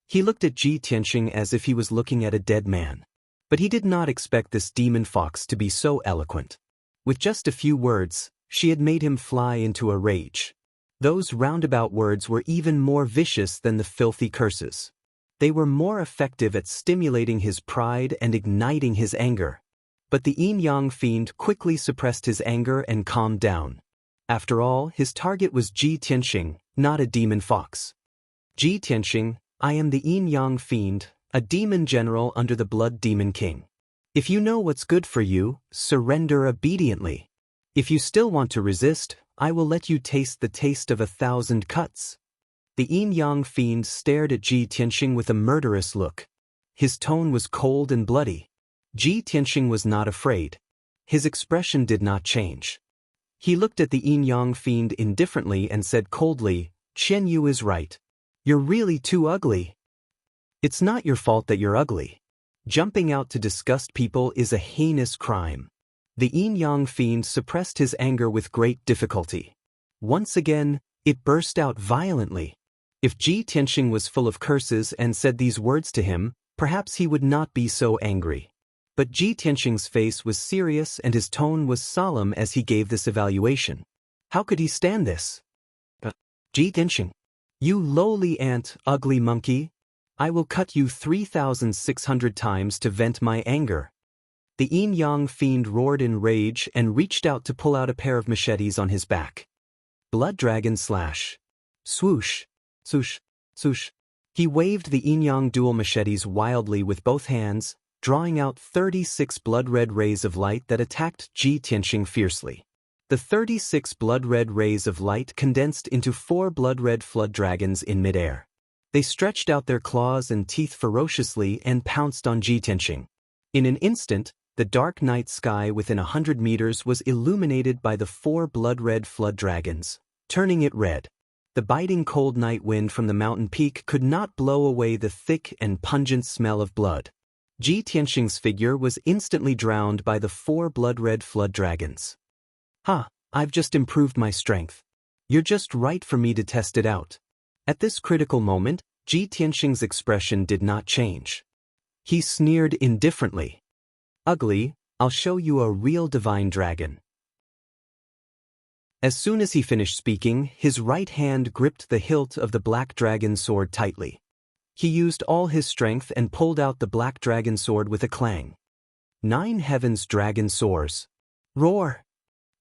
He looked at Ji Tianxing as if he was looking at a dead man. But he did not expect this demon fox to be so eloquent. With just a few words, she had made him fly into a rage. Those roundabout words were even more vicious than the filthy curses. They were more effective at stimulating his pride and igniting his anger. But the yin-yang fiend quickly suppressed his anger and calmed down. After all, his target was Ji Tianxing, not a demon fox. Ji Tianxing, I am the yin-yang fiend, a demon general under the blood demon king. If you know what's good for you, surrender obediently. If you still want to resist, I will let you taste the taste of 1,000 cuts. The yin-yang fiend stared at Ji Tianxing with a murderous look. His tone was cold and bloody. Ji Tianxing was not afraid. His expression did not change. He looked at the yin-yang fiend indifferently and said coldly, Chen Yu is right. You're really too ugly. It's not your fault that you're ugly. Jumping out to disgust people is a heinous crime. The yin-yang fiend suppressed his anger with great difficulty. Once again, it burst out violently. If Ji Tianxing was full of curses and said these words to him, perhaps he would not be so angry. But Ji Tianxing's face was serious and his tone was solemn as he gave this evaluation. How could he stand this? Ji Tianxing, you lowly ant, ugly monkey, I will cut you 3,600 times to vent my anger. The yin-yang fiend roared in rage and reached out to pull out a pair of machetes on his back. Blood dragon slash. Swoosh, swoosh, swoosh. He waved the yin-yang dual machetes wildly with both hands, drawing out 36 blood-red rays of light that attacked Ji Tianxing fiercely. The 36 blood-red rays of light condensed into 4 blood-red flood dragons in midair. They stretched out their claws and teeth ferociously and pounced on Ji Tianxing. In an instant, the dark night sky within 100 meters was illuminated by the 4 blood-red flood dragons, turning it red. The biting cold night wind from the mountain peak could not blow away the thick and pungent smell of blood. Ji Tianxing's figure was instantly drowned by the 4 blood-red flood dragons. I've just improved my strength. You're just right for me to test it out. At this critical moment, Ji Tianxing's expression did not change. He sneered indifferently. Ugly, I'll show you a real divine dragon. As soon as he finished speaking, his right hand gripped the hilt of the black dragon sword tightly. He used all his strength and pulled out the black dragon sword with a clang. 9 heavens dragon soars. Roar!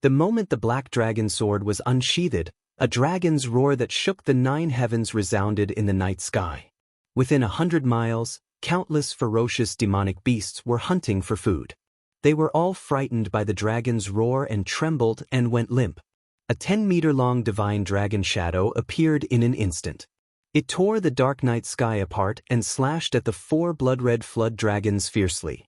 The moment the black dragon sword was unsheathed, a dragon's roar that shook the 9 heavens resounded in the night sky. Within 100 miles, countless ferocious demonic beasts were hunting for food. They were all frightened by the dragon's roar and trembled and went limp. A 10-meter-long divine dragon shadow appeared in an instant. It tore the dark night sky apart and slashed at the 4 blood-red flood dragons fiercely.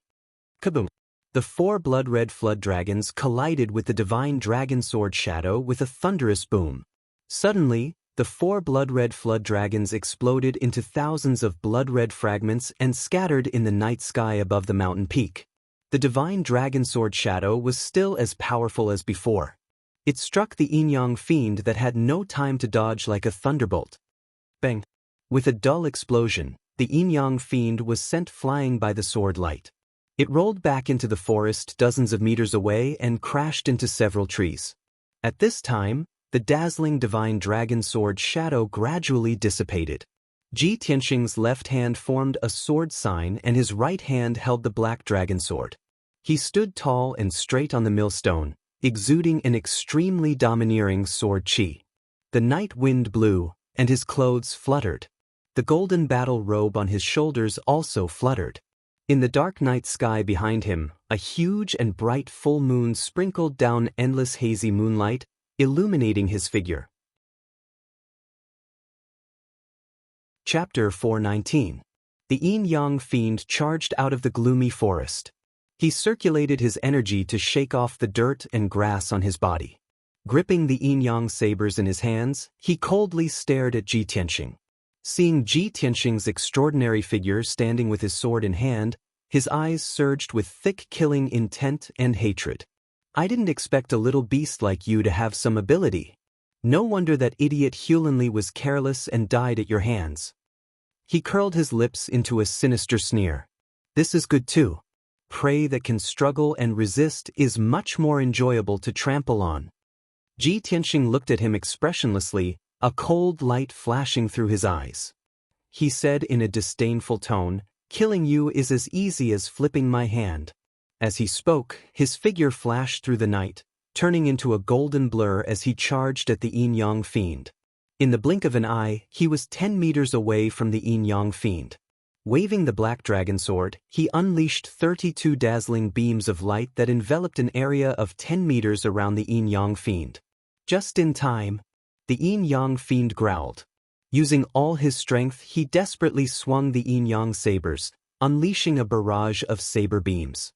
Kaboom! The 4 blood-red flood dragons collided with the divine dragon sword shadow with a thunderous boom. Suddenly, the 4 blood-red flood dragons exploded into thousands of blood-red fragments and scattered in the night sky above the mountain peak. The divine dragon sword shadow was still as powerful as before. It struck the yin-yang fiend that had no time to dodge like a thunderbolt. Bang! With a dull explosion, the yin-yang fiend was sent flying by the sword light. It rolled back into the forest dozens of meters away and crashed into several trees. At this time, the dazzling divine dragon sword shadow gradually dissipated. Ji Tianxing's left hand formed a sword sign and his right hand held the black dragon sword. He stood tall and straight on the millstone, exuding an extremely domineering sword chi. The night wind blew, and his clothes fluttered. The golden battle robe on his shoulders also fluttered. In the dark night sky behind him, a huge and bright full moon sprinkled down endless hazy moonlight, illuminating his figure. Chapter 419. The yin-yang fiend charged out of the gloomy forest. He circulated his energy to shake off the dirt and grass on his body. Gripping the yin-yang sabers in his hands, he coldly stared at Ji Tianxing. Seeing Ji Tianxing's extraordinary figure standing with his sword in hand, his eyes surged with thick killing intent and hatred. I didn't expect a little beast like you to have some ability. No wonder that idiot Hulanli was careless and died at your hands. He curled his lips into a sinister sneer. This is good too. Prey that can struggle and resist is much more enjoyable to trample on. Ji Tianxing looked at him expressionlessly, a cold light flashing through his eyes. He said in a disdainful tone, "Killing you is as easy as flipping my hand." As he spoke, his figure flashed through the night, turning into a golden blur as he charged at the Yin-Yang fiend. In the blink of an eye, he was 10 meters away from the Yin-Yang fiend. Waving the black dragon sword, he unleashed 32 dazzling beams of light that enveloped an area of 10 meters around the Yin-Yang fiend. Just in time, the Yin-Yang fiend growled. Using all his strength, he desperately swung the Yin-Yang sabers, unleashing a barrage of saber beams.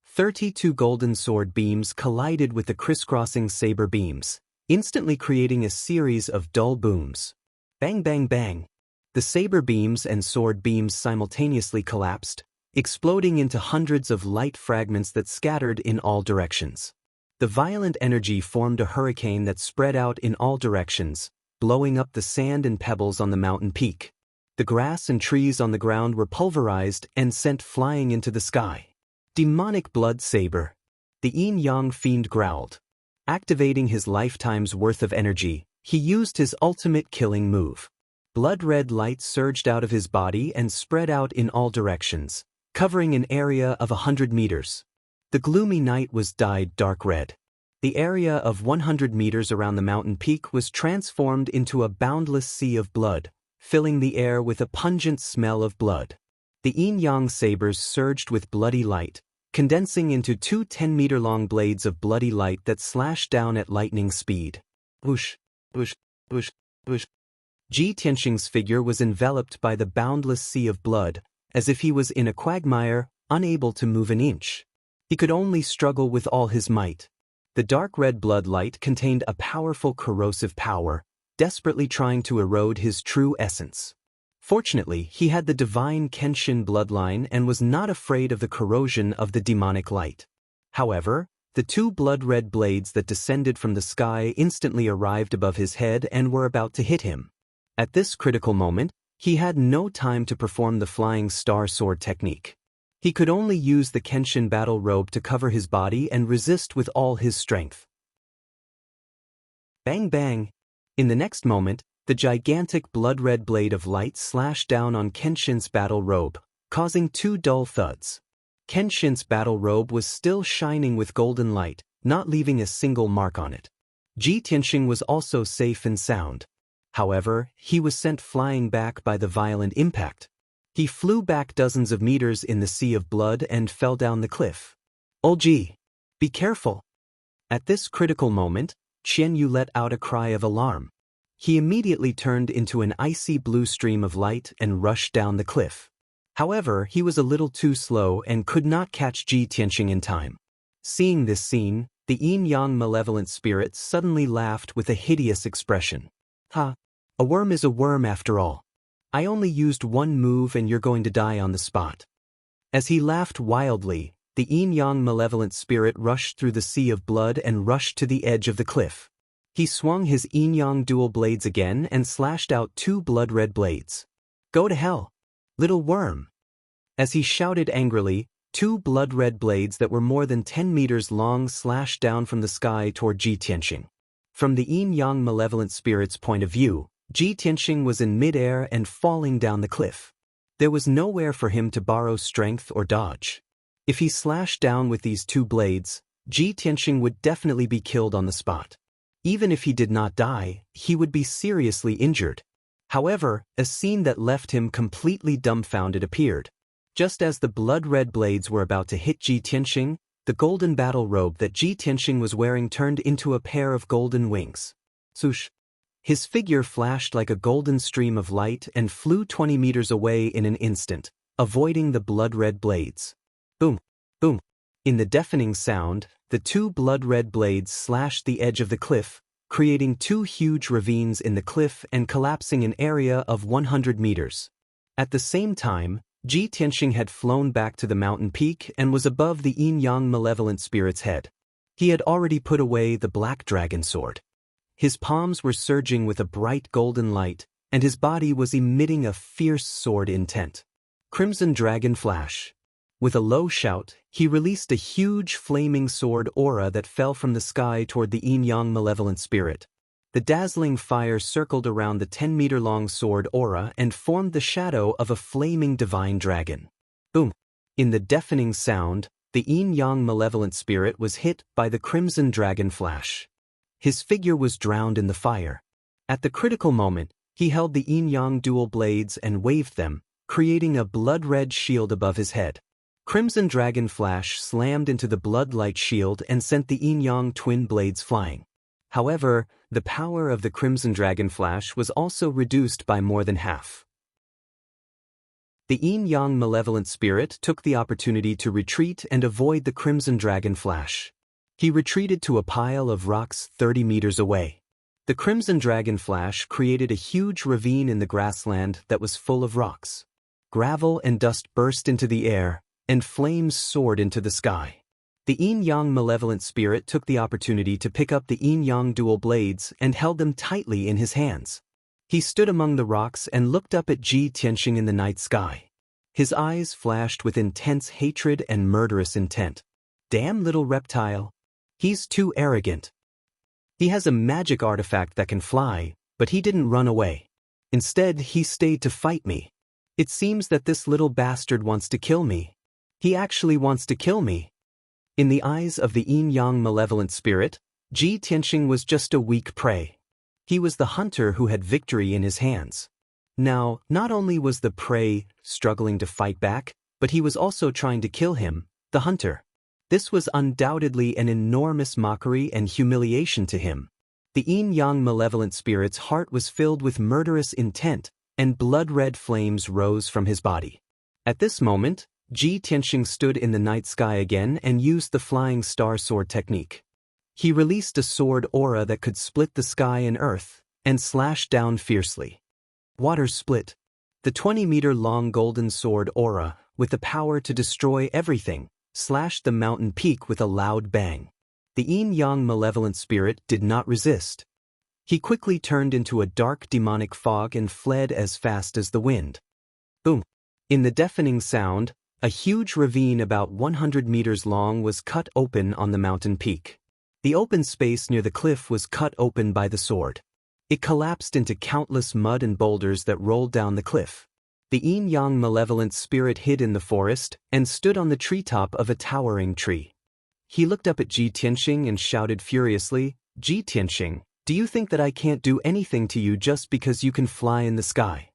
32 golden sword beams collided with the crisscrossing saber beams, instantly creating a series of dull booms. Bang bang bang! The saber beams and sword beams simultaneously collapsed, exploding into hundreds of light fragments that scattered in all directions. The violent energy formed a hurricane that spread out in all directions, blowing up the sand and pebbles on the mountain peak. The grass and trees on the ground were pulverized and sent flying into the sky. Demonic blood saber! The Yin-Yang fiend growled. Activating his lifetime's worth of energy, he used his ultimate killing move. Blood-red light surged out of his body and spread out in all directions, covering an area of 100 meters. The gloomy night was dyed dark red. The area of 100 meters around the mountain peak was transformed into a boundless sea of blood, filling the air with a pungent smell of blood. The Yin-Yang sabers surged with bloody light, condensing into two 10-meter-long blades of bloody light that slashed down at lightning speed. Whoosh, whoosh, whoosh, whoosh. Ji Tianxing's figure was enveloped by the boundless sea of blood, as if he was in a quagmire, unable to move an inch. He could only struggle with all his might. The dark red blood light contained a powerful corrosive power, desperately trying to erode his true essence. Fortunately, he had the divine Kenshin bloodline and was not afraid of the corrosion of the demonic light. However, the two blood-red blades that descended from the sky instantly arrived above his head and were about to hit him. At this critical moment, he had no time to perform the flying star sword technique. He could only use the Kenshin battle robe to cover his body and resist with all his strength. Bang bang! In the next moment, the gigantic blood-red blade of light slashed down on Kenshin's battle robe, causing two dull thuds. Kenshin's battle robe was still shining with golden light, not leaving a single mark on it. Ji Tianxing was also safe and sound. However, he was sent flying back by the violent impact. He flew back dozens of meters in the sea of blood and fell down the cliff. "Oh Ji! Be careful!" At this critical moment, Qian Yu let out a cry of alarm. He immediately turned into an icy blue stream of light and rushed down the cliff. However, he was a little too slow and could not catch Ji Tianxing in time. Seeing this scene, the Yin-Yang malevolent spirit suddenly laughed with a hideous expression. "Ha! A worm is a worm after all. I only used one move and you're going to die on the spot." As he laughed wildly, the Yin-Yang malevolent spirit rushed through the sea of blood and rushed to the edge of the cliff. He swung his Yin-Yang dual blades again and slashed out two blood-red blades. "Go to hell, little worm!" As he shouted angrily, two blood-red blades that were more than 10 meters long slashed down from the sky toward Ji Tianxing. From the Yin-Yang malevolent spirit's point of view, Ji Tianxing was in midair and falling down the cliff. There was nowhere for him to borrow strength or dodge. If he slashed down with these two blades, Ji Tianxing would definitely be killed on the spot. Even if he did not die, he would be seriously injured. However, a scene that left him completely dumbfounded appeared. Just as the blood-red blades were about to hit Ji Tianxing, the golden battle robe that Ji Tianxing was wearing turned into a pair of golden wings. Swoosh! His figure flashed like a golden stream of light and flew 20 meters away in an instant, avoiding the blood-red blades. Boom! Boom! In the deafening sound, the two blood-red blades slashed the edge of the cliff, creating two huge ravines in the cliff and collapsing an area of 100 meters. At the same time, Ji Tianxing had flown back to the mountain peak and was above the Yin-Yang malevolent spirit's head. He had already put away the black dragon sword. His palms were surging with a bright golden light, and his body was emitting a fierce sword intent. Crimson Dragon Flash. With a low shout, he released a huge flaming sword aura that fell from the sky toward the Yin-Yang malevolent spirit. The dazzling fire circled around the 10-meter-long sword aura and formed the shadow of a flaming divine dragon. Boom! In the deafening sound, the yin-yang malevolent spirit was hit by the crimson dragon flash. His figure was drowned in the fire. At the critical moment, he held the yin-yang dual blades and waved them, creating a blood-red shield above his head. Crimson dragon flash slammed into the blood-light shield and sent the yin-yang twin blades flying. However, the power of the crimson dragon flash was also reduced by more than half. The yin-yang malevolent spirit took the opportunity to retreat and avoid the crimson dragon flash. He retreated to a pile of rocks 30 meters away. The crimson dragon flash created a huge ravine in the grassland that was full of rocks. Gravel and dust burst into the air, and flames soared into the sky. The yin-yang malevolent spirit took the opportunity to pick up the yin-yang dual blades and held them tightly in his hands. He stood among the rocks and looked up at Ji Tianxing in the night sky. His eyes flashed with intense hatred and murderous intent. Damn little reptile. He's too arrogant. He has a magic artifact that can fly, but he didn't run away. Instead, he stayed to fight me. It seems that this little bastard wants to kill me. He actually wants to kill me. In the eyes of the yin-yang malevolent spirit, Ji Tianxing was just a weak prey. He was the hunter who had victory in his hands. Now, not only was the prey struggling to fight back, but he was also trying to kill him, the hunter. This was undoubtedly an enormous mockery and humiliation to him. The yin-yang malevolent spirit's heart was filled with murderous intent, and blood-red flames rose from his body. At this moment, Ji Tianxing stood in the night sky again and used the flying star sword technique. He released a sword aura that could split the sky and earth, and slashed down fiercely. Water split. The 20-meter-long golden sword aura, with the power to destroy everything, slashed the mountain peak with a loud bang. The yin-yang malevolent spirit did not resist. He quickly turned into a dark demonic fog and fled as fast as the wind. Boom! In the deafening sound, a huge ravine about 100 meters long was cut open on the mountain peak. The open space near the cliff was cut open by the sword. It collapsed into countless mud and boulders that rolled down the cliff. The yin-yang malevolent spirit hid in the forest and stood on the treetop of a towering tree. He looked up at Ji Tianxing and shouted furiously, "Ji Tianxing, do you think that I can't do anything to you just because you can fly in the sky?"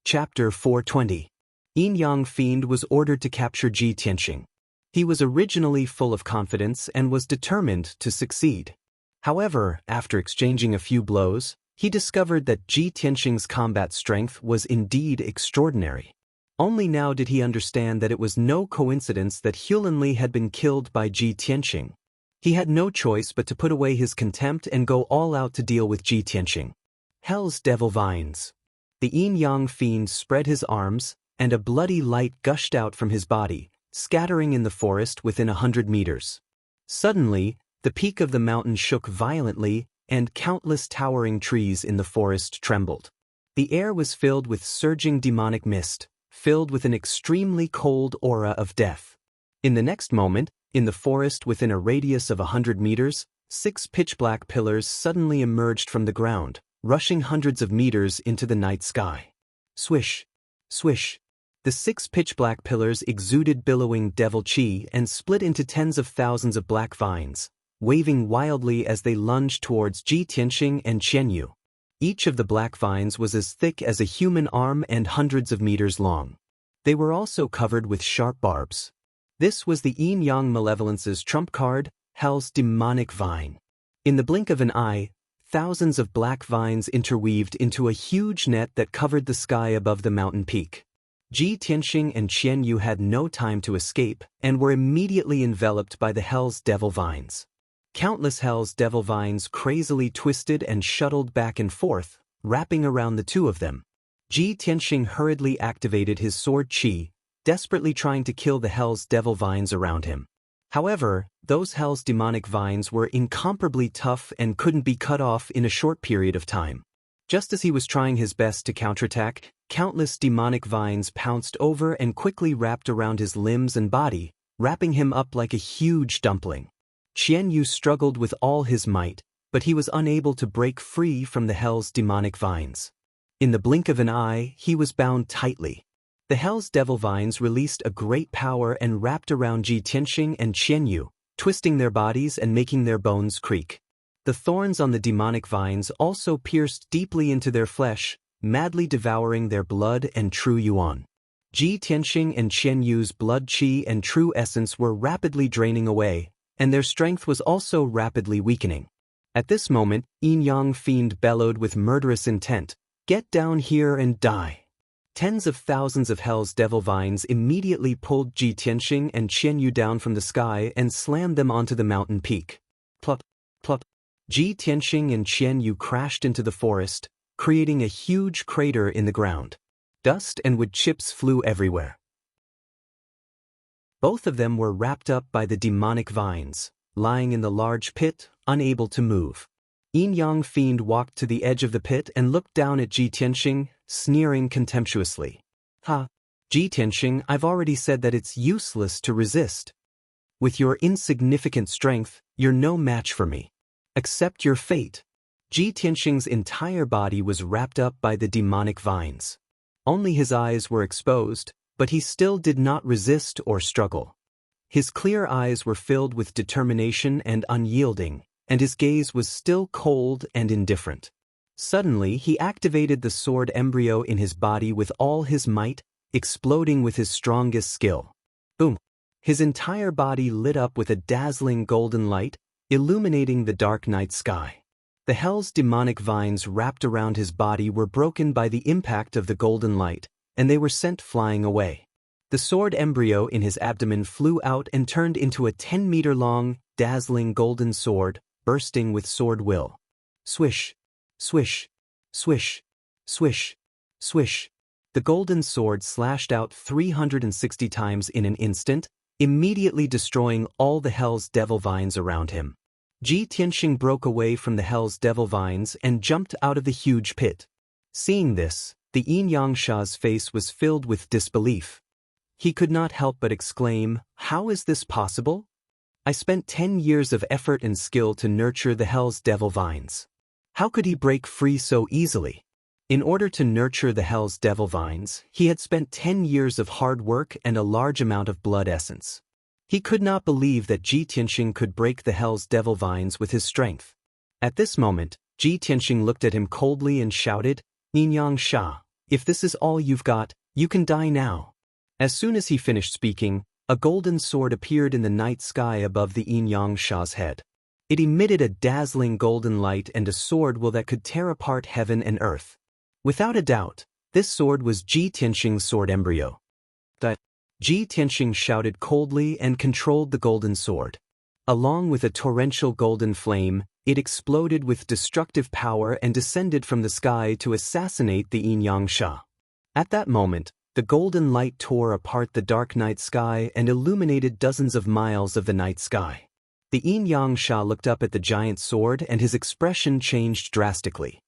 Chapter 420. Yin-yang Fiend was ordered to capture Ji Tianxing. He was originally full of confidence and was determined to succeed. However, after exchanging a few blows, he discovered that Ji Tianxing's combat strength was indeed extraordinary. Only now did he understand that it was no coincidence that Hulanli had been killed by Ji Tianxing. He had no choice but to put away his contempt and go all out to deal with Ji Tianxing. Hell's devil vines. The yin-yang fiend spread his arms, and a bloody light gushed out from his body, scattering in the forest within 100 meters. Suddenly, the peak of the mountain shook violently, and countless towering trees in the forest trembled. The air was filled with surging demonic mist, filled with an extremely cold aura of death. In the next moment, in the forest within a radius of 100 meters, 6 pitch-black pillars suddenly emerged from the ground, rushing hundreds of meters into the night sky. Swish! Swish! The 6 pitch-black pillars exuded billowing devil chi and split into tens of thousands of black vines, waving wildly as they lunged towards Ji Tianxing and Qianyu. Each of the black vines was as thick as a human arm and hundreds of meters long. They were also covered with sharp barbs. This was the yin-yang malevolence's trump card, Hell's demonic vine. In the blink of an eye, thousands of black vines interweaved into a huge net that covered the sky above the mountain peak. Ji Tianxing and Qianyu had no time to escape and were immediately enveloped by the Hell's devil vines. Countless Hell's devil vines crazily twisted and shuttled back and forth, wrapping around the two of them. Ji Tianxing hurriedly activated his sword chi, desperately trying to kill the Hell's devil vines around him. However, those Hell's demonic vines were incomparably tough and couldn't be cut off in a short period of time. Just as he was trying his best to counterattack, countless demonic vines pounced over and quickly wrapped around his limbs and body, wrapping him up like a huge dumpling. Qian Yu struggled with all his might, but he was unable to break free from the hell's demonic vines. In the blink of an eye, he was bound tightly. The hell's devil vines released a great power and wrapped around Ji Tianxing and Qian Yu, twisting their bodies and making their bones creak. The thorns on the demonic vines also pierced deeply into their flesh, madly devouring their blood and true yuan. Ji Tianxing and Qian Yu's blood qi and true essence were rapidly draining away, and their strength was also rapidly weakening. At this moment, Yin Yang Fiend bellowed with murderous intent, "Get down here and die!" Tens of thousands of hell's devil vines immediately pulled Ji Tianxing and Qian Yu down from the sky and slammed them onto the mountain peak. Plop, plop. Ji Tianxing and Qian Yu crashed into the forest, creating a huge crater in the ground. Dust and wood chips flew everywhere. Both of them were wrapped up by the demonic vines, lying in the large pit, unable to move. Yin Yang Fiend walked to the edge of the pit and looked down at Ji Tianxing, sneering contemptuously. "Ha! Ji Tianxing, I've already said that it's useless to resist. With your insignificant strength, you're no match for me. Accept your fate." Ji Tianxing's entire body was wrapped up by the demonic vines. Only his eyes were exposed, but he still did not resist or struggle. His clear eyes were filled with determination and unyielding, and his gaze was still cold and indifferent. Suddenly, he activated the sword embryo in his body with all his might, exploding with his strongest skill. Boom! His entire body lit up with a dazzling golden light, illuminating the dark night sky. The hell's demonic vines wrapped around his body were broken by the impact of the golden light, and they were sent flying away. The sword embryo in his abdomen flew out and turned into a 10-meter-long, dazzling golden sword, bursting with sword will. Swish, swish, swish, swish, swish. The golden sword slashed out 360 times in an instant, immediately destroying all the hell's devil vines around him. Ji Tianxing broke away from the hell's devil vines and jumped out of the huge pit. Seeing this, the Yin Yang Sha's face was filled with disbelief. He could not help but exclaim, "How is this possible? I spent 10 years of effort and skill to nurture the hell's devil vines. How could he break free so easily?" In order to nurture the hell's devil vines, he had spent 10 years of hard work and a large amount of blood essence. He could not believe that Ji Tianxing could break the hell's devil vines with his strength. At this moment, Ji Tianxing looked at him coldly and shouted, "Yin Yang Sha, if this is all you've got, you can die now." As soon as he finished speaking, a golden sword appeared in the night sky above the Yin Yang Sha's head. It emitted a dazzling golden light and a sword will that could tear apart heaven and earth. Without a doubt, this sword was Ji Tianxing's sword embryo. Ji Tianxing shouted coldly and controlled the golden sword. Along with a torrential golden flame, it exploded with destructive power and descended from the sky to assassinate the Yin Yang Sha. At that moment, the golden light tore apart the dark night sky and illuminated dozens of miles of the night sky. The Yin Yang Sha looked up at the giant sword and his expression changed drastically.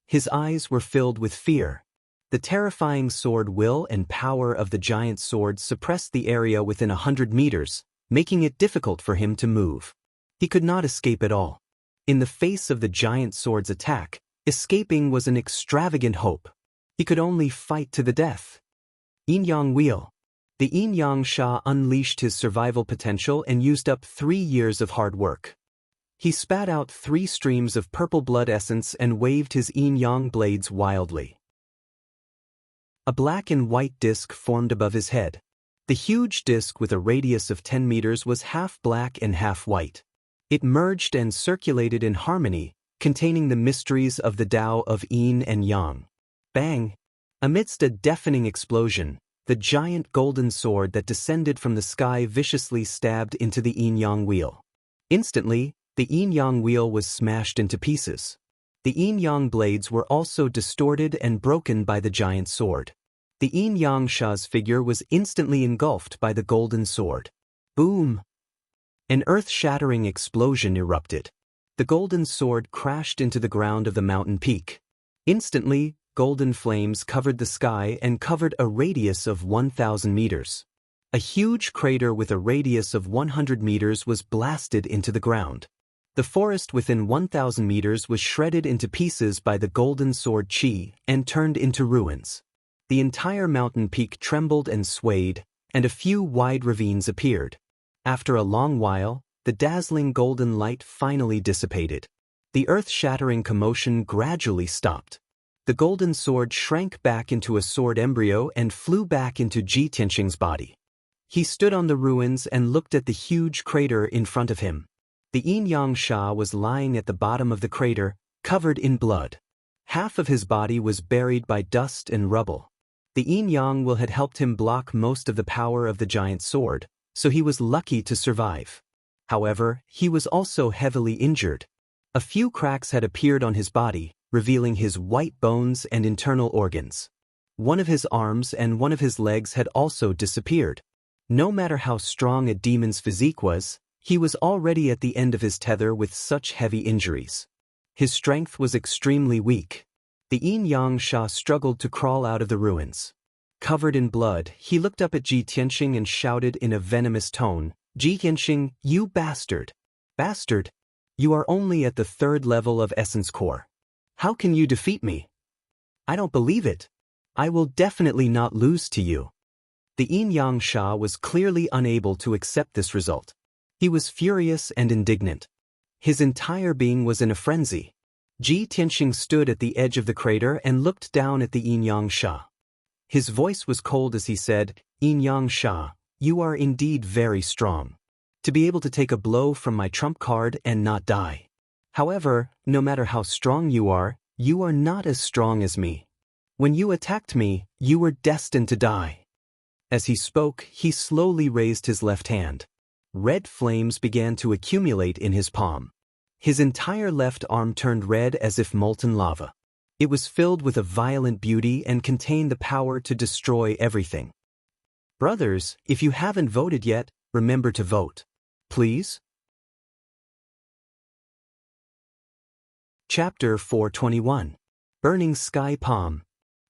His eyes were filled with fear. The terrifying sword will and power of the giant sword suppressed the area within 100 meters, making it difficult for him to move. He could not escape at all. In the face of the giant sword's attack, escaping was an extravagant hope. He could only fight to the death. Yin Yang Wheel. The Yin Yang Sha unleashed his survival potential and used up 3 years of hard work. He spat out 3 streams of purple blood essence and waved his Yin Yang blades wildly. A black and white disc formed above his head. The huge disc with a radius of 10 meters was half black and half white. It merged and circulated in harmony, containing the mysteries of the Tao of Yin and Yang. Bang! Amidst a deafening explosion, the giant golden sword that descended from the sky viciously stabbed into the Yin Yang wheel. Instantly, the Yin Yang wheel was smashed into pieces. The Yin Yang blades were also distorted and broken by the giant sword. The Yin Yang Sha's figure was instantly engulfed by the golden sword. Boom! An earth-shattering explosion erupted. The golden sword crashed into the ground of the mountain peak. Instantly, golden flames covered the sky and covered a radius of 1,000 meters. A huge crater with a radius of 100 meters was blasted into the ground. The forest within 1,000 meters was shredded into pieces by the golden sword Qi and turned into ruins. The entire mountain peak trembled and swayed, and a few wide ravines appeared. After a long while, the dazzling golden light finally dissipated. The earth-shattering commotion gradually stopped. The golden sword shrank back into a sword embryo and flew back into Ji Tianqing's body. He stood on the ruins and looked at the huge crater in front of him. The Yin-Yang Sha was lying at the bottom of the crater, covered in blood. Half of his body was buried by dust and rubble. The Yin-Yang will had helped him block most of the power of the giant sword, so he was lucky to survive. However, he was also heavily injured. A few cracks had appeared on his body, revealing his white bones and internal organs. One of his arms and one of his legs had also disappeared. No matter how strong a demon's physique was, he was already at the end of his tether with such heavy injuries. His strength was extremely weak. The Yin-Yang Sha struggled to crawl out of the ruins. Covered in blood, he looked up at Ji Tianqing and shouted in a venomous tone, "Ji Tianqing, you bastard! Bastard! You are only at the 3rd level of Essence Core. How can you defeat me? I don't believe it. I will definitely not lose to you." The Yin-Yang Sha was clearly unable to accept this result. He was furious and indignant. His entire being was in a frenzy. Ji Tianqing stood at the edge of the crater and looked down at the Yin-Yang Sha. His voice was cold as he said, "Yin-Yang Sha, you are indeed very strong. To be able to take a blow from my trump card and not die. However, no matter how strong you are not as strong as me. When you attacked me, you were destined to die." As he spoke, he slowly raised his left hand. Red flames began to accumulate in his palm. His entire left arm turned red as if molten lava. It was filled with a violent beauty and contained the power to destroy everything. Brothers, if you haven't voted yet, remember to vote. Please? Chapter 421. Burning Sky Palm.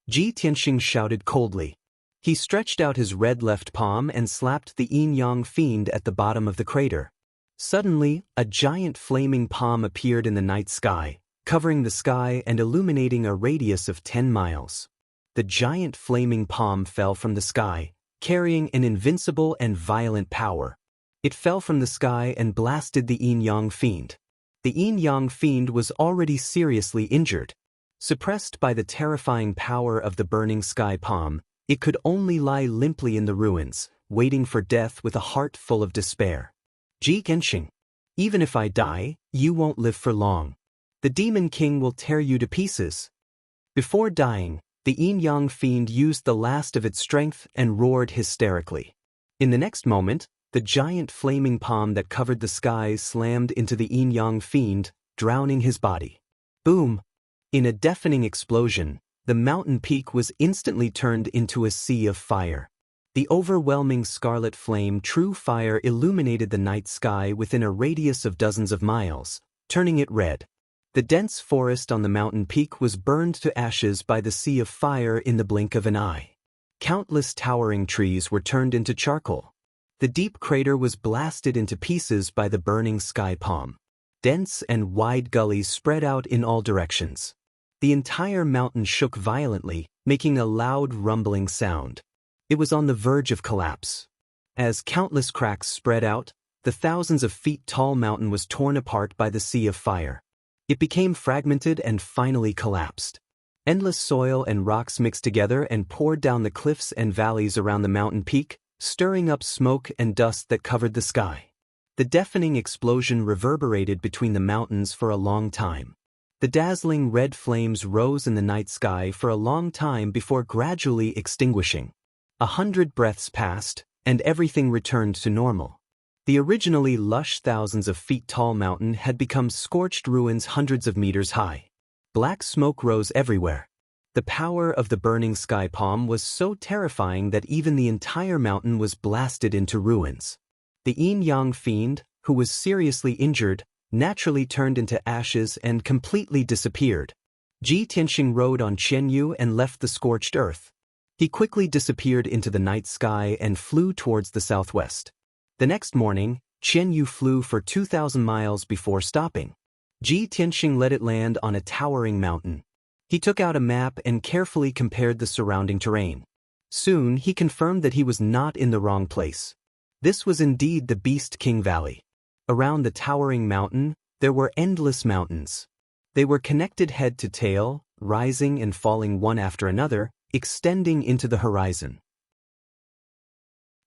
Ji Tianqing shouted coldly. He stretched out his red left palm and slapped the Yin-Yang fiend at the bottom of the crater. Suddenly, a giant flaming palm appeared in the night sky, covering the sky and illuminating a radius of 10 miles. The giant flaming palm fell from the sky, carrying an invincible and violent power. It fell from the sky and blasted the Yin-Yang fiend. The Yin-Yang fiend was already seriously injured. Suppressed by the terrifying power of the burning sky palm, it could only lie limply in the ruins, waiting for death with a heart full of despair. Ji Tianqing, even if I die, you won't live for long. The Demon King will tear you to pieces. Before dying, the Yin-Yang fiend used the last of its strength and roared hysterically. In the next moment, the giant flaming palm that covered the skies slammed into the Yin-Yang fiend, drowning his body. Boom! In a deafening explosion, the mountain peak was instantly turned into a sea of fire. The overwhelming scarlet flame true fire illuminated the night sky within a radius of dozens of miles, turning it red. The dense forest on the mountain peak was burned to ashes by the sea of fire in the blink of an eye. Countless towering trees were turned into charcoal. The deep crater was blasted into pieces by the burning sky palm. Dense and wide gullies spread out in all directions. The entire mountain shook violently, making a loud rumbling sound. It was on the verge of collapse. As countless cracks spread out, the thousands of feet tall mountain was torn apart by the sea of fire. It became fragmented and finally collapsed. Endless soil and rocks mixed together and poured down the cliffs and valleys around the mountain peak, stirring up smoke and dust that covered the sky. The deafening explosion reverberated between the mountains for a long time. The dazzling red flames rose in the night sky for a long time before gradually extinguishing. 100 breaths passed, and everything returned to normal. The originally lush thousands of feet tall mountain had become scorched ruins hundreds of meters high. Black smoke rose everywhere. The power of the burning sky palm was so terrifying that even the entire mountain was blasted into ruins. The Yin-Yang fiend, who was seriously injured, naturally turned into ashes and completely disappeared. Ji Tianqing rode on Qianyu and left the scorched earth. He quickly disappeared into the night sky and flew towards the southwest. The next morning, Qian Yu flew for 2,000 miles before stopping. Ji Tianxing let it land on a towering mountain. He took out a map and carefully compared the surrounding terrain. Soon, he confirmed that he was not in the wrong place. This was indeed the Beast King Valley. Around the towering mountain, there were endless mountains. They were connected head to tail, rising and falling one after another, extending into the horizon.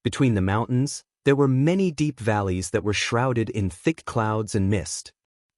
Between the mountains, there were many deep valleys that were shrouded in thick clouds and mist.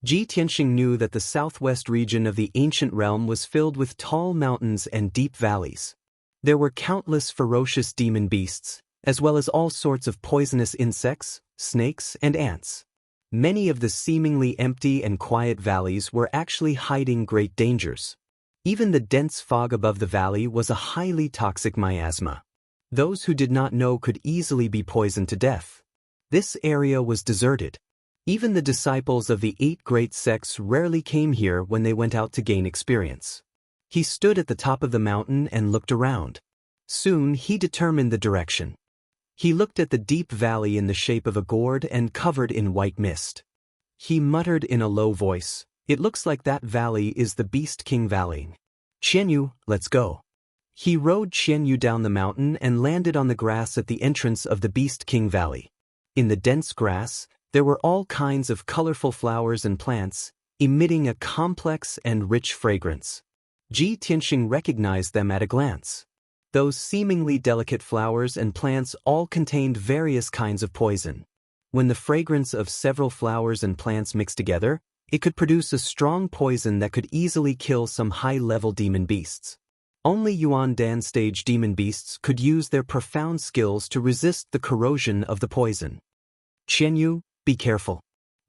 Ji Tianxing knew that the southwest region of the ancient realm was filled with tall mountains and deep valleys. There were countless ferocious demon beasts, as well as all sorts of poisonous insects, snakes, and ants. Many of the seemingly empty and quiet valleys were actually hiding great dangers. Even the dense fog above the valley was a highly toxic miasma. Those who did not know could easily be poisoned to death. This area was deserted. Even the disciples of the 8 great sects rarely came here when they went out to gain experience. He stood at the top of the mountain and looked around. Soon he determined the direction. He looked at the deep valley in the shape of a gourd and covered in white mist. He muttered in a low voice, "It looks like that valley is the Beast King Valley. Qian Yu, let's go." He rode Qian Yu down the mountain and landed on the grass at the entrance of the Beast King Valley. In the dense grass, there were all kinds of colorful flowers and plants, emitting a complex and rich fragrance. Ji Tianxing recognized them at a glance. Those seemingly delicate flowers and plants all contained various kinds of poison. When the fragrance of several flowers and plants mixed together, it could produce a strong poison that could easily kill some high-level demon beasts. Only Yuan Dan stage demon beasts could use their profound skills to resist the corrosion of the poison. "Qian Yu, be careful."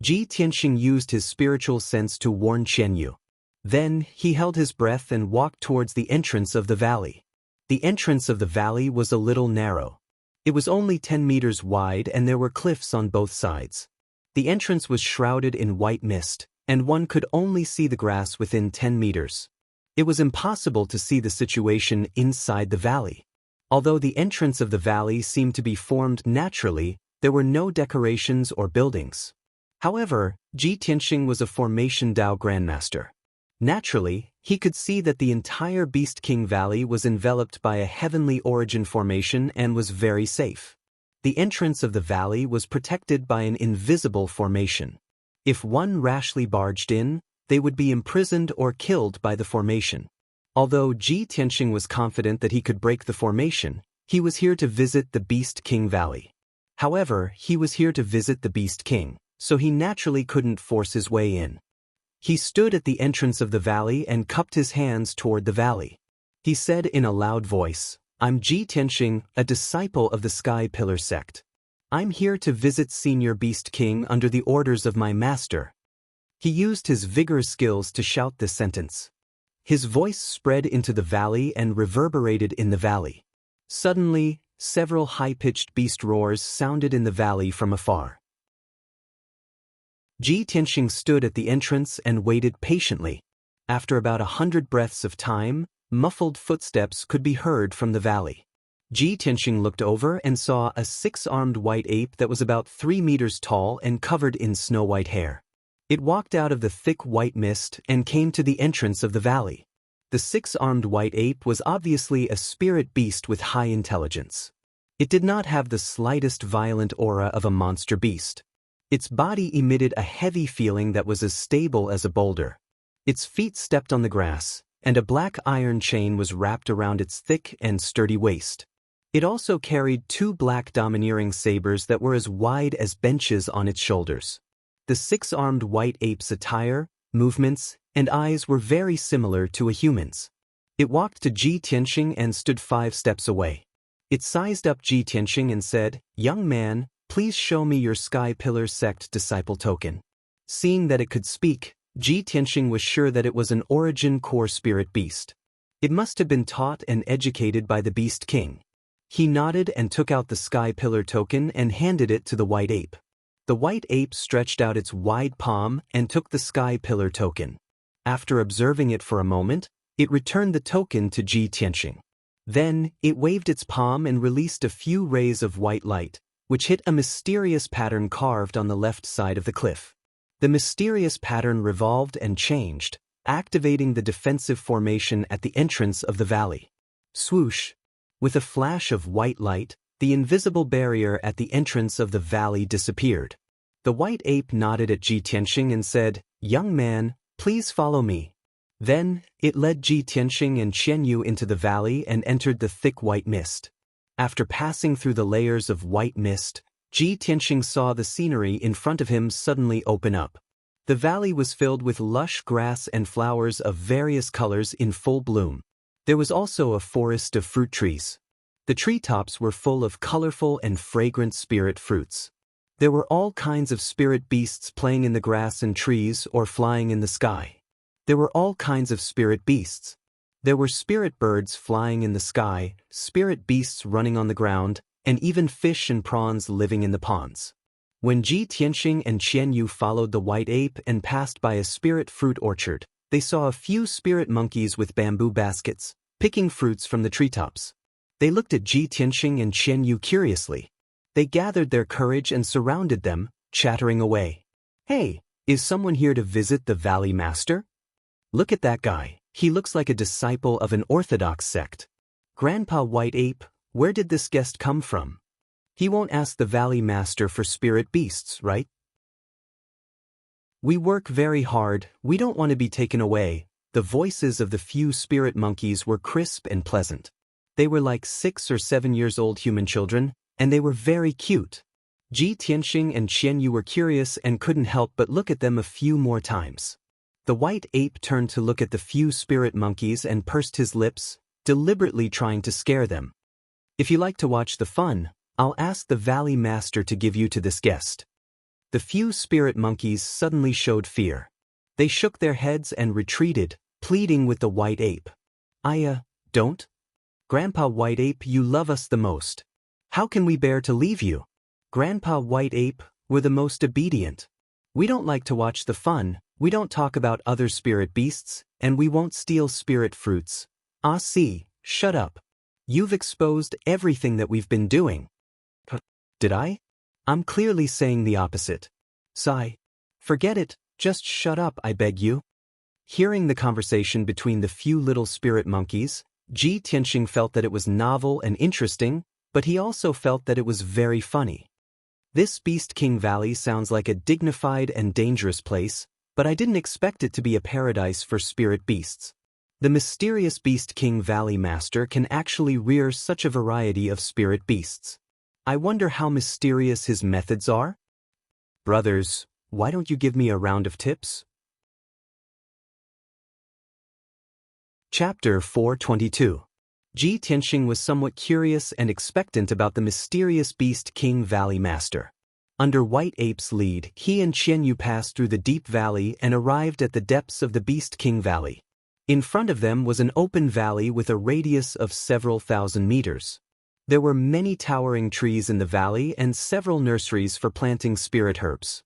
Ji Tianxing used his spiritual sense to warn Qian Yu. Then, he held his breath and walked towards the entrance of the valley. The entrance of the valley was a little narrow. It was only 10 meters wide and there were cliffs on both sides. The entrance was shrouded in white mist, and one could only see the grass within 10 meters. It was impossible to see the situation inside the valley. Although the entrance of the valley seemed to be formed naturally, there were no decorations or buildings. However, Ji Tianxing was a Formation Dao Grandmaster. Naturally, he could see that the entire Beast King Valley was enveloped by a heavenly origin formation and was very safe. The entrance of the valley was protected by an invisible formation. If one rashly barged in, they would be imprisoned or killed by the formation. Although Ji Tianxing was confident that he could break the formation, he was here to visit the Beast King Valley. However, he was here to visit the Beast King, so he naturally couldn't force his way in. He stood at the entrance of the valley and cupped his hands toward the valley. He said in a loud voice, "I'm Ji Tianxing, a disciple of the Sky Pillar sect. I'm here to visit Senior Beast King under the orders of my master." He used his vigorous skills to shout this sentence. His voice spread into the valley and reverberated in the valley. Suddenly, several high-pitched beast roars sounded in the valley from afar. Ji Tianxing stood at the entrance and waited patiently. After about 100 breaths of time, muffled footsteps could be heard from the valley. Ji Tianxing looked over and saw a 6-armed white ape that was about 3 meters tall and covered in snow-white hair. It walked out of the thick white mist and came to the entrance of the valley. The 6-armed white ape was obviously a spirit beast with high intelligence. It did not have the slightest violent aura of a monster beast. Its body emitted a heavy feeling that was as stable as a boulder. Its feet stepped on the grass, and a black iron chain was wrapped around its thick and sturdy waist. It also carried 2 black domineering sabers that were as wide as benches on its shoulders. The 6-armed white ape's attire, movements, and eyes were very similar to a human's. It walked to Ji Tianxing and stood 5 steps away. It sized up Ji Tianxing and said, "Young man, please show me your Sky Pillar sect disciple token." Seeing that it could speak, Ji Tianxing was sure that it was an origin core spirit beast. It must have been taught and educated by the Beast King. He nodded and took out the Sky Pillar token and handed it to the white ape. The white ape stretched out its wide palm and took the Sky Pillar token. After observing it for a moment, it returned the token to Ji Tianxing. Then, it waved its palm and released a few rays of white light, which hit a mysterious pattern carved on the left side of the cliff. The mysterious pattern revolved and changed, activating the defensive formation at the entrance of the valley. Swoosh! With a flash of white light, the invisible barrier at the entrance of the valley disappeared. The white ape nodded at Ji Tianxing and said, "Young man, please follow me." Then, it led Ji Tianxing and Qian Yu into the valley and entered the thick white mist. After passing through the layers of white mist, Ji Tianxing saw the scenery in front of him suddenly open up. The valley was filled with lush grass and flowers of various colors in full bloom. There was also a forest of fruit trees. The treetops were full of colorful and fragrant spirit fruits. There were all kinds of spirit beasts playing in the grass and trees or flying in the sky. There were all kinds of spirit beasts. There were spirit birds flying in the sky, spirit beasts running on the ground, and even fish and prawns living in the ponds. When Ji Tianxing and Qian Yu followed the white ape and passed by a spirit fruit orchard, they saw a few spirit monkeys with bamboo baskets, picking fruits from the treetops. They looked at Ji Tianxing and Qian Yu curiously. They gathered their courage and surrounded them, chattering away. "Hey, is someone here to visit the Valley Master? Look at that guy, he looks like a disciple of an orthodox sect." "Grandpa White Ape, where did this guest come from? He won't ask the Valley Master for spirit beasts, right?" "We work very hard, we don't want to be taken away." The voices of the few spirit monkeys were crisp and pleasant. They were like 6 or 7 years old human children, and they were very cute. Ji Tianxing and Qian Yu were curious and couldn't help but look at them a few more times. The white ape turned to look at the few spirit monkeys and pursed his lips, deliberately trying to scare them. "If you like to watch the fun, I'll ask the Valley Master to give you to this guest." The few spirit monkeys suddenly showed fear. They shook their heads and retreated, pleading with the white ape. Don't. Grandpa White Ape, you love us the most. How can we bear to leave you?" Grandpa White Ape, we're the most obedient. We don't like to watch the fun, we don't talk about other spirit beasts, and we won't steal spirit fruits. See, shut up. You've exposed everything that we've been doing." "Did I? I'm clearly saying the opposite." "Sigh. Forget it, just shut up, I beg you." Hearing the conversation between the few little spirit monkeys, Ji Tianxing felt that it was novel and interesting, but he also felt that it was very funny. This Beast King Valley sounds like a dignified and dangerous place, but I didn't expect it to be a paradise for spirit beasts. The mysterious Beast King Valley Master can actually rear such a variety of spirit beasts. I wonder how mysterious his methods are? Brothers, why don't you give me a round of tips? Chapter 422. Ji Tianxing was somewhat curious and expectant about the mysterious Beast King Valley Master. Under White Ape's lead, he and Qian Yu passed through the deep valley and arrived at the depths of the Beast King Valley. In front of them was an open valley with a radius of several thousand meters. There were many towering trees in the valley and several nurseries for planting spirit herbs.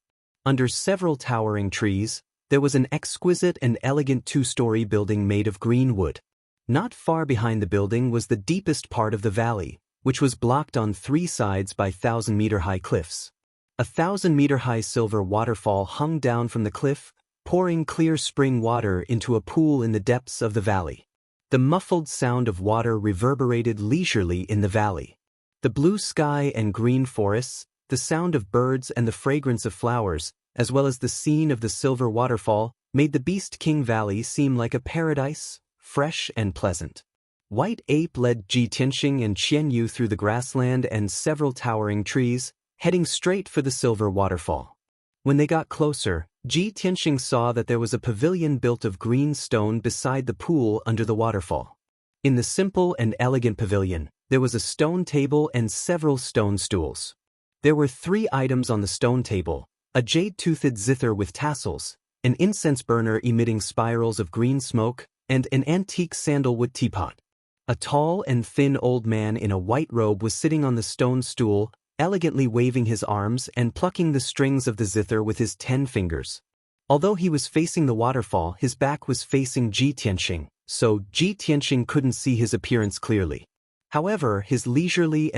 Under several towering trees, there was an exquisite and elegant 2-story building made of green wood. Not far behind the building was the deepest part of the valley, which was blocked on 3 sides by 1,000-meter-high cliffs. A 1,000-meter-high silver waterfall hung down from the cliff, pouring clear spring water into a pool in the depths of the valley. The muffled sound of water reverberated leisurely in the valley. The blue sky and green forests, the sound of birds and the fragrance of flowers, as well as the scene of the silver waterfall, made the Beast King Valley seem like a paradise, fresh and pleasant. White Ape led Ji Tianxing and Qian Yu through the grassland and several towering trees, heading straight for the silver waterfall. When they got closer, Ji Tianxing saw that there was a pavilion built of green stone beside the pool under the waterfall. In the simple and elegant pavilion, there was a stone table and several stone stools. There were 3 items on the stone table: a jade-toothed zither with tassels, an incense burner emitting spirals of green smoke, and an antique sandalwood teapot. A tall and thin old man in a white robe was sitting on the stone stool, elegantly waving his arms and plucking the strings of the zither with his 10 fingers. Although he was facing the waterfall, his back was facing Ji Tianxing, so Ji Tianxing couldn't see his appearance clearly. However, his leisurely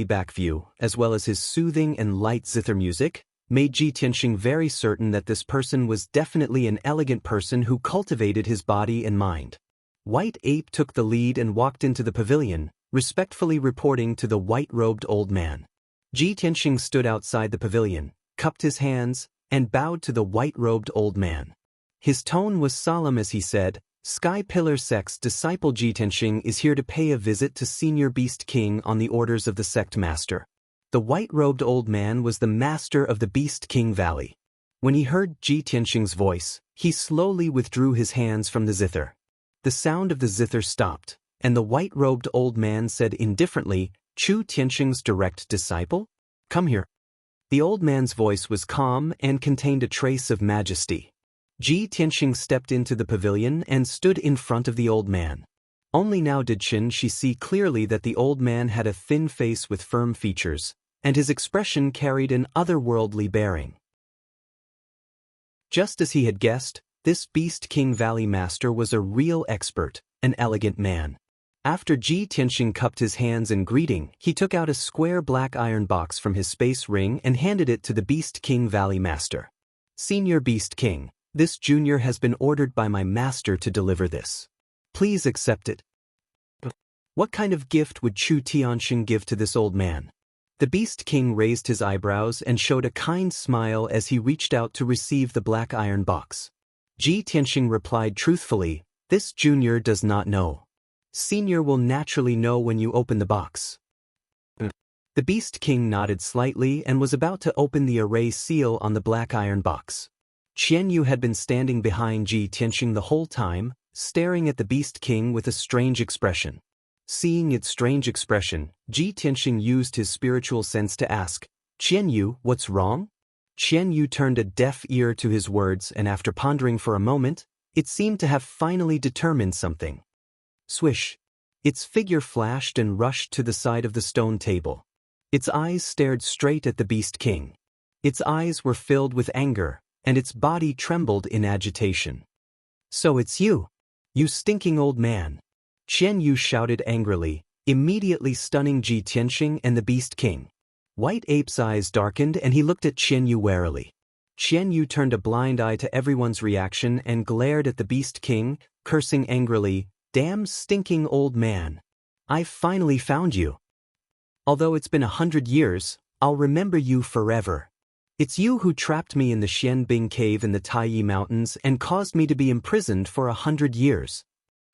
back view, as well as his soothing and light zither music, made Ji Tianxing very certain that this person was definitely an elegant person who cultivated his body and mind. White Ape took the lead and walked into the pavilion, respectfully reporting to the white-robed old man. Ji Tianxing stood outside the pavilion, cupped his hands, and bowed to the white-robed old man. His tone was solemn as he said, "Sky Pillar Sect's disciple Ji Tianxing is here to pay a visit to Senior Beast King on the orders of the sect master." The white-robed old man was the master of the Beast King Valley. When he heard Ji Tianxing's voice, he slowly withdrew his hands from the zither. The sound of the zither stopped, and the white-robed old man said indifferently, "Chu Tianxing's direct disciple? Come here." The old man's voice was calm and contained a trace of majesty. Ji Tianxing stepped into the pavilion and stood in front of the old man. Only now did she see clearly that the old man had a thin face with firm features, and his expression carried an otherworldly bearing. Just as he had guessed, this Beast King Valley master was a real expert, an elegant man. After Ji Tianxing cupped his hands in greeting, he took out a square black iron box from his space ring and handed it to the Beast King Valley master. "Senior Beast King, this junior has been ordered by my master to deliver this. Please accept it." What kind of gift would Chu Tianxing give to this old man? The Beast King raised his eyebrows and showed a kind smile as he reached out to receive the black iron box. Ji Tianxing replied truthfully, "This junior does not know. Senior will naturally know when you open the box." The Beast King nodded slightly and was about to open the array seal on the black iron box. Qian Yu had been standing behind Ji Tianxing the whole time, staring at the Beast King with a strange expression. Seeing its strange expression, Ji Tianxing used his spiritual sense to ask, "Qian Yu, what's wrong?" Qian Yu turned a deaf ear to his words, and after pondering for a moment, it seemed to have finally determined something. Swish! Its figure flashed and rushed to the side of the stone table. Its eyes stared straight at the Beast King. Its eyes were filled with anger, and its body trembled in agitation. "So it's you! You stinking old man!" Qian Yu shouted angrily, immediately stunning Ji Tianxing and the Beast King. White Ape's eyes darkened and he looked at Qian Yu warily. Qian Yu turned a blind eye to everyone's reaction and glared at the Beast King, cursing angrily, "Damn stinking old man! I've finally found you. Although it's been 100 years, I'll remember you forever. It's you who trapped me in the Xianbing cave in the Taiyi Mountains and caused me to be imprisoned for 100 years.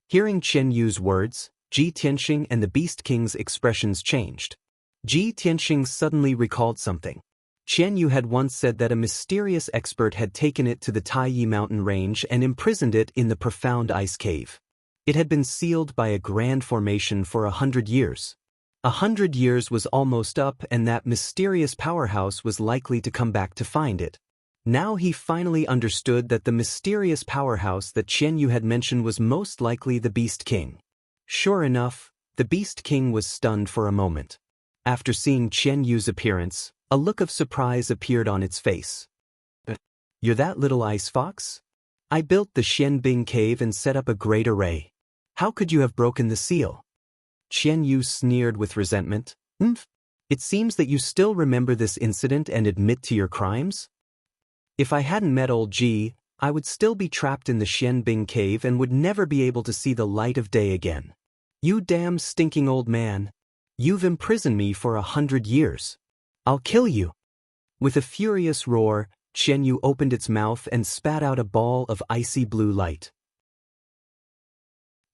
Hearing Qian Yu's words, Ji Tianxing and the Beast King's expressions changed. Ji Tianxing suddenly recalled something. Qian Yu had once said that a mysterious expert had taken it to the Taiyi mountain range and imprisoned it in the profound ice cave. It had been sealed by a grand formation for 100 years. 100 years was almost up, and that mysterious powerhouse was likely to come back to find it. Now he finally understood that the mysterious powerhouse that Qian Yu had mentioned was most likely the Beast King. Sure enough, the Beast King was stunned for a moment. After seeing Qian Yu's appearance, a look of surprise appeared on its face. "You're that little ice fox? I built the Xianbing cave and set up a great array. How could you have broken the seal?" Qian Yu sneered with resentment. It seems that you still remember this incident and admit to your crimes? If I hadn't met old Ji, I would still be trapped in the Xianbing cave and would never be able to see the light of day again. You damn stinking old man. You've imprisoned me for 100 years. I'll kill you." With a furious roar, Qian Yu opened its mouth and spat out a ball of icy blue light.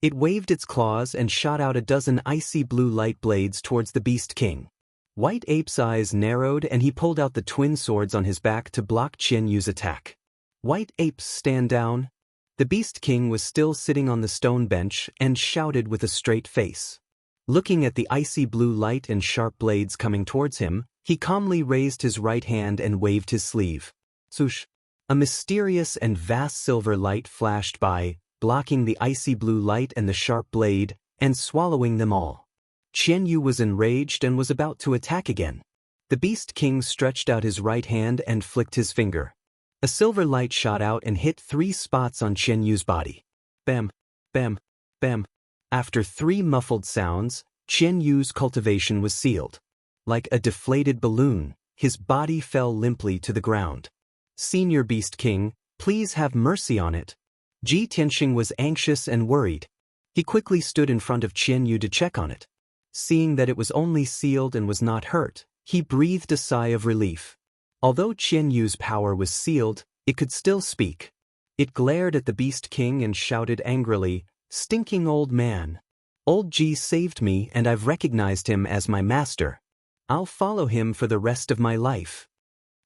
It waved its claws and shot out a dozen icy blue light blades towards the Beast King. White Ape's eyes narrowed and he pulled out the twin swords on his back to block Qian Yu's attack. "White Ape, stand down." The Beast King was still sitting on the stone bench and shouted with a straight face. Looking at the icy blue light and sharp blades coming towards him, he calmly raised his right hand and waved his sleeve. Swoosh! A mysterious and vast silver light flashed by, blocking the icy blue light and the sharp blade, and swallowing them all. Qian Yu was enraged and was about to attack again. The Beast King stretched out his right hand and flicked his finger. A silver light shot out and hit 3 spots on Qian Yu's body. Bam, bam, bam. After 3 muffled sounds, Qian Yu's cultivation was sealed. Like a deflated balloon, his body fell limply to the ground. Senior Beast King, please have mercy on it. Ji Tianxing was anxious and worried. He quickly stood in front of Qian Yu to check on it. Seeing that it was only sealed and was not hurt, he breathed a sigh of relief. Although Qian Yu's power was sealed, it could still speak. It glared at the Beast King and shouted angrily, "Stinking old man! Old Ji saved me and I've recognized him as my master. I'll follow him for the rest of my life.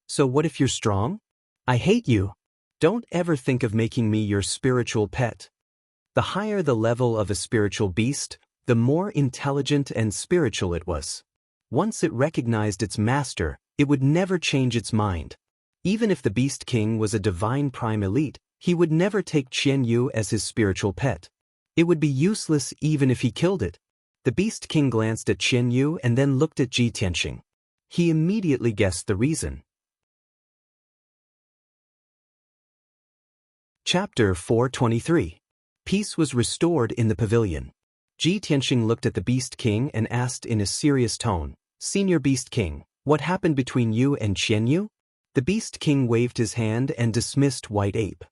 So what if you're strong? I hate you. Don't ever think of making me your spiritual pet." The higher the level of a spiritual beast, the more intelligent and spiritual it was. Once it recognized its master, it would never change its mind. Even if the Beast King was a divine prime elite, he would never take Qian Yu as his spiritual pet. It would be useless even if he killed it. The Beast King glanced at Qian Yu and then looked at Ji Tianxing. He immediately guessed the reason. Chapter 423. Peace was restored in the pavilion. Ji Tianxing looked at the Beast King and asked in a serious tone, "Senior Beast King, what happened between you and Qian Yu?" The Beast King waved his hand and dismissed White Ape.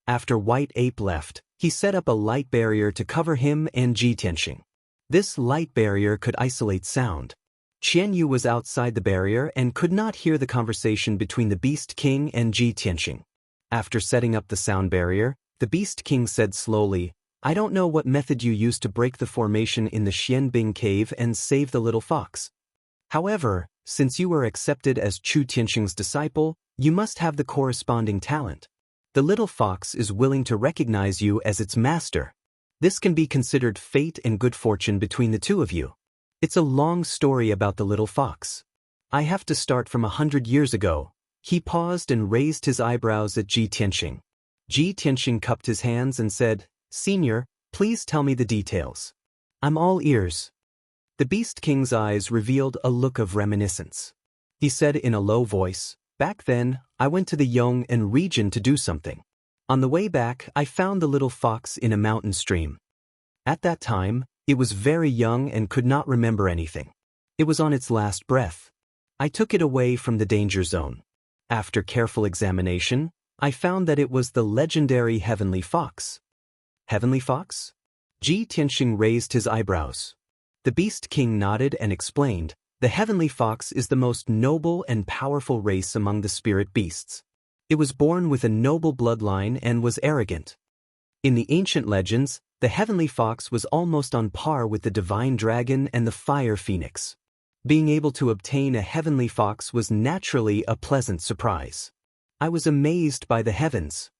After White Ape left, he set up a light barrier to cover him and Ji Tianxing. This light barrier could isolate sound. Qian Yu was outside the barrier and could not hear the conversation between the Beast King and Ji Tianxing. After setting up the sound barrier, the Beast King said slowly, "I don't know what method you used to break the formation in the Xianbing cave and save the little fox. However, since you were accepted as Chu Tianxing's disciple, you must have the corresponding talent. The little fox is willing to recognize you as its master. This can be considered fate and good fortune between the two of you. It's a long story about the little fox. I have to start from 100 years ago." He paused and raised his eyebrows at Ji Tianxing. Ji Tianxing cupped his hands and said, "Senior, please tell me the details. I'm all ears." The Beast King's eyes revealed a look of reminiscence. He said in a low voice, "Back then, I went to the Yong'an region to do something. On the way back, I found the little fox in a mountain stream. At that time, it was very young and could not remember anything. It was on its last breath. I took it away from the danger zone. After careful examination, I found that it was the legendary Heavenly Fox." Heavenly Fox? Ji Tianxing raised his eyebrows. The Beast King nodded and explained, "The Heavenly Fox is the most noble and powerful race among the spirit beasts. It was born with a noble bloodline and was arrogant. In the ancient legends, the Heavenly Fox was almost on par with the Divine Dragon and the Fire Phoenix. Being able to obtain a Heavenly Fox was naturally a pleasant surprise. I was amazed by the heavens.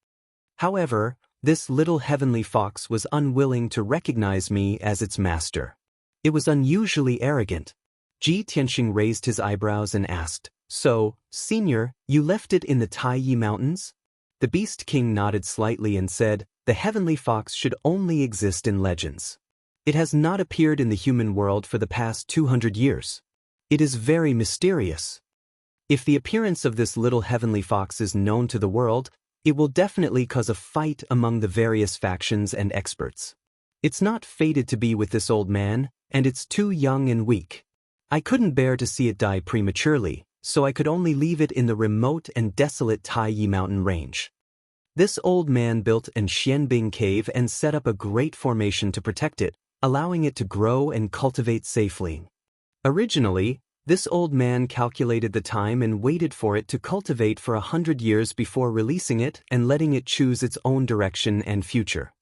However, this little Heavenly Fox was unwilling to recognize me as its master. It was unusually arrogant." Ji Tianxing raised his eyebrows and asked, "So, Senior, you left it in the Taiyi Mountains?" The Beast King nodded slightly and said, "The Heavenly Fox should only exist in legends. It has not appeared in the human world for the past 200 years. It is very mysterious. If the appearance of this little Heavenly Fox is known to the world, it will definitely cause a fight among the various factions and experts. It's not fated to be with this old man, and it's too young and weak. I couldn't bear to see it die prematurely, so I could only leave it in the remote and desolate Taiyi mountain range. This old man built an Xianbing cave and set up a great formation to protect it, allowing it to grow and cultivate safely. Originally, this old man calculated the time and waited for it to cultivate for 100 years before releasing it and letting it choose its own direction and future.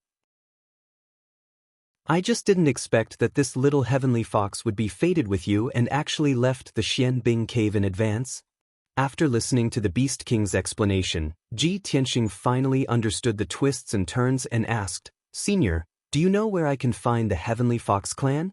I just didn't expect that this little Heavenly Fox would be fated with you and actually left the Xianbing cave in advance." After listening to the Beast King's explanation, Ji Tianxing finally understood the twists and turns and asked, "Senior, do you know where I can find the Heavenly Fox clan?"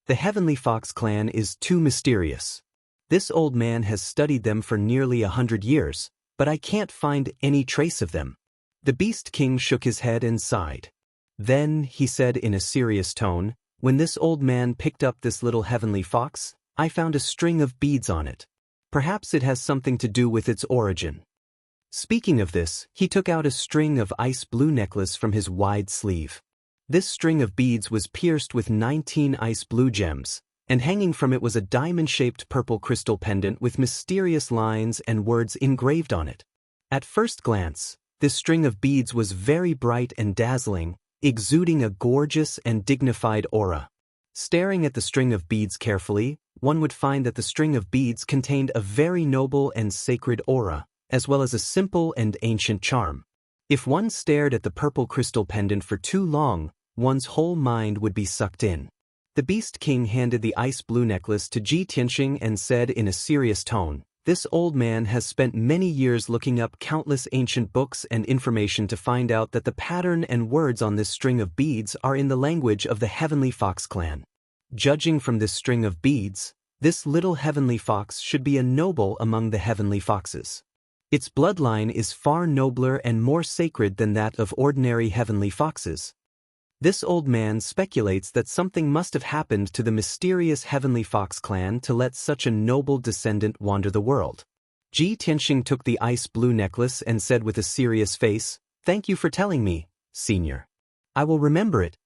"The Heavenly Fox clan is too mysterious. This old man has studied them for nearly 100 years, but I can't find any trace of them." The Beast King shook his head and sighed. Then, he said in a serious tone, "When this old man picked up this little Heavenly Fox, I found a string of beads on it. Perhaps it has something to do with its origin." Speaking of this, he took out a string of ice blue necklace from his wide sleeve. This string of beads was pierced with 19 ice blue gems, and hanging from it was a diamond-shaped purple crystal pendant with mysterious lines and words engraved on it. At first glance, this string of beads was very bright and dazzling, exuding a gorgeous and dignified aura. Staring at the string of beads carefully, one would find that the string of beads contained a very noble and sacred aura, as well as a simple and ancient charm. If one stared at the purple crystal pendant for too long, one's whole mind would be sucked in. The Beast King handed the ice blue necklace to Ji Tianxing and said in a serious tone, "This old man has spent many years looking up countless ancient books and information to find out that the pattern and words on this string of beads are in the language of the Heavenly Fox clan. Judging from this string of beads, this little Heavenly Fox should be a noble among the Heavenly Foxes. Its bloodline is far nobler and more sacred than that of ordinary Heavenly Foxes. This old man speculates that something must have happened to the mysterious Heavenly Fox clan to let such a noble descendant wander the world." Ji Tianxing took the ice blue necklace and said with a serious face, "Thank you for telling me, Senior. I will remember it."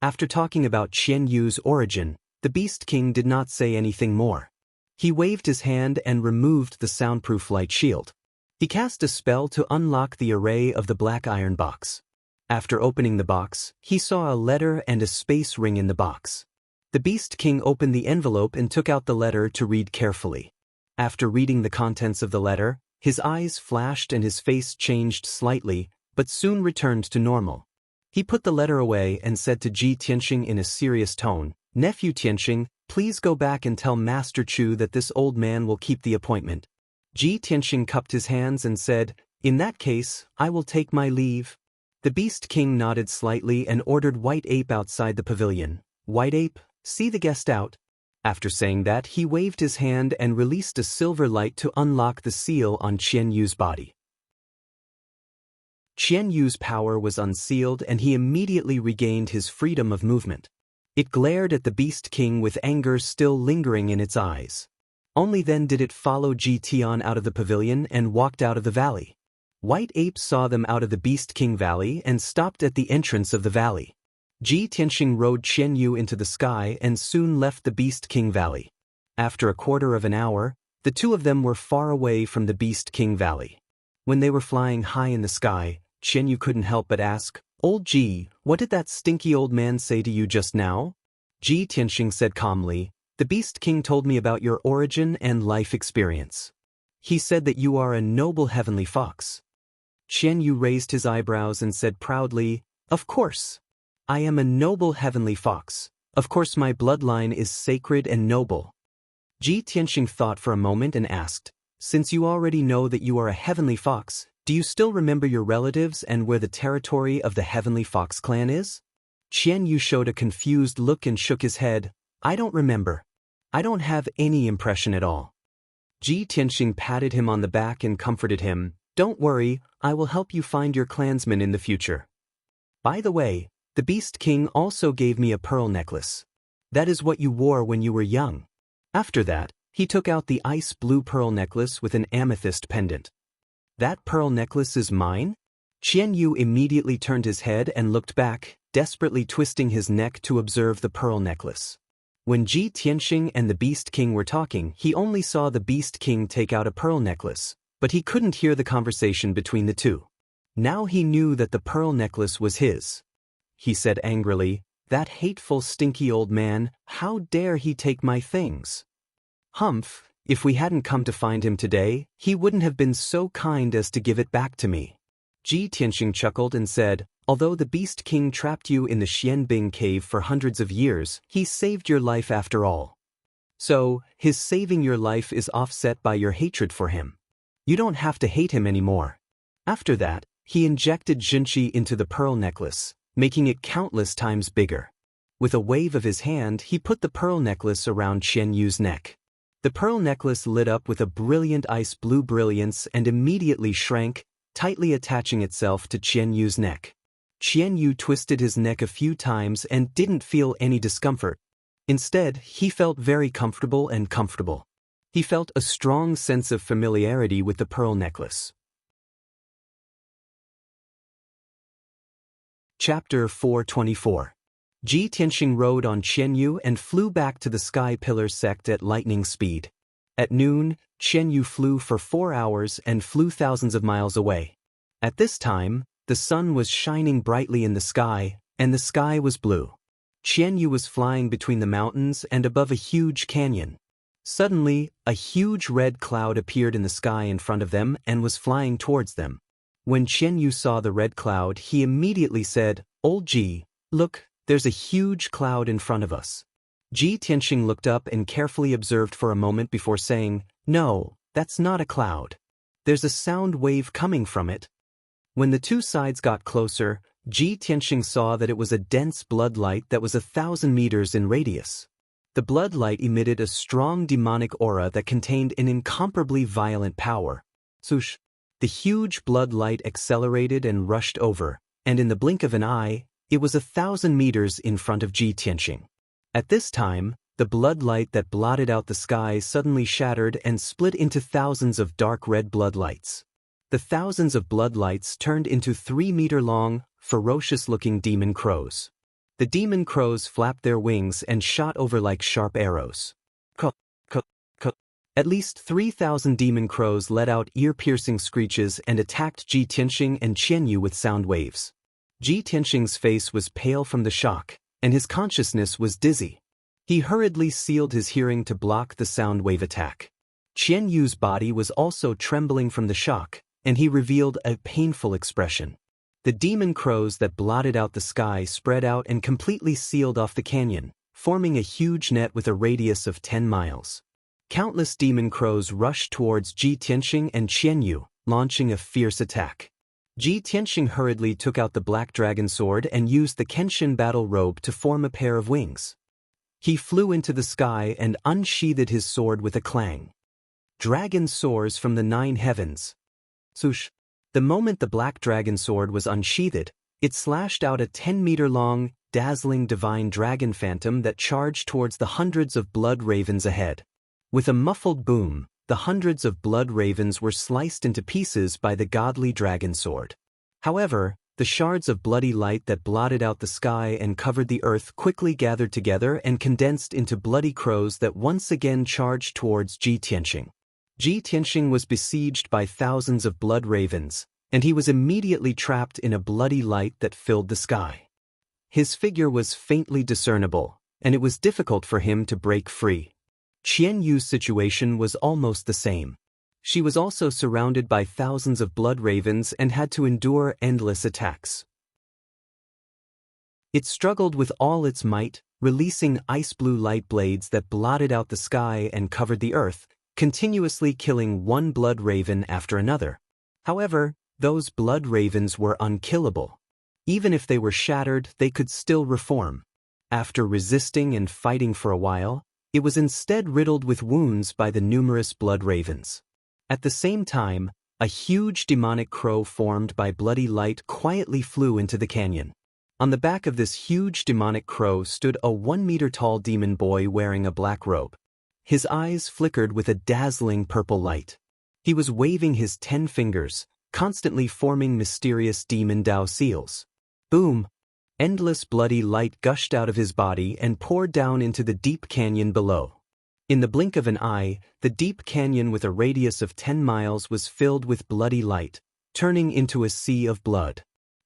After talking about Qian Yu's origin, the Beast King did not say anything more. He waved his hand and removed the soundproof light shield. He cast a spell to unlock the array of the black iron box. After opening the box, he saw a letter and a space ring in the box. The Beast King opened the envelope and took out the letter to read carefully. After reading the contents of the letter, his eyes flashed and his face changed slightly, but soon returned to normal. He put the letter away and said to Ji Tianxing in a serious tone, "Nephew Tianxing, please go back and tell Master Chu that this old man will keep the appointment." Ji Tianxing cupped his hands and said, "In that case, I will take my leave." The Beast King nodded slightly and ordered White Ape outside the pavilion. "White Ape, see the guest out." After saying that, he waved his hand and released a silver light to unlock the seal on Qian Yu's body. Qian Yu's power was unsealed and he immediately regained his freedom of movement. It glared at the Beast King with anger still lingering in its eyes. Only then did it follow Ji Tian out of the pavilion and walked out of the valley. White Ape saw them out of the Beast King Valley and stopped at the entrance of the valley. Ji Tianxing rode Qian Yu into the sky and soon left the Beast King Valley. After a quarter of an hour, the two of them were far away from the Beast King Valley. When they were flying high in the sky, Qian Yu couldn't help but ask, "Old Ji, what did that stinky old man say to you just now?" Ji Tianxing said calmly, "The Beast King told me about your origin and life experience. He said that you are a noble Heavenly Fox." Qian Yu raised his eyebrows and said proudly, "Of course. I am a noble Heavenly Fox. Of course my bloodline is sacred and noble." Ji Tianxing thought for a moment and asked, "Since you already know that you are a Heavenly Fox, do you still remember your relatives and where the territory of the Heavenly Fox clan is?" Qian Yu showed a confused look and shook his head. "I don't remember. I don't have any impression at all." Ji Tianxing patted him on the back and comforted him, "Don't worry, I will help you find your clansmen in the future. By the way, the Beast King also gave me a pearl necklace. That is what you wore when you were young." After that, he took out the ice blue pearl necklace with an amethyst pendant. "That pearl necklace is mine?" Qian Yu immediately turned his head and looked back, desperately twisting his neck to observe the pearl necklace. When Ji Tianxing and the Beast King were talking, he only saw the Beast King take out a pearl necklace, but he couldn't hear the conversation between the two. Now he knew that the pearl necklace was his. He said angrily, "That hateful stinky old man, how dare he take my things? Humph, if we hadn't come to find him today, he wouldn't have been so kind as to give it back to me." Ji Tianxing chuckled and said, "Although the Beast King trapped you in the Xianbing cave for hundreds of years, he saved your life after all. So, his saving your life is offset by your hatred for him. You don't have to hate him anymore." After that, he injected Jinqi into the pearl necklace, making it countless times bigger. With a wave of his hand, he put the pearl necklace around Qian Yu's neck. The pearl necklace lit up with a brilliant ice blue brilliance and immediately shrank, tightly attaching itself to Qian Yu's neck. Qian Yu twisted his neck a few times and didn't feel any discomfort. Instead, he felt very comfortable and comfortable. He felt a strong sense of familiarity with the pearl necklace. Chapter 424. Ji Tianxing rode on Qianyu and flew back to the sky pillar sect at lightning speed. At noon, Qianyu flew for 4 hours and flew thousands of miles away. At this time, the sun was shining brightly in the sky, and the sky was blue. Qianyu was flying between the mountains and above a huge canyon. Suddenly, a huge red cloud appeared in the sky in front of them and was flying towards them. When Qianyu saw the red cloud, he immediately said, "Old Ji, look, there's a huge cloud in front of us." Ji Tianxing looked up and carefully observed for a moment before saying, "No, that's not a cloud. There's a sound wave coming from it." When the two sides got closer, Ji Tianxing saw that it was a dense blood light that was 1,000 meters in radius. The blood light emitted a strong demonic aura that contained an incomparably violent power. Swoosh! The huge blood light accelerated and rushed over, and in the blink of an eye, it was 1,000 meters in front of Ji Tianxing. At this time, the blood light that blotted out the sky suddenly shattered and split into thousands of dark red blood lights. The thousands of blood lights turned into 3-meter-long, ferocious-looking demon crows. The demon crows flapped their wings and shot over like sharp arrows. At least 3,000 demon crows let out ear-piercing screeches and attacked Ji Tianxing and Qianyu with sound waves. Ji Tianxing's face was pale from the shock, and his consciousness was dizzy. He hurriedly sealed his hearing to block the sound wave attack. Qianyu's body was also trembling from the shock, and he revealed a painful expression. The demon crows that blotted out the sky spread out and completely sealed off the canyon, forming a huge net with a radius of 10 miles. Countless demon crows rushed towards Ji Tianxing and Qianyu, launching a fierce attack. Ji Tianxing hurriedly took out the black dragon sword and used the Kenshin battle robe to form a pair of wings. He flew into the sky and unsheathed his sword with a clang. Dragon soars from the 9 heavens. Swoosh! The moment the black dragon sword was unsheathed, it slashed out a 10-meter-long, dazzling divine dragon phantom that charged towards the hundreds of blood ravens ahead. With a muffled boom, the hundreds of blood ravens were sliced into pieces by the godly dragon sword. However, the shards of bloody light that blotted out the sky and covered the earth quickly gathered together and condensed into bloody crows that once again charged towards Ji Tianxing. Ji Tianxing was besieged by thousands of blood ravens, and he was immediately trapped in a bloody light that filled the sky. His figure was faintly discernible, and it was difficult for him to break free. Qianyu's situation was almost the same. She was also surrounded by thousands of blood ravens and had to endure endless attacks. It struggled with all its might, releasing ice-blue light blades that blotted out the sky and covered the earth, continuously killing one blood raven after another. However, those blood ravens were unkillable. Even if they were shattered, they could still reform. After resisting and fighting for a while, it was instead riddled with wounds by the numerous blood ravens. At the same time, a huge demonic crow formed by bloody light quietly flew into the canyon. On the back of this huge demonic crow stood a 1-meter-tall demon boy wearing a black robe. His eyes flickered with a dazzling purple light. He was waving his 10 fingers, constantly forming mysterious demon Dao seals. Boom! Endless bloody light gushed out of his body and poured down into the deep canyon below. In the blink of an eye, the deep canyon with a radius of 10 miles was filled with bloody light, turning into a sea of blood.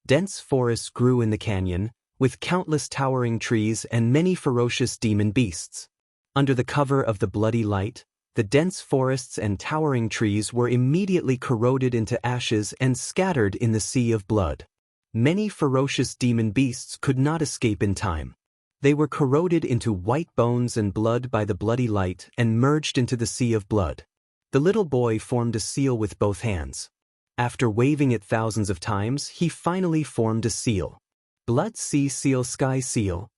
Dense forests grew in the canyon, with countless towering trees and many ferocious demon beasts. Under the cover of the bloody light, the dense forests and towering trees were immediately corroded into ashes and scattered in the sea of blood. Many ferocious demon beasts could not escape in time. They were corroded into white bones and blood by the bloody light and merged into the sea of blood. The little boy formed a seal with both hands. After waving it thousands of times, he finally formed a seal. Blood sea seal sky seal.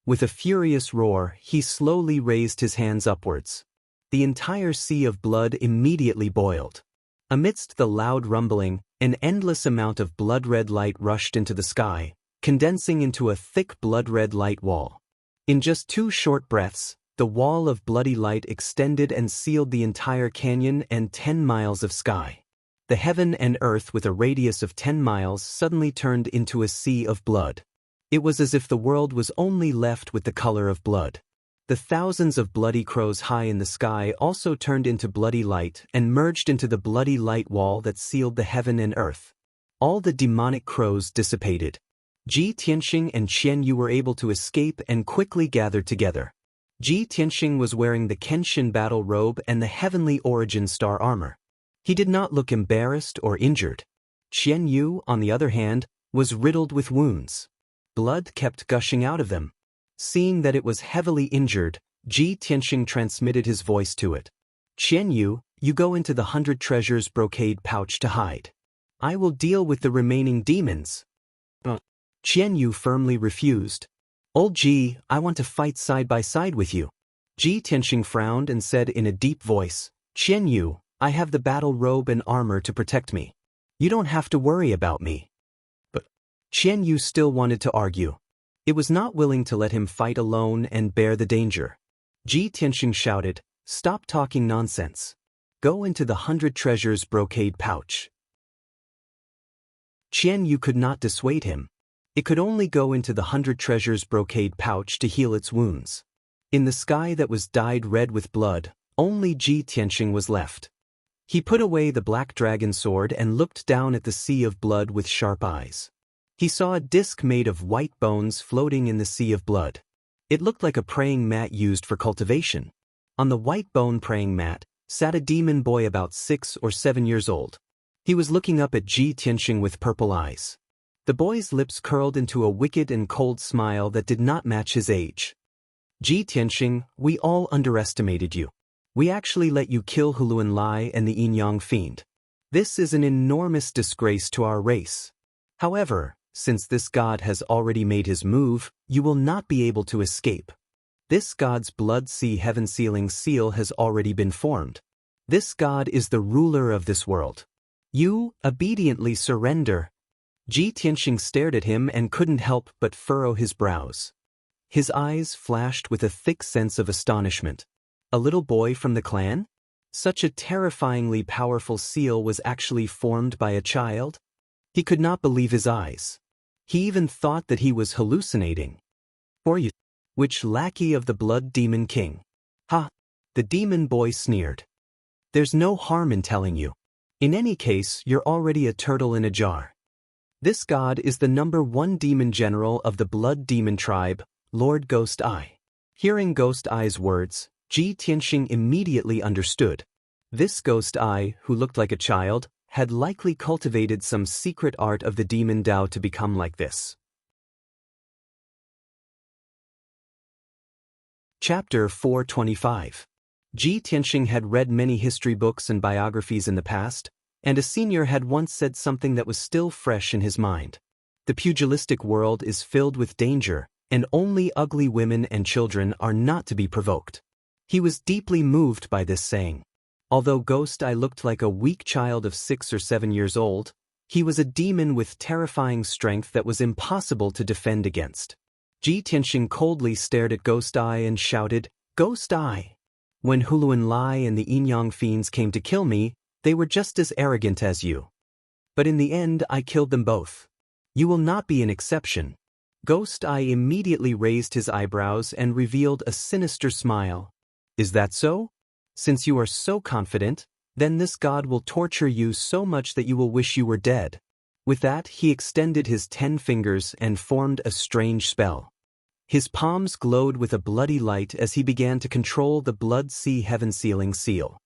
With a furious roar, he slowly raised his hands upwards. The entire sea of blood immediately boiled. Amidst the loud rumbling, an endless amount of blood-red light rushed into the sky, condensing into a thick blood-red light wall. In just 2 short breaths, the wall of bloody light extended and sealed the entire canyon and 10 miles of sky. The heaven and earth with a radius of 10 miles suddenly turned into a sea of blood. It was as if the world was only left with the color of blood. The thousands of bloody crows high in the sky also turned into bloody light and merged into the bloody light wall that sealed the heaven and earth. All the demonic crows dissipated. Ji Tianxing and Qian Yu were able to escape and quickly gathered together. Ji Tianxing was wearing the Kenshin battle robe and the heavenly origin star armor. He did not look embarrassed or injured. Qian Yu, on the other hand, was riddled with wounds. Blood kept gushing out of them. Seeing that it was heavily injured, Ji Tianxing transmitted his voice to it. Qian Yu, you go into the 100 treasures brocade pouch to hide. I will deal with the remaining demons. Qian Yu firmly refused. Old Ji, I want to fight side by side with you. Ji Tianxing frowned and said in a deep voice, Qian Yu, I have the battle robe and armor to protect me. You don't have to worry about me. But Qian Yu still wanted to argue. It was not willing to let him fight alone and bear the danger. Ji Tianxing shouted, stop talking nonsense. Go into the 100 treasures brocade pouch. Qian Yu could not dissuade him. It could only go into the 100 treasures brocade pouch to heal its wounds. In the sky that was dyed red with blood, only Ji Tianxing was left. He put away the black dragon sword and looked down at the sea of blood with sharp eyes. He saw a disc made of white bones floating in the sea of blood. It looked like a praying mat used for cultivation. On the white bone praying mat sat a demon boy about 6 or 7 years old. He was looking up at Ji Tianxing with purple eyes. The boy's lips curled into a wicked and cold smile that did not match his age. Ji Tianxing, we all underestimated you. We actually let you kill Huluan Lai and the Yin Yang Fiend. This is an enormous disgrace to our race. However, since this god has already made his move, you will not be able to escape. This god's blood sea heaven sealing seal has already been formed. This god is the ruler of this world. You obediently surrender. Ji Tianxing stared at him and couldn't help but furrow his brows. His eyes flashed with a thick sense of astonishment. A little boy from the clan? Such a terrifyingly powerful seal was actually formed by a child? He could not believe his eyes. He even thought that he was hallucinating. Or you, which lackey of the Blood Demon King? Ha! The demon boy sneered. There's no harm in telling you. In any case, you're already a turtle in a jar. This god is the #1 demon general of the Blood Demon tribe, Lord Ghost Eye. Hearing Ghost Eye's words, Ji Tianxing immediately understood. This Ghost Eye, who looked like a child, had likely cultivated some secret art of the demon Dao to become like this. Chapter 425. Ji Tianxing had read many history books and biographies in the past, and a senior had once said something that was still fresh in his mind. The pugilistic world is filled with danger, and only ugly women and children are not to be provoked. He was deeply moved by this saying. Although Ghost Eye looked like a weak child of 6 or 7 years old, he was a demon with terrifying strength that was impossible to defend against. Ji Tianxing coldly stared at Ghost Eye and shouted, Ghost Eye! When Huluan Lai and the Yin Yang Fiends came to kill me, they were just as arrogant as you. But in the end I killed them both. You will not be an exception. Ghost Eye immediately raised his eyebrows and revealed a sinister smile. Is that so? Since you are so confident, then this god will torture you so much that you will wish you were dead. With that, he extended his 10 fingers and formed a strange spell. His palms glowed with a bloody light as he began to control the blood sea heaven sealing seal.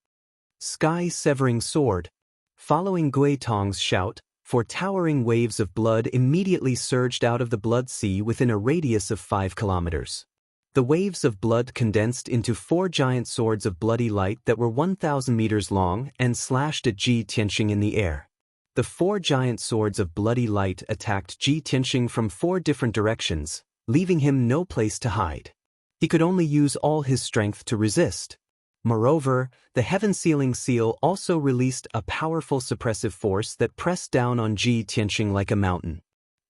Sky-severing sword. Following Gui Tong's shout, 4 towering waves of blood immediately surged out of the blood sea within a radius of 5 kilometers. The waves of blood condensed into 4 giant swords of bloody light that were 1,000 meters long and slashed at Ji Tianxing in the air. The 4 giant swords of bloody light attacked Ji Tianxing from 4 different directions, leaving him no place to hide. He could only use all his strength to resist. Moreover, the heaven-sealing seal also released a powerful suppressive force that pressed down on Ji Tianxing like a mountain.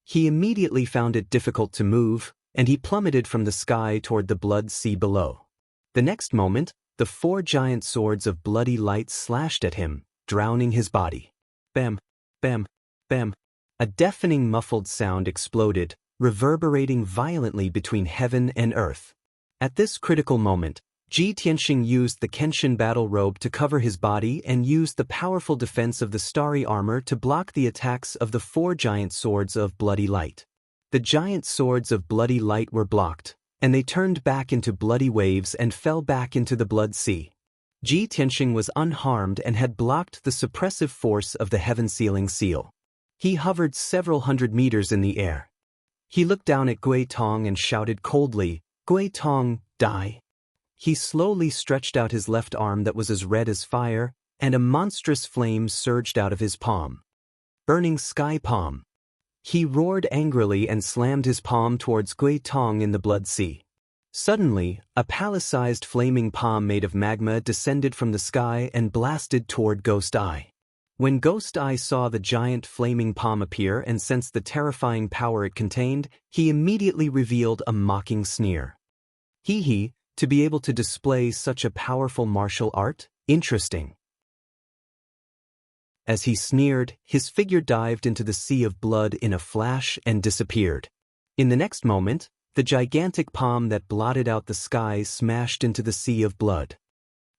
He immediately found it difficult to move, and he plummeted from the sky toward the blood sea below. The next moment, the 4 giant swords of bloody light slashed at him, drowning his body. Bam, bam, bam. A deafening muffled sound exploded, reverberating violently between heaven and earth. At this critical moment, Ji Tianxing used the Kenshin battle robe to cover his body and used the powerful defense of the starry armor to block the attacks of the 4 giant swords of bloody light. The giant swords of bloody light were blocked, and they turned back into bloody waves and fell back into the blood sea. Ji Tianxing was unharmed and had blocked the suppressive force of the heaven-sealing seal. He hovered several hundred meters in the air. He looked down at Gui Tong and shouted coldly, "Gui Tong, die." He slowly stretched out his left arm that was as red as fire, and a monstrous flame surged out of his palm. Burning sky palm. He roared angrily and slammed his palm towards Gui Tong in the blood sea. Suddenly, a palace-sized flaming palm made of magma descended from the sky and blasted toward Ghost Eye. When Ghost Eye saw the giant flaming palm appear and sensed the terrifying power it contained, he immediately revealed a mocking sneer. "Hee, to be able to display such a powerful martial art? Interesting." As he sneered, his figure dived into the sea of blood in a flash and disappeared. In the next moment, the gigantic palm that blotted out the skies smashed into the sea of blood.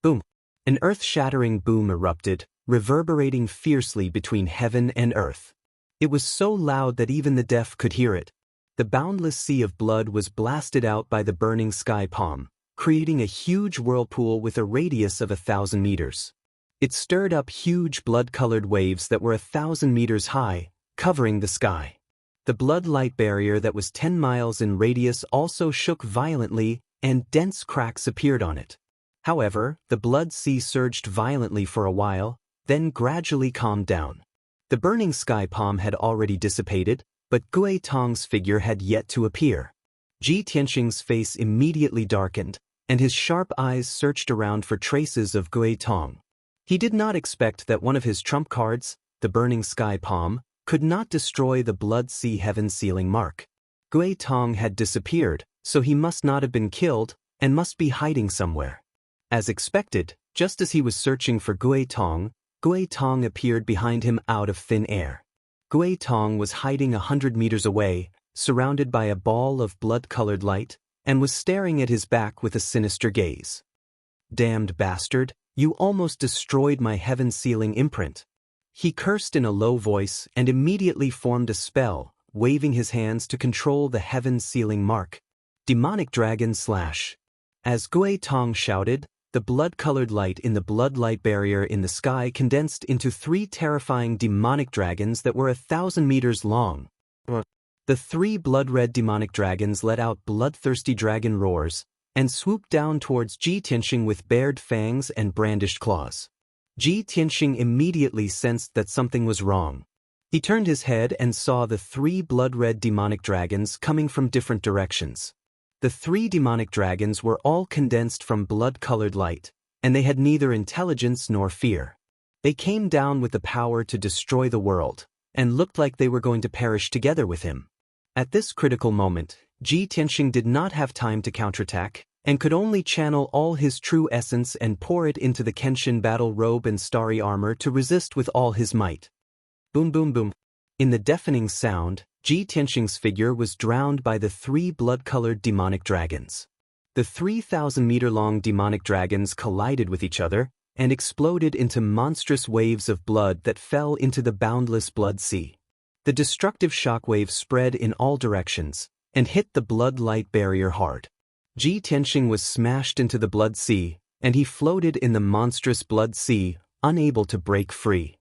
Boom! An earth-shattering boom erupted, reverberating fiercely between heaven and earth. It was so loud that even the deaf could hear it. The boundless sea of blood was blasted out by the burning sky palm, creating a huge whirlpool with a radius of 1,000 meters. It stirred up huge blood-colored waves that were 1,000 meters high, covering the sky. The blood-light barrier that was 10 miles in radius also shook violently, and dense cracks appeared on it. However, the blood sea surged violently for a while, then gradually calmed down. The burning sky palm had already dissipated, but Gui Tong's figure had yet to appear. Ji Tianxing's face immediately darkened, and his sharp eyes searched around for traces of Gui Tong. He did not expect that one of his trump cards, the burning sky palm, could not destroy the blood sea heaven-sealing mark. Gui Tong had disappeared, so he must not have been killed, and must be hiding somewhere. As expected, just as he was searching for Gui Tong appeared behind him out of thin air. Gui Tong was hiding 100 meters away, surrounded by a ball of blood-colored light, and was staring at his back with a sinister gaze. "Damned bastard, you almost destroyed my heaven-sealing imprint." He cursed in a low voice and immediately formed a spell, waving his hands to control the heaven-sealing mark. Demonic Dragon Slash. As Gui Tong shouted, the blood-colored light in the blood-light barrier in the sky condensed into 3 terrifying demonic dragons that were 1,000 meters long. The 3 blood-red demonic dragons let out bloodthirsty dragon roars and swooped down towards Ji Tianxing with bared fangs and brandished claws. Ji Tianxing immediately sensed that something was wrong. He turned his head and saw the 3 blood-red demonic dragons coming from different directions. The 3 demonic dragons were all condensed from blood-colored light, and they had neither intelligence nor fear. They came down with the power to destroy the world, and looked like they were going to perish together with him. At this critical moment, Ji Tianxing did not have time to counterattack, and could only channel all his true essence and pour it into the Kenshin battle robe and starry armor to resist with all his might. Boom boom boom. In the deafening sound, Ji Tianxing's figure was drowned by the 3 blood-colored demonic dragons. The 3,000-meter-long demonic dragons collided with each other and exploded into monstrous waves of blood that fell into the boundless blood sea. The destructive shockwave spread in all directions and hit the blood-light barrier hard. Ji Tianxing was smashed into the blood sea, and he floated in the monstrous blood sea, unable to break free.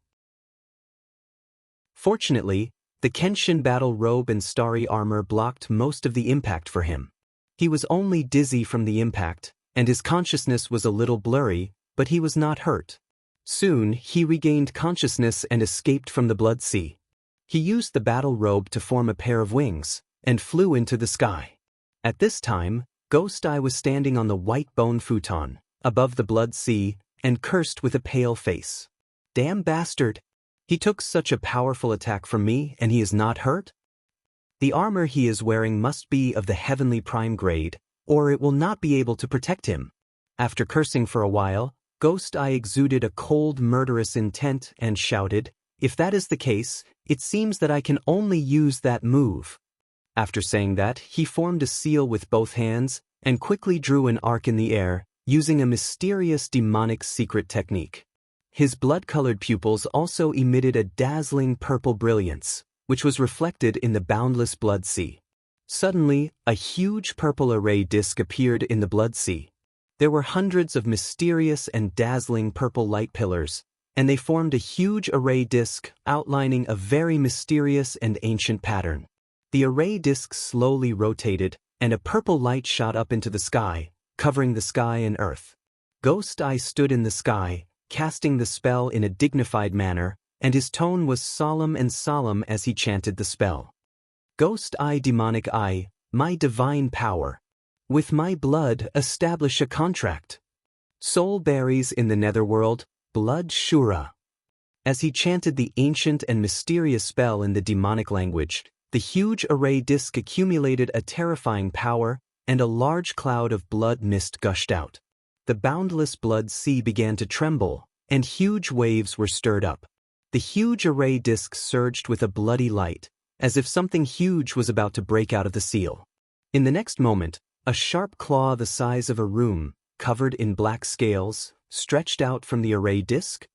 Fortunately, the Kenshin battle robe and starry armor blocked most of the impact for him. He was only dizzy from the impact, and his consciousness was a little blurry, but he was not hurt. Soon, he regained consciousness and escaped from the blood sea. He used the battle robe to form a pair of wings, and flew into the sky. At this time, Ghost Eye was standing on the white bone futon, above the blood sea, and cursed with a pale face. "Damn bastard! He took such a powerful attack from me, and he is not hurt? The armor he is wearing must be of the heavenly prime grade, or it will not be able to protect him." After cursing for a while, Ghost Eye exuded a cold, murderous intent and shouted, "If that is the case, it seems that I can only use that move." After saying that, he formed a seal with both hands and quickly drew an arc in the air, using a mysterious demonic secret technique. His blood-colored pupils also emitted a dazzling purple brilliance, which was reflected in the boundless blood sea. Suddenly, a huge purple array disk appeared in the blood sea. There were hundreds of mysterious and dazzling purple light pillars, and they formed a huge array disk outlining a very mysterious and ancient pattern. The array disk slowly rotated, and a purple light shot up into the sky, covering the sky and earth. Ghost Eye stood in the sky, casting the spell in a dignified manner, and his tone was solemn as he chanted the spell. Ghost Eye, demonic eye, my divine power. With my blood establish a contract. Soul berries in the netherworld, blood Shura. As he chanted the ancient and mysterious spell in the demonic language, the huge array disk accumulated a terrifying power, and a large cloud of blood mist gushed out. The boundless blood sea began to tremble, and huge waves were stirred up. The huge array disk surged with a bloody light, as if something huge was about to break out of the seal. In the next moment, a sharp claw the size of a room, covered in black scales, stretched out from the array disk.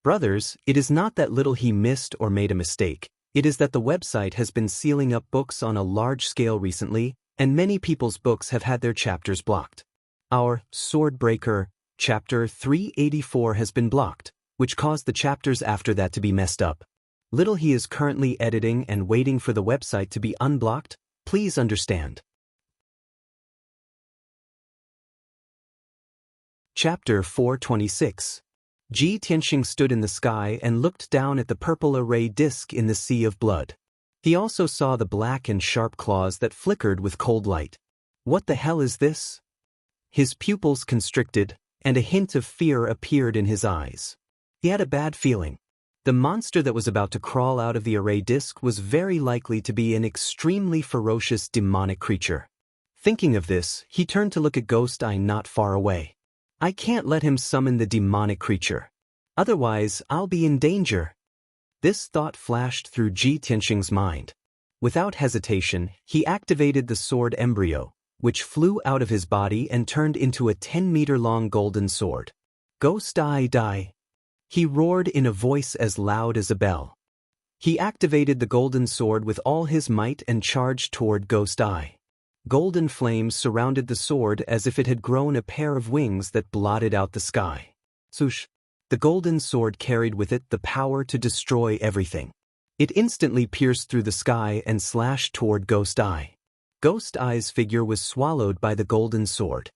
Brothers, it is not that little he missed or made a mistake. It is that the website has been sealing up books on a large scale recently, and many people's books have had their chapters blocked. Our Swordbreaker, chapter 384 has been blocked, which caused the chapters after that to be messed up. Little he is currently editing and waiting for the website to be unblocked. Please understand. Chapter 426. Ji Tianxing stood in the sky and looked down at the purple array disk in the sea of blood. He also saw the black and sharp claws that flickered with cold light. What the hell is this? His pupils constricted, and a hint of fear appeared in his eyes. He had a bad feeling. The monster that was about to crawl out of the array disk was very likely to be an extremely ferocious demonic creature. Thinking of this, he turned to look at Ghost Eye not far away. I can't let him summon the demonic creature. Otherwise, I'll be in danger. This thought flashed through Ji Tianxing's mind. Without hesitation, he activated the sword embryo, which flew out of his body and turned into a 10-meter-long golden sword. Ghost Eye die! He roared in a voice as loud as a bell. He activated the golden sword with all his might and charged toward Ghost Eye. Golden flames surrounded the sword as if it had grown a pair of wings that blotted out the sky. Swoosh! The golden sword carried with it the power to destroy everything. It instantly pierced through the sky and slashed toward Ghost Eye. Ghost Eye's figure was swallowed by the golden sword.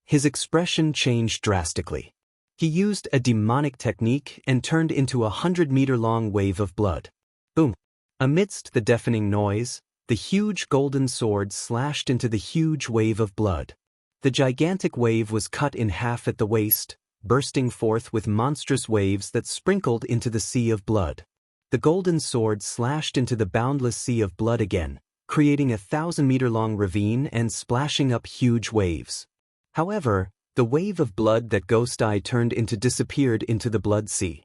His expression changed drastically. He used a demonic technique and turned into a 100-meter-long wave of blood. Boom! Amidst the deafening noise, the huge golden sword slashed into the huge wave of blood. The gigantic wave was cut in half at the waist, bursting forth with monstrous waves that sprinkled into the sea of blood. The golden sword slashed into the boundless sea of blood again, creating a 1,000-meter-long ravine and splashing up huge waves. However, the wave of blood that Ghost Eye turned into disappeared into the blood sea.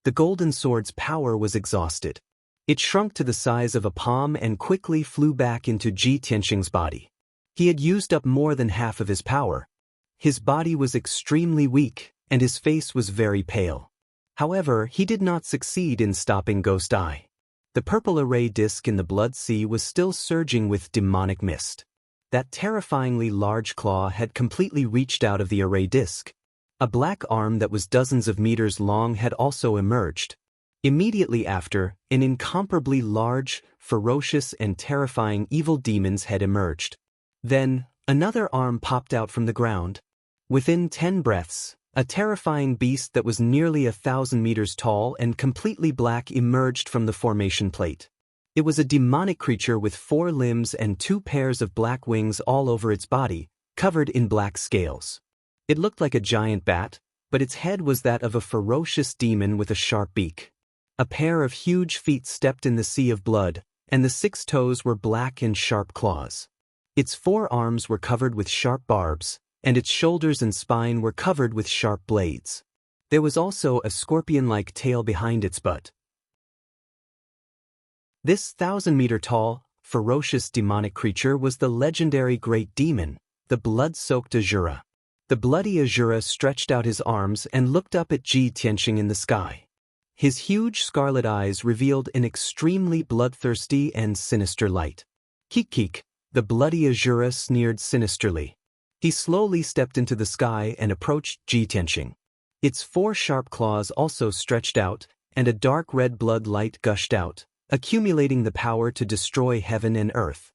The golden sword's power was exhausted. It shrunk to the size of a palm and quickly flew back into Ji Tianxing's body. He had used up more than half of his power. His body was extremely weak, and his face was very pale. However, he did not succeed in stopping Ghost Eye. The purple array disk in the blood sea was still surging with demonic mist. That terrifyingly large claw had completely reached out of the array disk. A black arm that was dozens of meters long had also emerged. Immediately after, an incomparably large, ferocious and terrifying evil demon's head emerged. Then, another arm popped out from the ground. Within 10 breaths, a terrifying beast that was nearly 1,000 meters tall and completely black emerged from the formation plate. It was a demonic creature with 4 limbs and 2 pairs of black wings all over its body, covered in black scales. It looked like a giant bat, but its head was that of a ferocious demon with a sharp beak. A pair of huge feet stepped in the sea of blood, and the 6 toes were black and sharp claws. Its 4 arms were covered with sharp barbs, and its shoulders and spine were covered with sharp blades. There was also a scorpion-like tail behind its butt. This 1,000-meter-tall, ferocious demonic creature was the legendary Great Demon, the blood-soaked Azura. The bloody Azura stretched out his arms and looked up at Ji Tianxing in the sky. His huge scarlet eyes revealed an extremely bloodthirsty and sinister light. Kik, the bloody Azura sneered sinisterly. He slowly stepped into the sky and approached Ji Tianxing. Its 4 sharp claws also stretched out, and a dark red blood light gushed out, accumulating the power to destroy heaven and earth.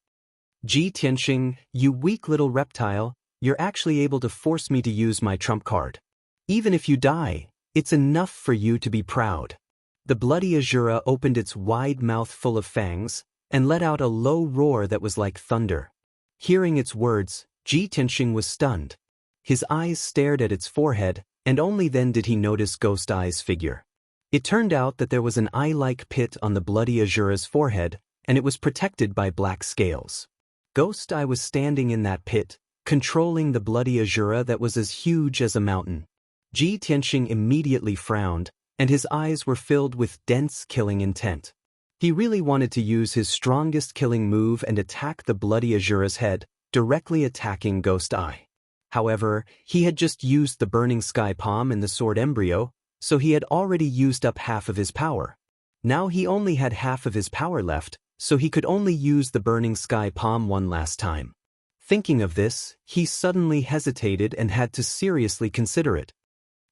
Ji Tianxing, you weak little reptile, you're actually able to force me to use my trump card. Even if you die, it's enough for you to be proud. The bloody Azura opened its wide mouth full of fangs, and let out a low roar that was like thunder. Hearing its words, Ji Tianxing was stunned. His eyes stared at its forehead, and only then did he notice Ghost Eye's figure. It turned out that there was an eye-like pit on the bloody Azura's forehead, and it was protected by black scales. Ghost Eye was standing in that pit, controlling the bloody Azura that was as huge as a mountain. Ji Tianxing immediately frowned, and his eyes were filled with dense killing intent. He really wanted to use his strongest killing move and attack the bloody Azura's head, directly attacking Ghost Eye. However, he had just used the Burning Sky Palm and the Sword Embryo, so he had already used up half of his power. Now he only had half of his power left, so he could only use the Burning Sky Palm one last time. Thinking of this, he suddenly hesitated and had to seriously consider it.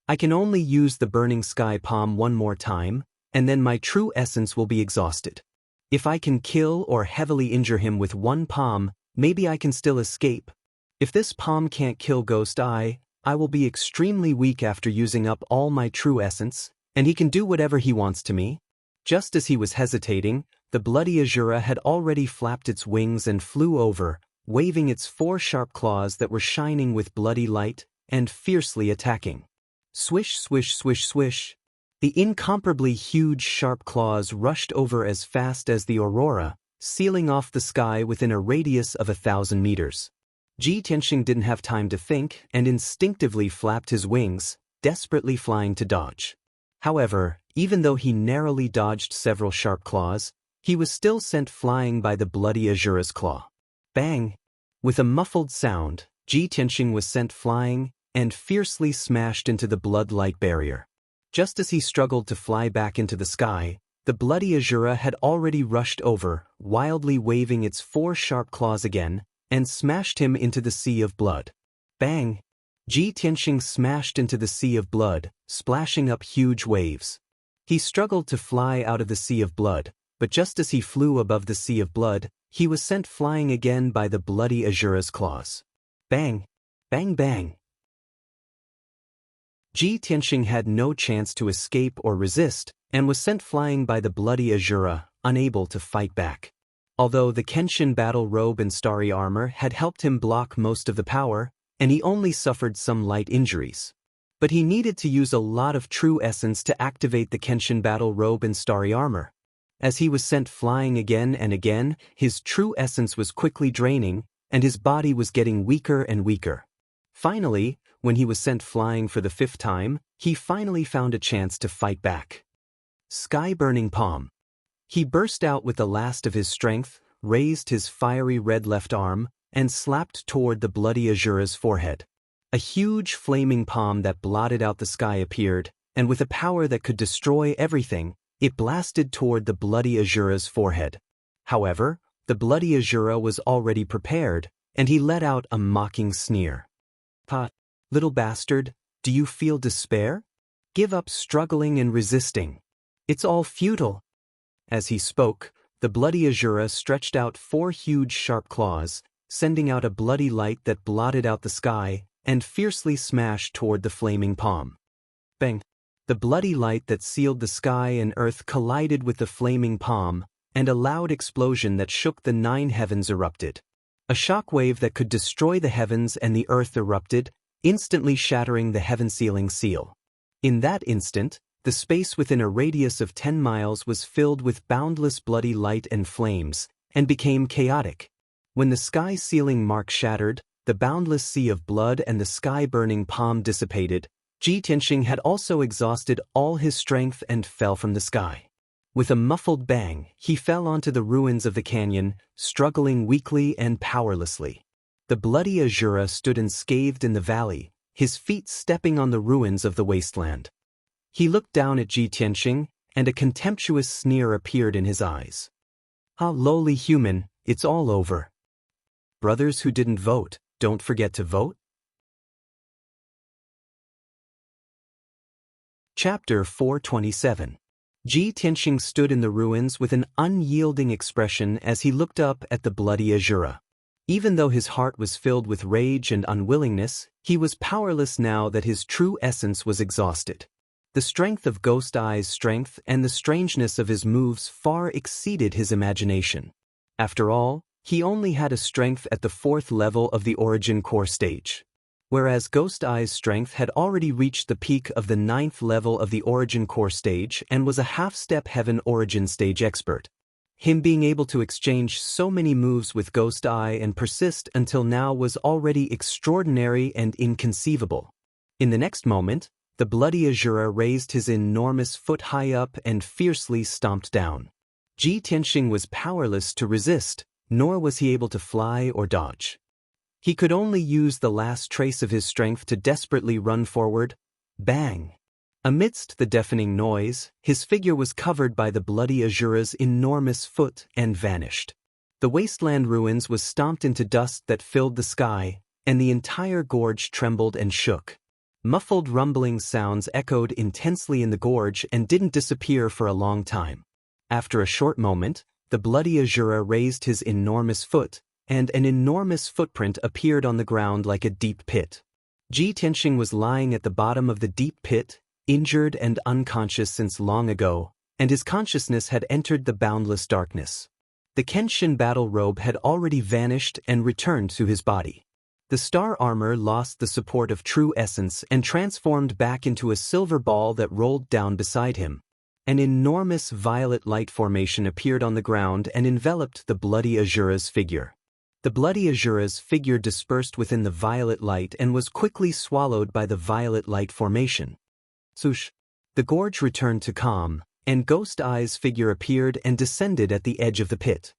I can only use the Burning Sky Palm one more time, and then my true essence will be exhausted. If I can kill or heavily injure him with one palm, maybe I can still escape. If this palm can't kill Ghost Eye, I will be extremely weak after using up all my true essence, and he can do whatever he wants to me. Just as he was hesitating, the bloody Azura had already flapped its wings and flew over, waving its 4 sharp claws that were shining with bloody light, and fiercely attacking. Swish, swish, swish, swish. The incomparably huge sharp claws rushed over as fast as the aurora, sealing off the sky within a radius of 1,000 meters. Ji Tianxing didn't have time to think and instinctively flapped his wings, desperately flying to dodge. However, even though he narrowly dodged several sharp claws, he was still sent flying by the bloody Azura's claw. Bang! With a muffled sound, Ji Tianxing was sent flying and fiercely smashed into the blood-light barrier. Just as he struggled to fly back into the sky, the bloody Azura had already rushed over, wildly waving its 4 sharp claws again, and smashed him into the sea of blood. Bang! Ji Tianxing smashed into the sea of blood, splashing up huge waves. He struggled to fly out of the sea of blood, but just as he flew above the sea of blood, he was sent flying again by the bloody Azura's claws. Bang! Bang bang! Ji Tianxing had no chance to escape or resist, and was sent flying by the bloody Azura, unable to fight back. Although the Kenshin battle robe and starry armor had helped him block most of the power, and he only suffered some light injuries. But he needed to use a lot of true essence to activate the Kenshin battle robe and starry armor. As he was sent flying again and again, his true essence was quickly draining, and his body was getting weaker and weaker. Finally, when he was sent flying for the 5th time, he finally found a chance to fight back. Sky-burning palm. He burst out with the last of his strength, raised his fiery red left arm, and slapped toward the bloody Azura's forehead. A huge flaming palm that blotted out the sky appeared, and with a power that could destroy everything, it blasted toward the bloody Azura's forehead. However, the bloody Azura was already prepared, and he let out a mocking sneer. "Pa, little bastard, do you feel despair? Give up struggling and resisting. It's all futile." As he spoke, the bloody Azura stretched out 4 huge sharp claws, sending out a bloody light that blotted out the sky, and fiercely smashed toward the flaming palm. Bang! The bloody light that sealed the sky and earth collided with the flaming palm, and a loud explosion that shook the 9 heavens erupted. A shockwave that could destroy the heavens and the earth erupted, instantly shattering the heaven-sealing seal. In that instant, the space within a radius of 10 miles was filled with boundless bloody light and flames, and became chaotic. When the sky-sealing mark shattered, the boundless sea of blood and the sky-burning palm dissipated, Ji Tianxing had also exhausted all his strength and fell from the sky. With a muffled bang, he fell onto the ruins of the canyon, struggling weakly and powerlessly. The bloody Azura stood enscathed in the valley, his feet stepping on the ruins of the wasteland. He looked down at Ji Tianxing, and a contemptuous sneer appeared in his eyes. "Ah, lowly human, it's all over. Brothers who didn't vote, don't forget to vote." Chapter 427. Ji Tianxing stood in the ruins with an unyielding expression as he looked up at the bloody Azura. Even though his heart was filled with rage and unwillingness, he was powerless now that his true essence was exhausted. The strength of Ghost Eye's strength and the strangeness of his moves far exceeded his imagination. After all, he only had a strength at the 4th level of the Origin Core stage, whereas Ghost Eye's strength had already reached the peak of the 9th level of the Origin Core stage and was a half-step Heaven Origin stage expert. Him being able to exchange so many moves with Ghost Eye and persist until now was already extraordinary and inconceivable. In the next moment, the bloody Azura raised his enormous foot high up and fiercely stomped down. Ji Tianxing was powerless to resist, nor was he able to fly or dodge. He could only use the last trace of his strength to desperately run forward. Bang! Amidst the deafening noise, his figure was covered by the bloody Azura's enormous foot and vanished. The wasteland ruins was stomped into dust that filled the sky, and the entire gorge trembled and shook. Muffled rumbling sounds echoed intensely in the gorge and didn't disappear for a long time. After a short moment, the bloody Azura raised his enormous foot, and an enormous footprint appeared on the ground like a deep pit. Ji Tianxing was lying at the bottom of the deep pit, injured and unconscious since long ago, and his consciousness had entered the boundless darkness. The Kenshin battle robe had already vanished and returned to his body. The star armor lost the support of true essence and transformed back into a silver ball that rolled down beside him. An enormous violet light formation appeared on the ground and enveloped the bloody Azura's figure. The bloody Azura's figure dispersed within the violet light and was quickly swallowed by the violet light formation. Swoosh! The gorge returned to calm, and Ghost Eye's figure appeared and descended at the edge of the pit.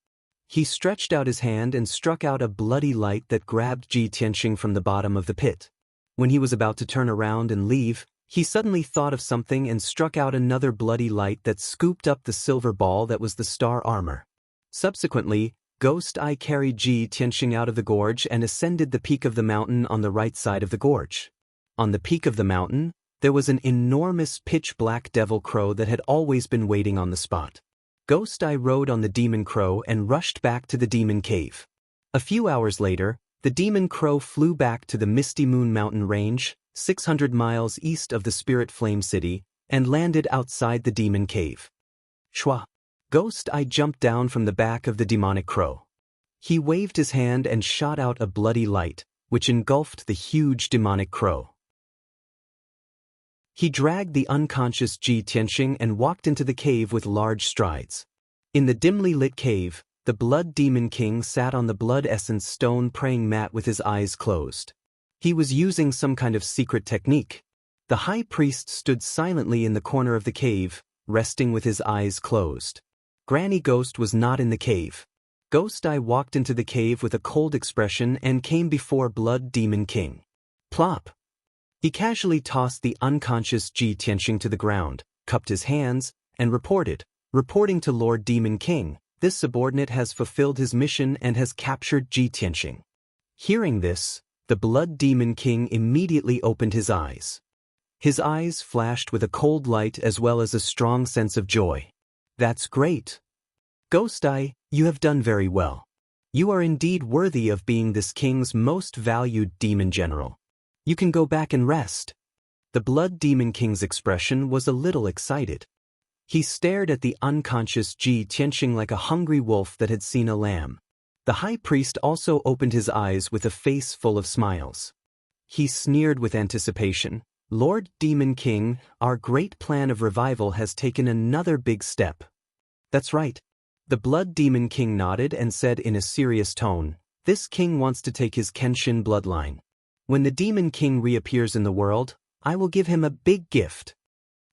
He stretched out his hand and struck out a bloody light that grabbed Ji Tianxing from the bottom of the pit. When he was about to turn around and leave, he suddenly thought of something and struck out another bloody light that scooped up the silver ball that was the star armor. Subsequently, Ghost Eye carried Ji Tianxing out of the gorge and ascended the peak of the mountain on the right side of the gorge. On the peak of the mountain, there was an enormous pitch-black devil crow that had always been waiting on the spot. Ghost Eye rode on the demon crow and rushed back to the demon cave. A few hours later, the demon crow flew back to the Misty Moon mountain range, 600 miles east of the Spirit Flame City, and landed outside the demon cave. Shwa! Ghost Eye jumped down from the back of the demonic crow. He waved his hand and shot out a bloody light, which engulfed the huge demonic crow. He dragged the unconscious Ji Tianxing and walked into the cave with large strides. In the dimly lit cave, the Blood Demon King sat on the blood essence stone praying mat with his eyes closed. He was using some kind of secret technique. The high priest stood silently in the corner of the cave, resting with his eyes closed. Granny Ghost was not in the cave. Ghost Eye walked into the cave with a cold expression and came before Blood Demon King. Plop! He casually tossed the unconscious Ji Tianxing to the ground, cupped his hands, and reporting to Lord Demon King, this subordinate has fulfilled his mission and has captured Ji Tianxing. Hearing this, the Blood Demon King immediately opened his eyes. His eyes flashed with a cold light as well as a strong sense of joy. That's great. Ghost Eye, you have done very well. You are indeed worthy of being this king's most valued demon general. You can go back and rest. The Blood Demon King's expression was a little excited. He stared at the unconscious Ji Tianxing like a hungry wolf that had seen a lamb. The high priest also opened his eyes with a face full of smiles. He sneered with anticipation. Lord Demon King, our great plan of revival has taken another big step. That's right. The Blood Demon King nodded and said in a serious tone, this king wants to take his Kenshin bloodline. When the Demon King reappears in the world, I will give him a big gift.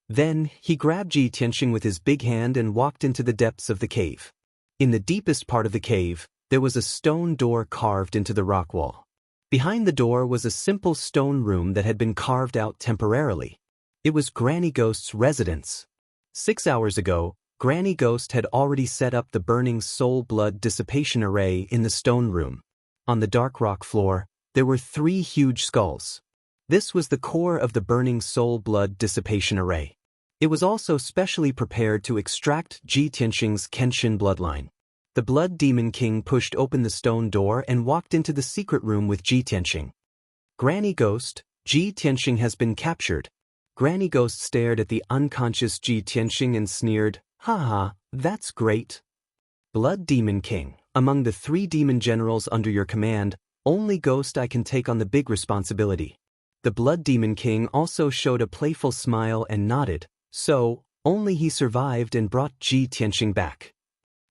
Then, he grabbed Ji Tianxing with his big hand and walked into the depths of the cave. In the deepest part of the cave, there was a stone door carved into the rock wall. Behind the door was a simple stone room that had been carved out temporarily. It was Granny Ghost's residence. 6 hours ago, Granny Ghost had already set up the burning soul blood dissipation array in the stone room. On the dark rock floor, there were 3 huge skulls. This was the core of the burning soul blood dissipation array. It was also specially prepared to extract Ji Tianxing's Kenshin bloodline. The Blood Demon King pushed open the stone door and walked into the secret room with Ji Tianxing. Granny Ghost, Ji Tianxing has been captured. Granny Ghost stared at the unconscious Ji Tianxing and sneered, "Haha, that's great." Blood Demon King, among the 3 demon generals under your command, only Ghost I can take on the big responsibility. The Blood Demon King also showed a playful smile and nodded, so, only he survived and brought Ji Tianxing back.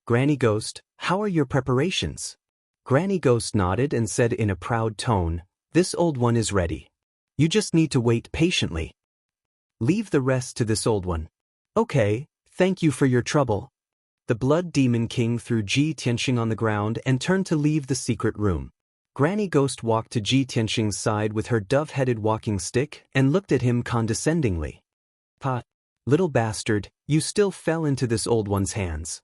Granny Ghost, how are your preparations? Granny Ghost nodded and said in a proud tone, "This old one is ready. You just need to wait patiently. Leave the rest to this old one." "Okay, thank you for your trouble." The Blood Demon King threw Ji Tianxing on the ground and turned to leave the secret room. Granny Ghost walked to Ji Tianxing's side with her dove-headed walking stick and looked at him condescendingly. "Pa, little bastard, you still fell into this old one's hands."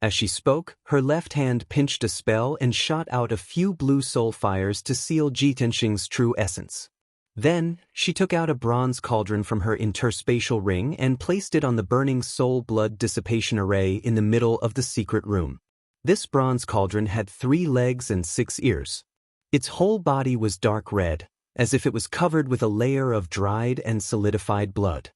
As she spoke, her left hand pinched a spell and shot out a few blue soul fires to seal Ji Tianxing's true essence. Then, she took out a bronze cauldron from her interspatial ring and placed it on the burning soul blood dissipation array in the middle of the secret room. This bronze cauldron had 3 legs and 6 ears. Its whole body was dark red, as if it was covered with a layer of dried and solidified blood.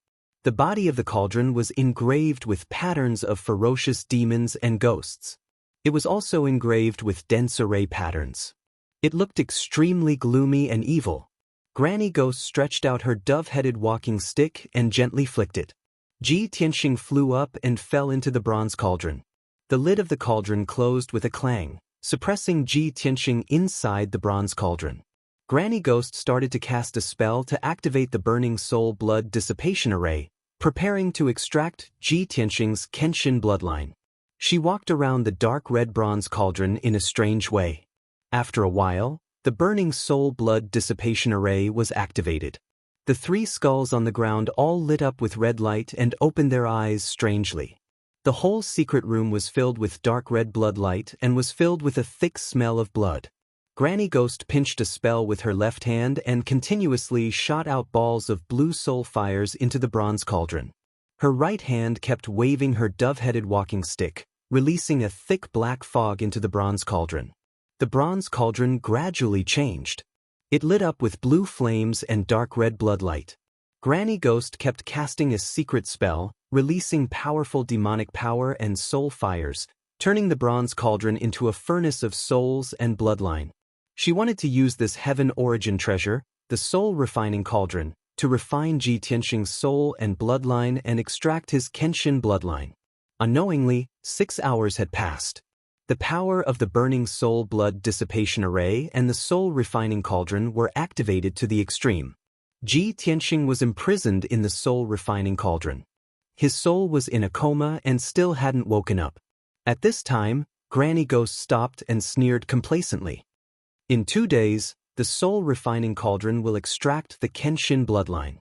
The body of the cauldron was engraved with patterns of ferocious demons and ghosts. It was also engraved with dense array patterns. It looked extremely gloomy and evil. Granny Ghost stretched out her dove-headed walking stick and gently flicked it. Ji Tianxing flew up and fell into the bronze cauldron. The lid of the cauldron closed with a clang, suppressing Ji Tianxing inside the bronze cauldron. Granny Ghost started to cast a spell to activate the burning soul blood dissipation array, preparing to extract Ji Tianxing's Kenshin bloodline. She walked around the dark red bronze cauldron in a strange way. After a while, the burning soul blood dissipation array was activated. The 3 skulls on the ground all lit up with red light and opened their eyes strangely. The whole secret room was filled with dark red blood light and was filled with a thick smell of blood. Granny Ghost pinched a spell with her left hand and continuously shot out balls of blue soul fires into the bronze cauldron. Her right hand kept waving her dove-headed walking stick, releasing a thick black fog into the bronze cauldron. The bronze cauldron gradually changed. It lit up with blue flames and dark red blood light. Granny Ghost kept casting a secret spell, releasing powerful demonic power and soul fires, turning the bronze cauldron into a furnace of souls and bloodline. She wanted to use this heaven origin treasure, the soul refining cauldron, to refine Ji Tianxing's soul and bloodline and extract his Kenshin bloodline. Unknowingly, 6 hours had passed. The power of the burning soul blood dissipation array and the soul refining cauldron were activated to the extreme. Ji Tianxing was imprisoned in the soul refining cauldron. His soul was in a coma and still hadn't woken up. At this time, Granny Ghost stopped and sneered complacently. In 2 days, the soul refining cauldron will extract the Kenshin bloodline.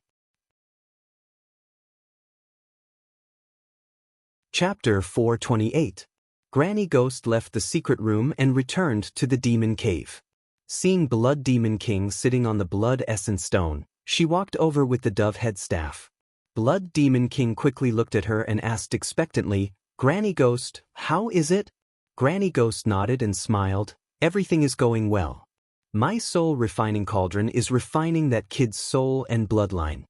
Chapter 428. Granny Ghost left the secret room and returned to the demon cave. Seeing Blood Demon King sitting on the blood essence stone, she walked over with the dove-head staff. Blood Demon King quickly looked at her and asked expectantly, "Granny Ghost, how is it?" Granny Ghost nodded and smiled. "Everything is going well. My soul refining cauldron is refining that kid's soul and bloodline.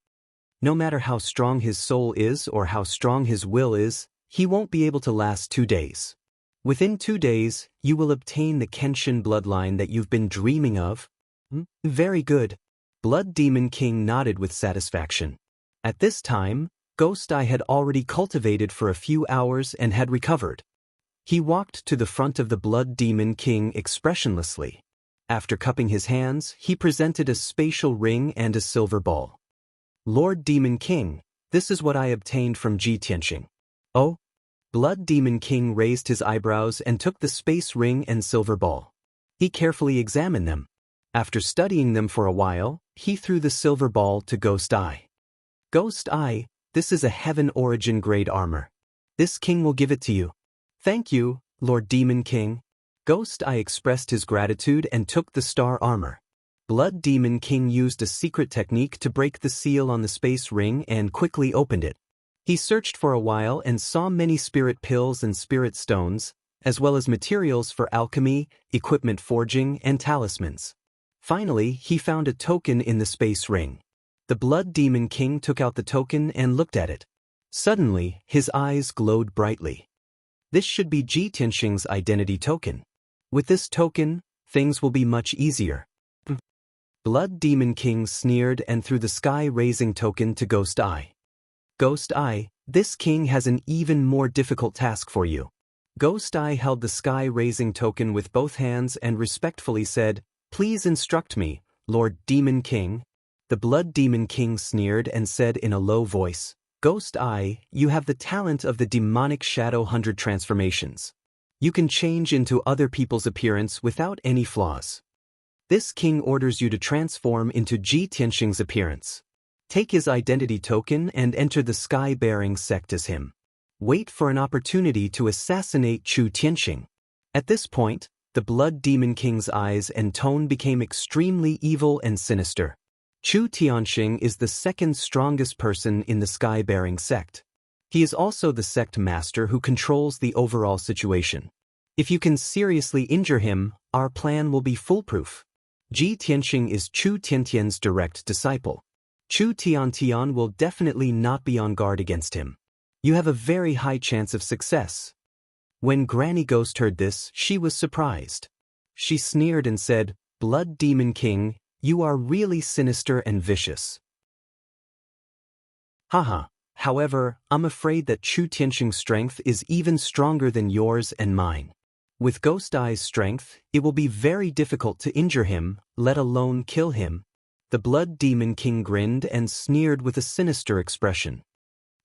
No matter how strong his soul is or how strong his will is, he won't be able to last 2 days. Within 2 days, you will obtain the Kenshin bloodline that you've been dreaming of." Very good. Blood Demon King nodded with satisfaction. At this time, Ghost Eye had already cultivated for a few hours and had recovered. He walked to the front of the Blood Demon King expressionlessly. After cupping his hands, he presented a spatial ring and a silver ball. Lord Demon King, this is what I obtained from Ji Tianxing. Oh? Blood Demon King raised his eyebrows and took the space ring and silver ball. He carefully examined them. After studying them for a while, he threw the silver ball to Ghost Eye. Ghost Eye, this is a heaven origin grade armor. This king will give it to you. Thank you, Lord Demon King. Ghost Eye expressed his gratitude and took the star armor. Blood Demon King used a secret technique to break the seal on the space ring and quickly opened it. He searched for a while and saw many spirit pills and spirit stones, as well as materials for alchemy, equipment forging, and talismans. Finally, he found a token in the space ring. The Blood Demon King took out the token and looked at it. Suddenly, his eyes glowed brightly. This should be Ji Tianxing's identity token. With this token, things will be much easier. Blood Demon King sneered and threw the sky-raising token to Ghost Eye. Ghost Eye, this king has an even more difficult task for you. Ghost Eye held the sky-raising token with both hands and respectfully said, "Please instruct me, Lord Demon King." The Blood Demon King sneered and said in a low voice, "Ghost Eye, you have the talent of the demonic shadow 100 transformations. You can change into other people's appearance without any flaws. This king orders you to transform into Ji Tianxing's appearance. Take his identity token and enter the sky-bearing sect as him. Wait for an opportunity to assassinate Chu Tianxing." At this point, the Blood Demon King's eyes and tone became extremely evil and sinister. Chu Tianxing is the second strongest person in the sky-bearing sect. He is also the sect master who controls the overall situation. If you can seriously injure him, our plan will be foolproof. Ji Tianxing is Chu Tiantian's direct disciple. Chu Tiantian will definitely not be on guard against him. You have a very high chance of success. When Granny Ghost heard this, she was surprised. She sneered and said, "Blood Demon King, you are really sinister and vicious." Haha, however, I'm afraid that Chu Tianxing's strength is even stronger than yours and mine. With Ghost Eye's strength, it will be very difficult to injure him, let alone kill him. The Blood Demon King grinned and sneered with a sinister expression.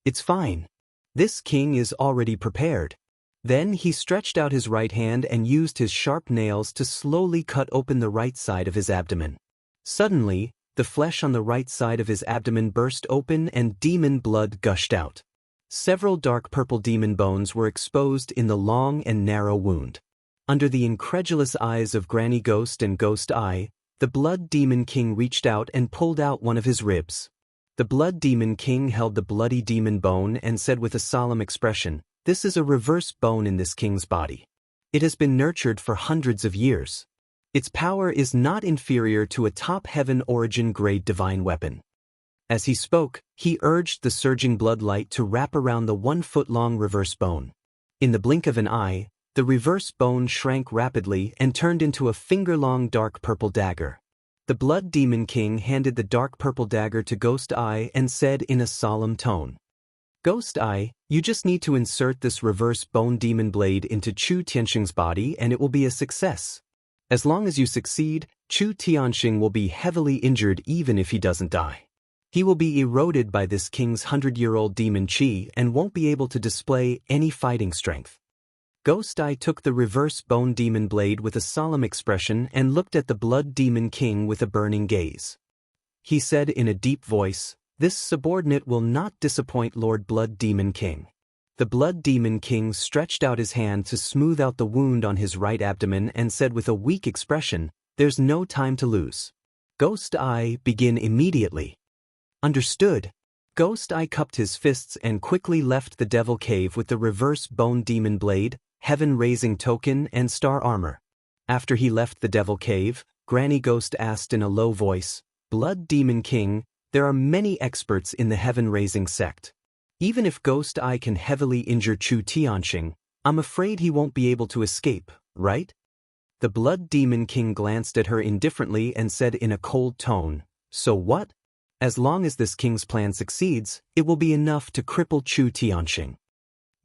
"It's fine. This king is already prepared." Then he stretched out his right hand and used his sharp nails to slowly cut open the right side of his abdomen. Suddenly, the flesh on the right side of his abdomen burst open and demon blood gushed out. Several dark purple demon bones were exposed in the long and narrow wound. Under the incredulous eyes of Granny Ghost and Ghost Eye, the Blood Demon King reached out and pulled out one of his ribs. The Blood Demon King held the bloody demon bone and said with a solemn expression, "This is a reverse bone in this king's body. It has been nurtured for hundreds of years. Its power is not inferior to a top heaven origin grade divine weapon." As he spoke, he urged the surging blood light to wrap around the 1-foot-long reverse bone. In the blink of an eye, the reverse bone shrank rapidly and turned into a finger-long dark purple dagger. The Blood Demon King handed the dark purple dagger to Ghost Eye and said in a solemn tone, "Ghost Eye, you just need to insert this reverse bone demon blade into Chu Tianxing's body and it will be a success. As long as you succeed, Chu Tianxing will be heavily injured even if he doesn't die. He will be eroded by this king's 100-year-old demon chi and won't be able to display any fighting strength." Ghost Eye took the reverse bone demon blade with a solemn expression and looked at the Blood Demon King with a burning gaze. He said in a deep voice, "This subordinate will not disappoint Lord Blood Demon King." The Blood Demon King stretched out his hand to smooth out the wound on his right abdomen and said with a weak expression, "There's no time to lose. Ghost Eye, begin immediately." "Understood." Ghost Eye cupped his fists and quickly left the Devil Cave with the reverse bone demon blade, heaven-raising token, and star armor. After he left the Devil Cave, Granny Ghost asked in a low voice, "Blood Demon King, there are many experts in the heaven-raising sect. Even if Ghost Eye can heavily injure Chu Tianxing, I'm afraid he won't be able to escape, right?" The Blood Demon King glanced at her indifferently and said in a cold tone, "So what? As long as this king's plan succeeds, it will be enough to cripple Chu Tianxing.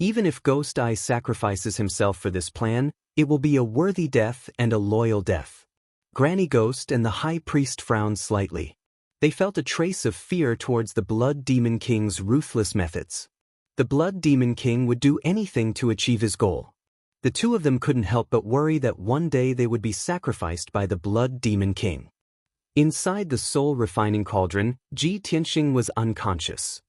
Even if Ghost Eye sacrifices himself for this plan, it will be a worthy death and a loyal death." Granny Ghost and the High Priest frowned slightly. They felt a trace of fear towards the Blood Demon King's ruthless methods. The Blood Demon King would do anything to achieve his goal. The two of them couldn't help but worry that one day they would be sacrificed by the Blood Demon King. Inside the soul-refining cauldron, Ji Tianxing was unconscious.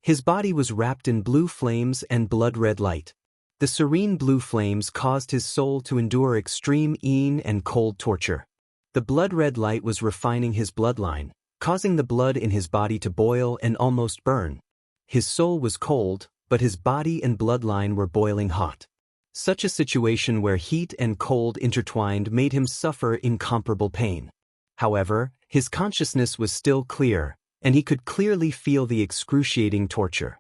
His body was wrapped in blue flames and blood-red light. The serene blue flames caused his soul to endure extreme yin and cold torture. The blood-red light was refining his bloodline, causing the blood in his body to boil and almost burn. His soul was cold, but his body and bloodline were boiling hot. Such a situation where heat and cold intertwined made him suffer incomparable pain. However, his consciousness was still clear, and he could clearly feel the excruciating torture.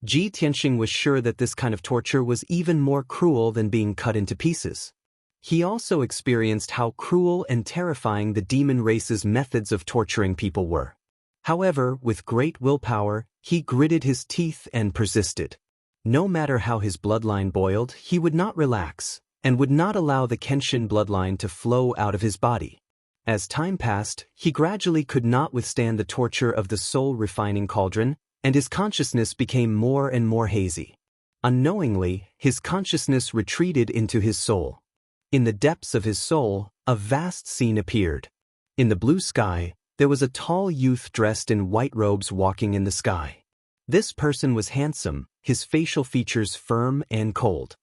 Ji Tianxing was sure that this kind of torture was even more cruel than being cut into pieces. He also experienced how cruel and terrifying the demon race's methods of torturing people were. However, with great willpower, he gritted his teeth and persisted. No matter how his bloodline boiled, he would not relax, and would not allow the Kenshin bloodline to flow out of his body. As time passed, he gradually could not withstand the torture of the soul-refining cauldron, and his consciousness became more and more hazy. Unknowingly, his consciousness retreated into his soul. In the depths of his soul, a vast scene appeared. In the blue sky, there was a tall youth dressed in white robes walking in the sky. This person was handsome, his facial features firm and cold.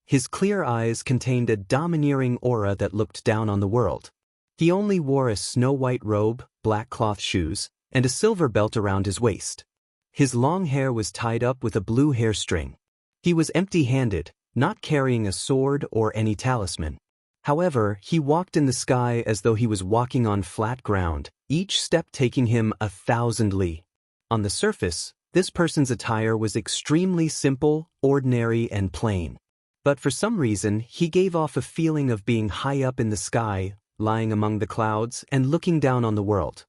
His clear eyes contained a domineering aura that looked down on the world. He only wore a snow-white robe, black cloth shoes, and a silver belt around his waist. His long hair was tied up with a blue hair string. He was empty-handed, not carrying a sword or any talisman. However, he walked in the sky as though he was walking on flat ground, each step taking him 1,000 li. On the surface, this person's attire was extremely simple, ordinary, and plain. But for some reason, he gave off a feeling of being high up in the sky, lying among the clouds, and looking down on the world.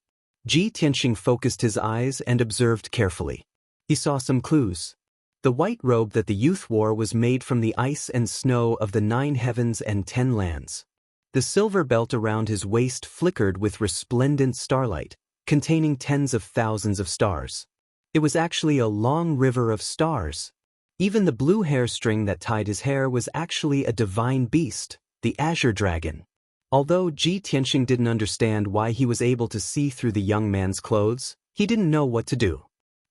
Ji Tianxing focused his eyes and observed carefully. He saw some clues. The white robe that the youth wore was made from the ice and snow of the 9 heavens and 10 lands. The silver belt around his waist flickered with resplendent starlight, containing tens of thousands of stars. It was actually a long river of stars. Even the blue hair string that tied his hair was actually a divine beast, the Azure Dragon. Although Ji Tianxing didn't understand why he was able to see through the young man's clothes, he didn't know what to do.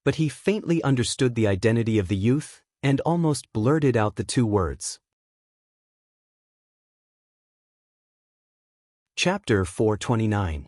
But he faintly understood the identity of the youth, and almost blurted out the 2 words. Chapter 429.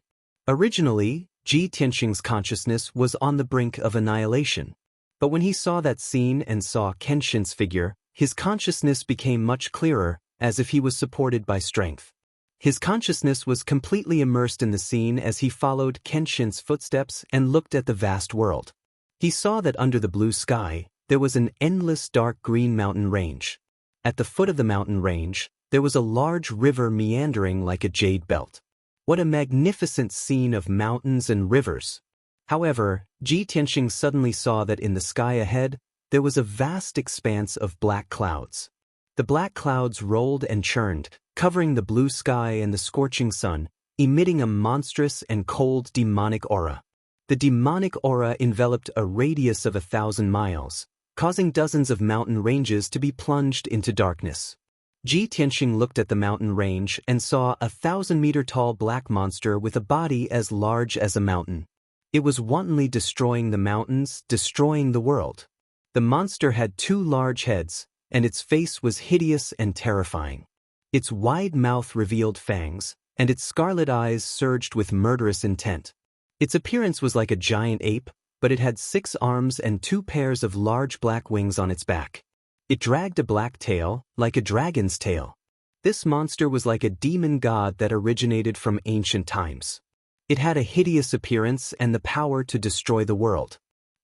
Originally, Ji Tianxing's consciousness was on the brink of annihilation. But when he saw that scene and saw Kenshin's figure, his consciousness became much clearer, as if he was supported by strength. His consciousness was completely immersed in the scene as he followed Kenshin's footsteps and looked at the vast world. He saw that under the blue sky, there was an endless dark green mountain range. At the foot of the mountain range, there was a large river meandering like a jade belt. What a magnificent scene of mountains and rivers! However, Ji Tianxing suddenly saw that in the sky ahead, there was a vast expanse of black clouds. The black clouds rolled and churned, covering the blue sky and the scorching sun, emitting a monstrous and cold demonic aura. The demonic aura enveloped a radius of 1,000 miles, causing dozens of mountain ranges to be plunged into darkness. Ji Tianxing looked at the mountain range and saw a 1,000-meter-tall black monster with a body as large as a mountain. It was wantonly destroying the mountains, destroying the world. The monster had 2 large heads, and its face was hideous and terrifying. Its wide mouth revealed fangs, and its scarlet eyes surged with murderous intent. Its appearance was like a giant ape, but it had 6 arms and 2 pairs of large black wings on its back. It dragged a black tail, like a dragon's tail. This monster was like a demon god that originated from ancient times. It had a hideous appearance and the power to destroy the world.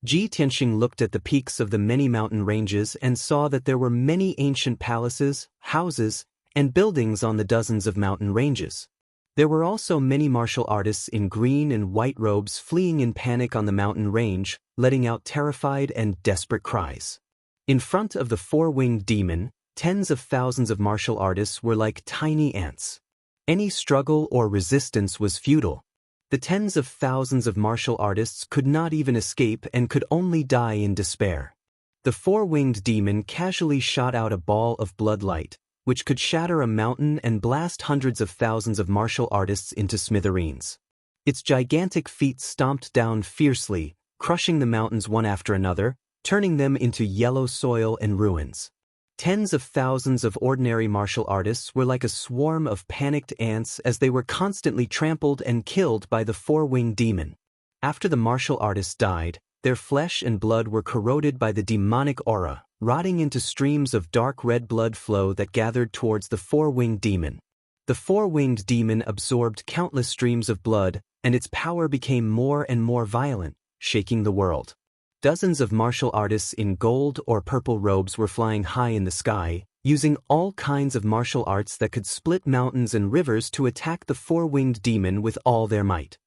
Ji Tianxing looked at the peaks of the many mountain ranges and saw that there were many ancient palaces, houses, and buildings on the dozens of mountain ranges. There were also many martial artists in green and white robes fleeing in panic on the mountain range, letting out terrified and desperate cries. In front of the 4-winged demon, tens of thousands of martial artists were like tiny ants. Any struggle or resistance was futile. The tens of thousands of martial artists could not even escape and could only die in despair. The four-winged demon casually shot out a ball of blood light, which could shatter a mountain and blast hundreds of thousands of martial artists into smithereens. Its gigantic feet stomped down fiercely, crushing the mountains one after another, turning them into yellow soil and ruins. Tens of thousands of ordinary martial artists were like a swarm of panicked ants as they were constantly trampled and killed by the four-winged demon. After the martial artists died, their flesh and blood were corroded by the demonic aura, rotting into streams of dark red blood flow that gathered towards the four-winged demon. The four-winged demon absorbed countless streams of blood, and its power became more and more violent, shaking the world. Dozens of martial artists in gold or purple robes were flying high in the sky, using all kinds of martial arts that could split mountains and rivers to attack the four-winged demon with all their might.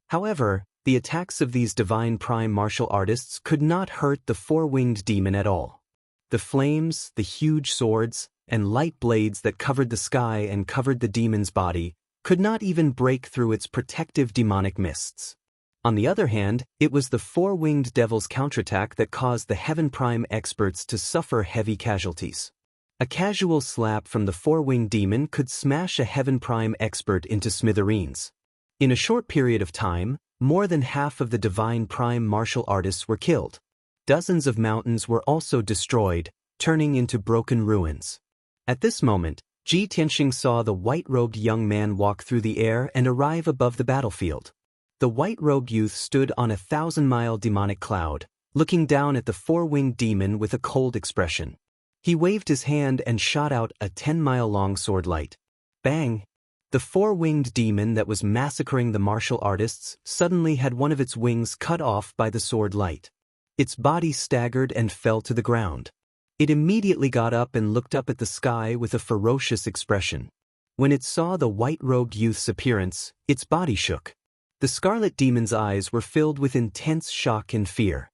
However, the attacks of these divine prime martial artists could not hurt the four-winged demon at all. The flames, the huge swords, and light blades that covered the sky and covered the demon's body could not even break through its protective demonic mists. On the other hand, it was the four-winged devil's counterattack that caused the Heaven Prime experts to suffer heavy casualties. A casual slap from the four-winged demon could smash a Heaven Prime expert into smithereens. In a short period of time, more than half of the divine prime martial artists were killed. Dozens of mountains were also destroyed, turning into broken ruins. At this moment, Ji Tianxing saw the white-robed young man walk through the air and arrive above the battlefield. The white-robed youth stood on a 1,000-mile demonic cloud, looking down at the four-winged demon with a cold expression. He waved his hand and shot out a 10-mile-long sword light. Bang! The four-winged demon that was massacring the martial artists suddenly had one of its wings cut off by the sword light. Its body staggered and fell to the ground. It immediately got up and looked up at the sky with a ferocious expression. When it saw the white-robed youth's appearance, its body shook. The scarlet demon's eyes were filled with intense shock and fear.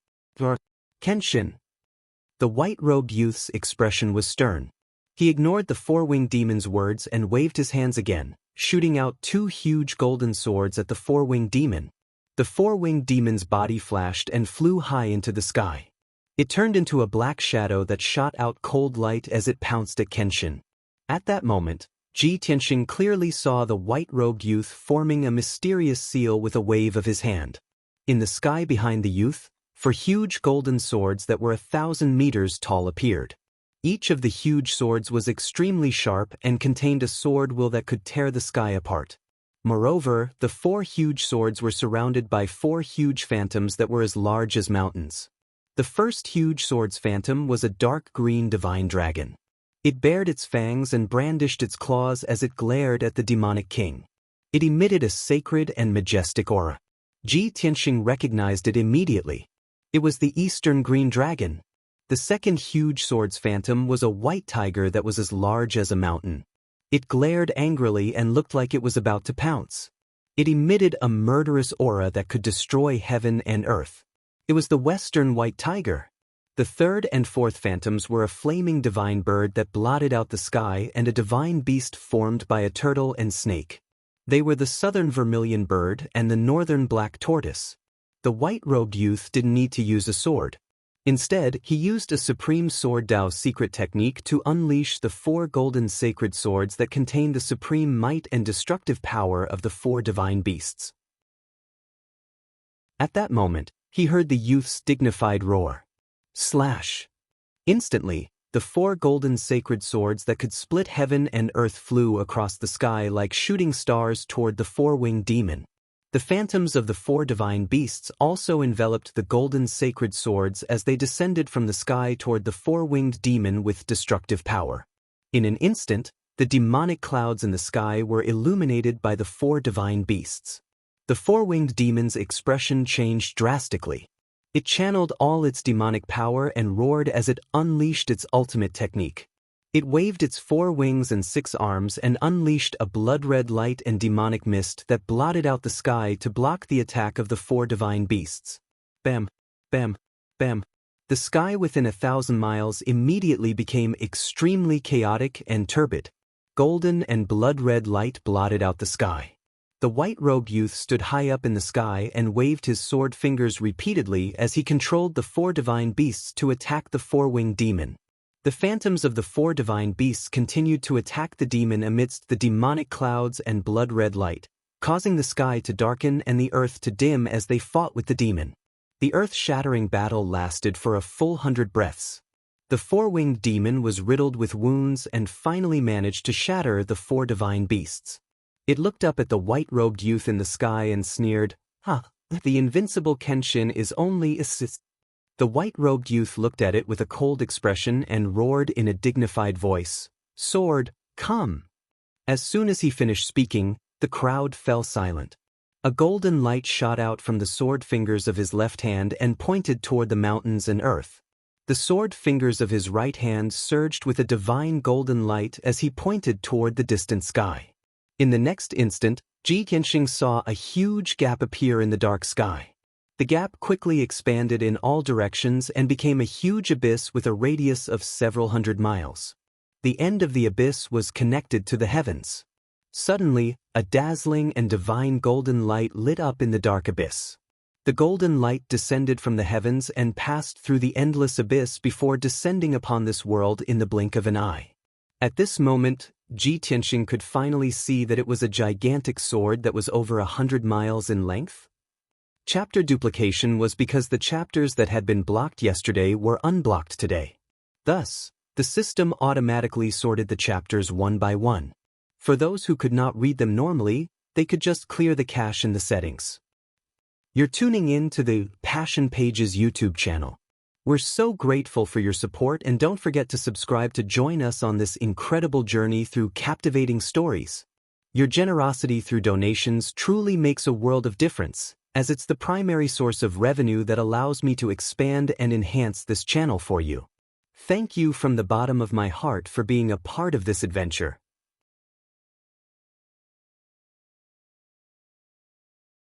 Kenshin. The white-robed youth's expression was stern. He ignored the four-winged demon's words and waved his hands again, shooting out two huge golden swords at the four-winged demon. The four-winged demon's body flashed and flew high into the sky. It turned into a black shadow that shot out cold light as it pounced at Kenshin. At that moment, Ji Tianxing clearly saw the white-robed youth forming a mysterious seal with a wave of his hand. In the sky behind the youth, four huge golden swords that were 1,000 meters tall appeared. Each of the huge swords was extremely sharp and contained a sword will that could tear the sky apart. Moreover, the four huge swords were surrounded by four huge phantoms that were as large as mountains. The first huge sword's phantom was a dark green divine dragon. It bared its fangs and brandished its claws as it glared at the demonic king. It emitted a sacred and majestic aura. Ji Tianxing recognized it immediately. It was the Eastern Green Dragon. The second huge sword's phantom was a white tiger that was as large as a mountain. It glared angrily and looked like it was about to pounce. It emitted a murderous aura that could destroy heaven and earth. It was the Western White Tiger. The third and fourth phantoms were a flaming divine bird that blotted out the sky and a divine beast formed by a turtle and snake. They were the southern vermilion bird and the northern black tortoise. The white-robed youth didn't need to use a sword. Instead, he used a supreme sword Dao secret technique to unleash the four golden sacred swords that contain the supreme might and destructive power of the four divine beasts. At that moment, he heard the youth's dignified roar. Slash! Instantly, the four golden sacred swords that could split heaven and earth flew across the sky like shooting stars toward the four-winged demon. The phantoms of the four divine beasts also enveloped the golden sacred swords as they descended from the sky toward the four-winged demon with destructive power. In an instant, the demonic clouds in the sky were illuminated by the four divine beasts. The four-winged demon's expression changed drastically. It channeled all its demonic power and roared as it unleashed its ultimate technique. It waved its four wings and six arms and unleashed a blood-red light and demonic mist that blotted out the sky to block the attack of the four divine beasts. Bam! Bam! Bam! The sky within 1,000 miles immediately became extremely chaotic and turbid. Golden and blood-red light blotted out the sky. The white-robed youth stood high up in the sky and waved his sword fingers repeatedly as he controlled the 4 divine beasts to attack the 4-winged demon. The phantoms of the 4 divine beasts continued to attack the demon amidst the demonic clouds and blood-red light, causing the sky to darken and the earth to dim as they fought with the demon. The earth-shattering battle lasted for a full 100 breaths. The 4-winged demon was riddled with wounds and finally managed to shatter the 4 divine beasts. It looked up at the white-robed youth in the sky and sneered, the invincible Kenshin is only assist. The white-robed youth looked at it with a cold expression and roared in a dignified voice, "Sword, come!" As soon as he finished speaking, the crowd fell silent. A golden light shot out from the sword fingers of his left hand and pointed toward the mountains and earth. The sword fingers of his right hand surged with a divine golden light as he pointed toward the distant sky. In the next instant, Ji Kenshin saw a huge gap appear in the dark sky. The gap quickly expanded in all directions and became a huge abyss with a radius of several hundred miles. The end of the abyss was connected to the heavens. Suddenly, a dazzling and divine golden light lit up in the dark abyss. The golden light descended from the heavens and passed through the endless abyss before descending upon this world in the blink of an eye. At this moment, Ji Kenshin could finally see that it was a gigantic sword that was over 100 miles in length. Chapter duplication was because the chapters that had been blocked yesterday were unblocked today. Thus, the system automatically sorted the chapters one by one. For those who could not read them normally, they could just clear the cache in the settings. You're tuning in to the Passion Pages YouTube channel. We're so grateful for your support, and don't forget to subscribe to join us on this incredible journey through captivating stories. Your generosity through donations truly makes a world of difference, as it's the primary source of revenue that allows me to expand and enhance this channel for you. Thank you from the bottom of my heart for being a part of this adventure.